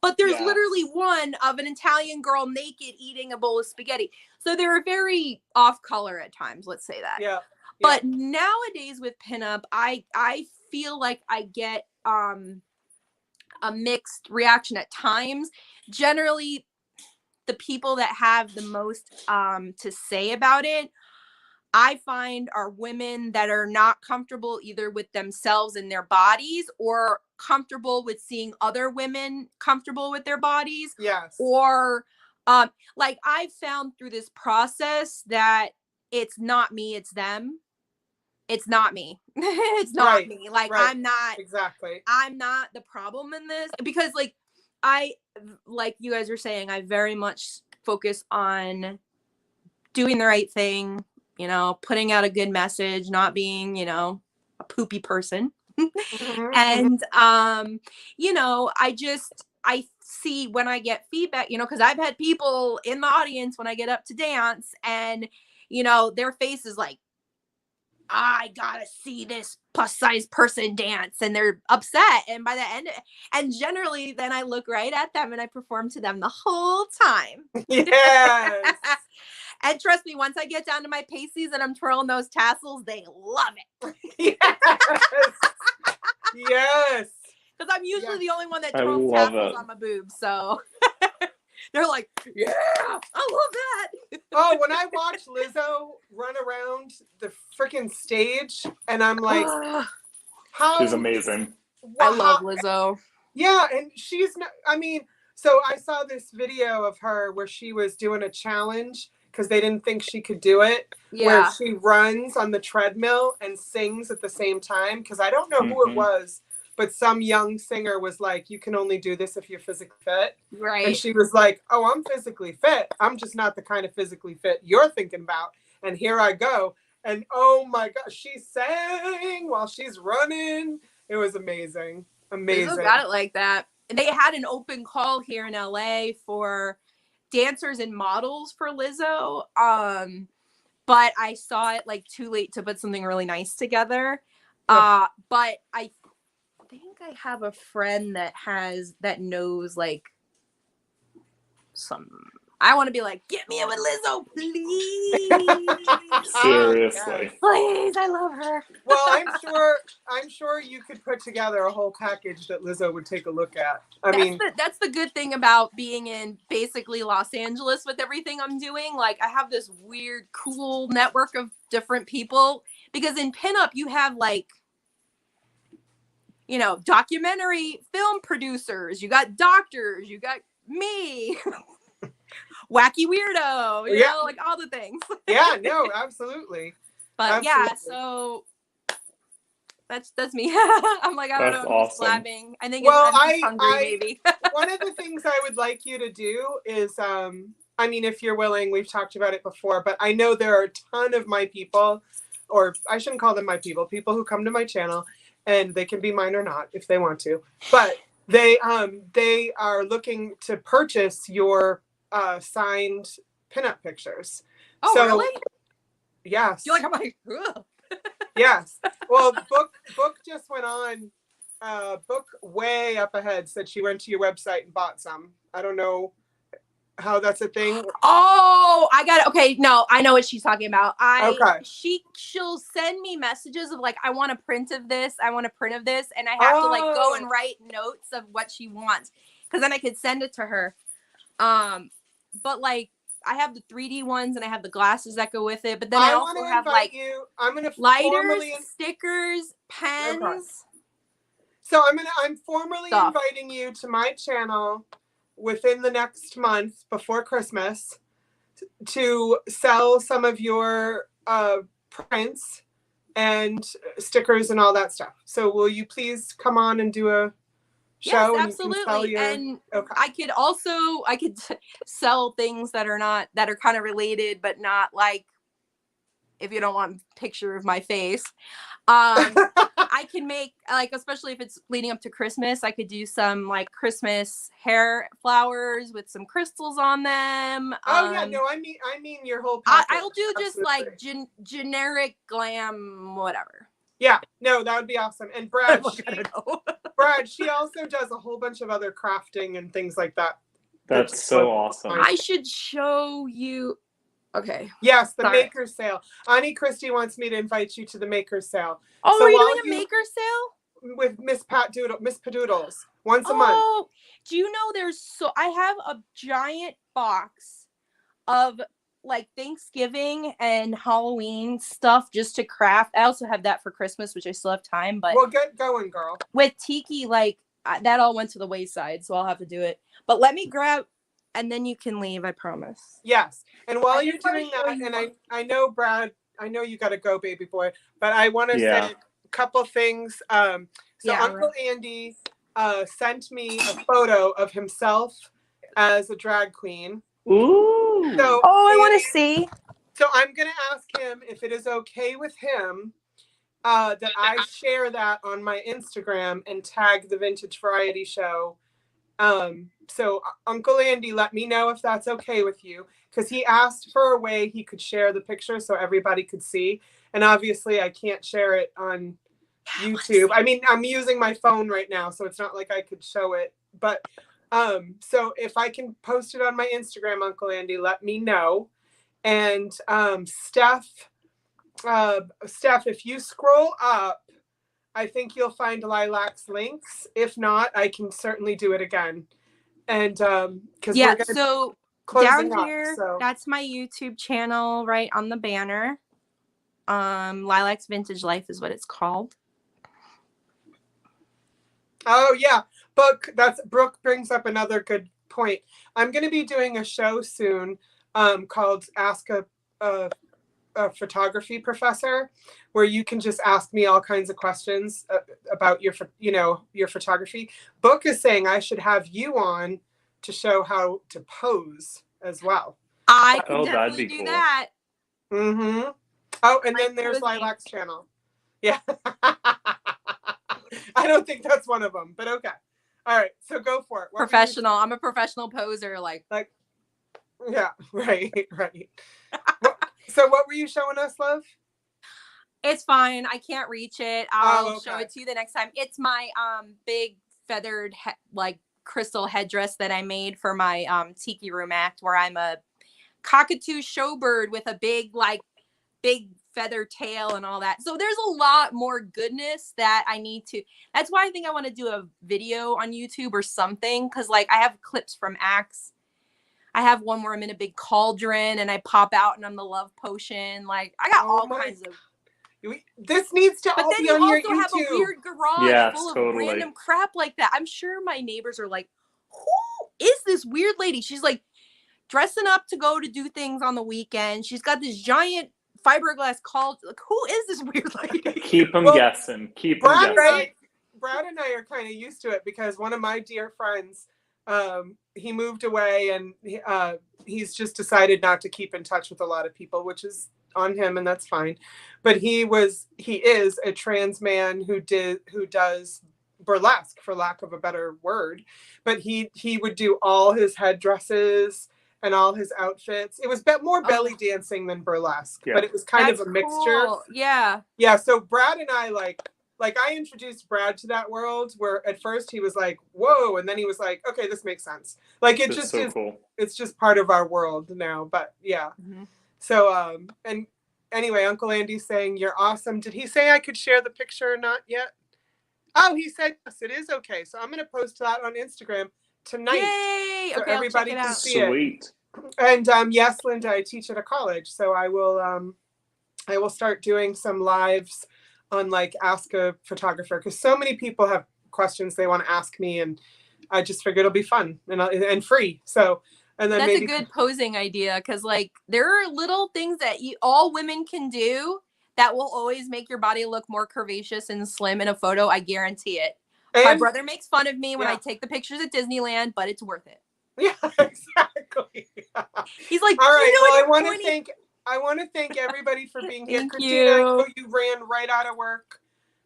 but there's literally one of an Italian girl naked eating a bowl of spaghetti. So they're very off color at times. Let's say that. Yeah. But nowadays with pinup, I feel like I get a mixed reaction at times. Generally, the people that have the most to say about it, I find, are women that are not comfortable either with themselves and their bodies, or comfortable with seeing other women comfortable with their bodies. Yes. Or Like I've found through this process that it's not me, it's them. It's not me. It's not me. Like I'm not the problem in this, because like like you guys are saying, I very much focus on doing the right thing, you know, putting out a good message, not being, you know, a poopy person. And you know, I see when I get feedback, you know, because I've had people in the audience when I get up to dance, and you know, their face is like, I gotta see this plus size person dance, and they're upset. And by the end, and generally then I look right at them and I perform to them the whole time. Yes. And trust me, once I get down to my pasties and I'm twirling those tassels, they love it. Yes. Yes. Because I'm usually the only one that twirls tassels on my boobs. So they're like, yeah, I love that. Oh, when I watch Lizzo run around the freaking stage, and I'm like, she's amazing. I love Lizzo. Yeah, and she's not, I mean, so I saw this video of her where she was doing a challenge because they didn't think she could do it. Yeah. Where she runs on the treadmill and sings at the same time. Because I don't know who it was, but some young singer was like, you can only do this if you're physically fit. Right. And she was like, oh, I'm physically fit. I'm just not the kind of physically fit you're thinking about. And here I go. And oh my gosh, she sang while she's running. It was amazing. Amazing. Lizzo got it like that. They had an open call here in LA for dancers and models for Lizzo. But I saw it like too late to put something really nice together. But I think I have a friend that knows like some. I want to be like, get me in with Lizzo, please. Seriously. Please, I love her. Well, I'm sure you could put together a whole package that Lizzo would take a look at. That's the good thing about being in basically Los Angeles with everything I'm doing. Like I have this weird, cool network of different people, because in pinup you have like, you know, documentary film producers, you got doctors, you got me. Wacky weirdo, you know, like all the things. Yeah, no, absolutely. But yeah, so that's me. I'm like, I don't know, I'm just blabbing. I think I'm hungry, maybe. One of the things I would like you to do is, I mean, if you're willing, we've talked about it before, but I know there are a ton of my people, or I shouldn't call them my people who come to my channel, and they can be mine or not if they want to, but they are looking to purchase your signed pinup pictures. Oh, so, really? Yes. You're like, I'm like, ugh. Yes. Well, Book just went on. Book way up ahead said she went to your website and bought some. I don't know how that's a thing. Oh, I got it. Okay, no, I know what she's talking about. She'll send me messages of like, I want a print of this, I want a print of this, and I have to like go and write notes of what she wants, because then I could send it to her. But like, I have the 3D ones and I have the glasses that go with it. But then I also have like lighters, stickers, pens. Okay. So I'm formally inviting you to my channel within the next month before Christmas to sell some of your prints and stickers and all that stuff. So will you please come on and do a show? Yes, absolutely. And I could sell things that are kind of related, but not like, if you don't want a picture of my face, I can make like, especially if it's leading up to Christmas, I could do some like Christmas hair flowers with some crystals on them. I mean your whole package. I'll do just like generic glam, whatever. Yeah, no, that would be awesome. And Brad, she also does a whole bunch of other crafting and things like that. That's so awesome. I should show you. Okay. Yes, the maker's sale. Auntie Christy wants me to invite you to the maker's sale. Oh, so are you doing a maker's sale? With Miss Padoodles once a month. Oh, do you know I have a giant box of like Thanksgiving and Halloween stuff just to craft. I also have that for Christmas, which I still have time, but well, get going, girl. With Tiki, like that all went to the wayside, so I'll have to do it. But let me grab and then you can leave, I promise. Yes. And while you're doing that, and I know, Brad, I know you got to go, baby boy, but I want to say a couple things. Uncle Andy sent me a photo of himself as a drag queen. Ooh. So, I want to see. So I'm going to ask him if it is okay with him that I share that on my Instagram and tag the Vintage Variety Show. So Uncle Andy, let me know if that's okay with you, because he asked for a way he could share the picture so everybody could see. And obviously I can't share it on YouTube. I mean, I'm using my phone right now, so it's not like I could show it. But so if I can post it on my Instagram, Uncle Andy, let me know. And Steph, if you scroll up, I think you'll find Lilac's links. If not, I can certainly do it again. And because we're gonna so down here, that's my YouTube channel right on the banner. Lilac's Vintage Life is what it's called. Oh yeah, Brooke brings up another good point. I'm going to be doing a show soon called Ask a Photography Professor, where you can just ask me all kinds of questions about your photography. Book is saying I should have you on to show how to pose as well. I can definitely do that. Mm-hmm. Oh, and then there's Lilac's channel. Yeah. I don't think that's one of them, but okay. All right, so go for it. Professional. I'm a professional poser. Like. Yeah, right. So what were you showing us, love? It's fine. I can't reach it. I'll show it to you the next time. It's my big feathered crystal headdress that I made for my tiki room act, where I'm a cockatoo showbird with a big feather tail and all that. So there's a lot more goodness that I need to. That's why I think I want to do a video on YouTube or something, because I have clips from acts. I have one where I'm in a big cauldron and I pop out and I'm the love potion. I got all kinds of. This needs to all be on your YouTube. But then you also have a weird garage full of random crap like that. I'm sure my neighbors are like, who is this weird lady? She's dressing up to go to do things on the weekend. She's got this giant fiberglass cauldron. Who is this weird lady? Keep them guessing. Brad and I are kind of used to it, because one of my dear friends, he moved away, and he's just decided not to keep in touch with a lot of people, which is on him, and that's fine. But he is a trans man who does burlesque, for lack of a better word. But he would do all his headdresses and all his outfits. It was more belly dancing than burlesque, but it was kind of a mixture. Cool. Yeah. Yeah. So Brad and I I introduced Brad to that world, where at first he was like, whoa. And then he was like, okay, this makes sense. It just is cool. It's just part of our world now, but yeah. Mm-hmm. So, and anyway, Uncle Andy's saying you're awesome. Did he say I could share the picture or not yet? Oh, he said, yes, it is okay. So I'm going to post that on Instagram tonight. Yay! So okay, everybody can see it. And yes, Linda, I teach at a college. So I will start doing some lives on Ask a Photographer, because so many people have questions they want to ask me, and I just figured it'll be fun and free. So, and then that's a good posing idea, because there are little things that all women can do that will always make your body look more curvaceous and slim in a photo. I guarantee it. And my brother makes fun of me when I take the pictures at Disneyland, but it's worth it. Yeah, exactly. He's like, all right. Well, I want to thank everybody for being here. Christina, I know you ran right out of work.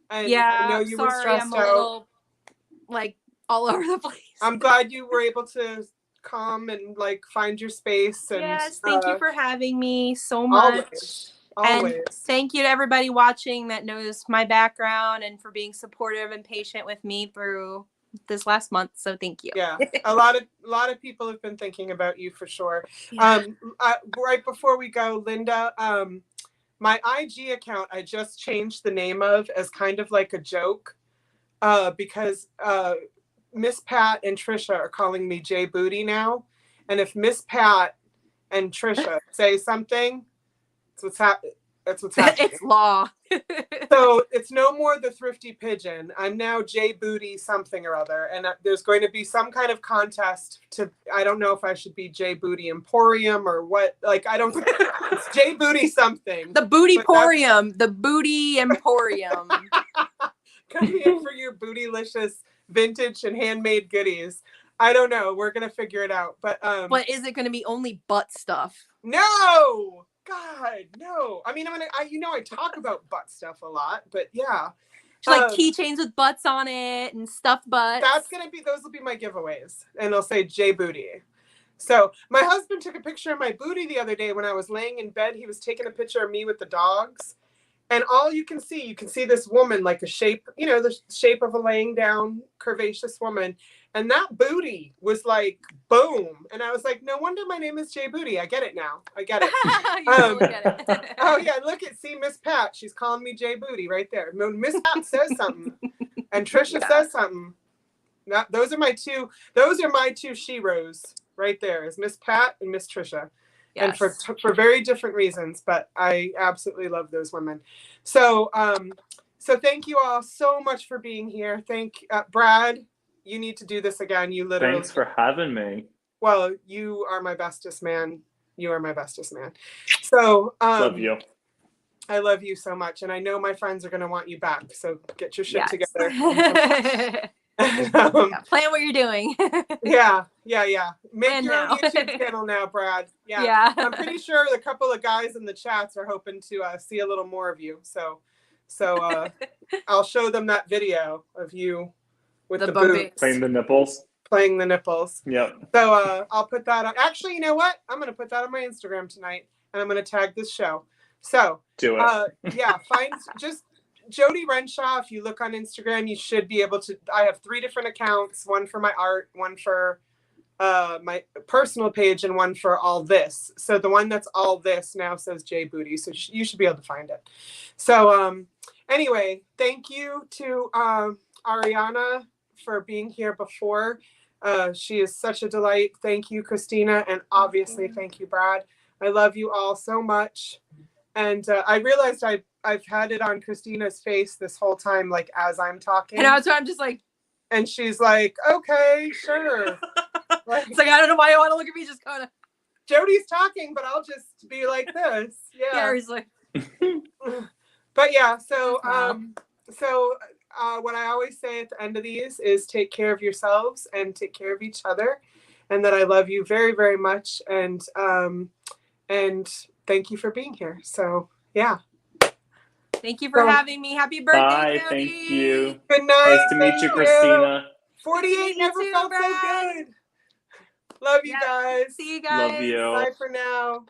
And I know you were stressed I'm a little all over the place. I'm glad you were able to calm and find your space. And yes, thank you for having me so much. Always. And thank you to everybody watching that knows my background, and for being supportive and patient with me through this last month. So thank you. Yeah, a lot of people have been thinking about you for sure. Yeah. Right before we go, Linda, my IG account I just changed the name of as kind of like a joke, because Miss Pat and Trisha are calling me J Booty now, and if Miss Pat and Trisha say something, so what's happening. That's what's happening. It's law. So it's no more the Thrifty Pigeon. I'm now J Booty something or other. And there's going to be some kind of contest to, I don't know if I should be J Booty Emporium or what. Like, I don't, it's J Booty something. The Bootyporium. The Booty Emporium. Come in for your bootylicious vintage and handmade goodies. I don't know. We're going to figure it out. But is it going to be only butt stuff? No. God, no. I mean, I talk about butt stuff a lot, but yeah. Like keychains with butts on it and stuffed butts. Those will be my giveaways. And they'll say J Booty. So my husband took a picture of my booty the other day when I was laying in bed. He was taking a picture of me with the dogs. And all you can see this woman, like a shape, the shape of a laying down curvaceous woman. And that booty was like, boom. And I was like, no wonder my name is J Booty. I get it now. I get it. You totally get it. Oh yeah, see Miss Pat. She's calling me J Booty right there. Miss Pat says something. And Trisha says something. Those are my two sheroes right there, is Miss Pat and Miss Trisha. Yes. And for very different reasons, but I absolutely love those women. So so thank you all so much for being here. Brad, you need to do this again. You literally. Thanks for having me. Well, you are my bestest man. You are my bestest man. So love you. I love you so much, and I know my friends are going to want you back. So get your shit together. Plan what you're doing. Yeah. Make your own YouTube channel now, Brad. Yeah. I'm pretty sure a couple of guys in the chats are hoping to see a little more of you. So I'll show them that video of you with the boots. Playing the nipples. Yep. So I'll put that on. Actually, you know what? I'm going to put that on my Instagram tonight, and I'm going to tag this show. So do it. Find just Jody Renshaw. If you look on Instagram, you should be able to. I have 3 different accounts: one for my art, one for my personal page, and one for all this. So the one that's all this now says J Booty, so you should be able to find it. So anyway, thank you to Ariana for being here before. She is such a delight. Thank you, Christina, and obviously thank you, Brad. I love you all so much. And I realized I've had it on Christina's face this whole time, like as I'm talking. And that's why I'm just like. And she's like, okay, sure. It's like, I don't know why you want to look at me, just kind of. Jody's talking, but I'll just be like this. Yeah. He's like. But yeah, so what I always say at the end of these is take care of yourselves and take care of each other, and that I love you very, very much, and thank you for being here. So yeah. Thank you for having me. Happy birthday, bye. Jody. Thank you. Good night. Nice to meet you, Christina. 48 never felt so good. Love you guys. See you guys. Love you. Bye for now.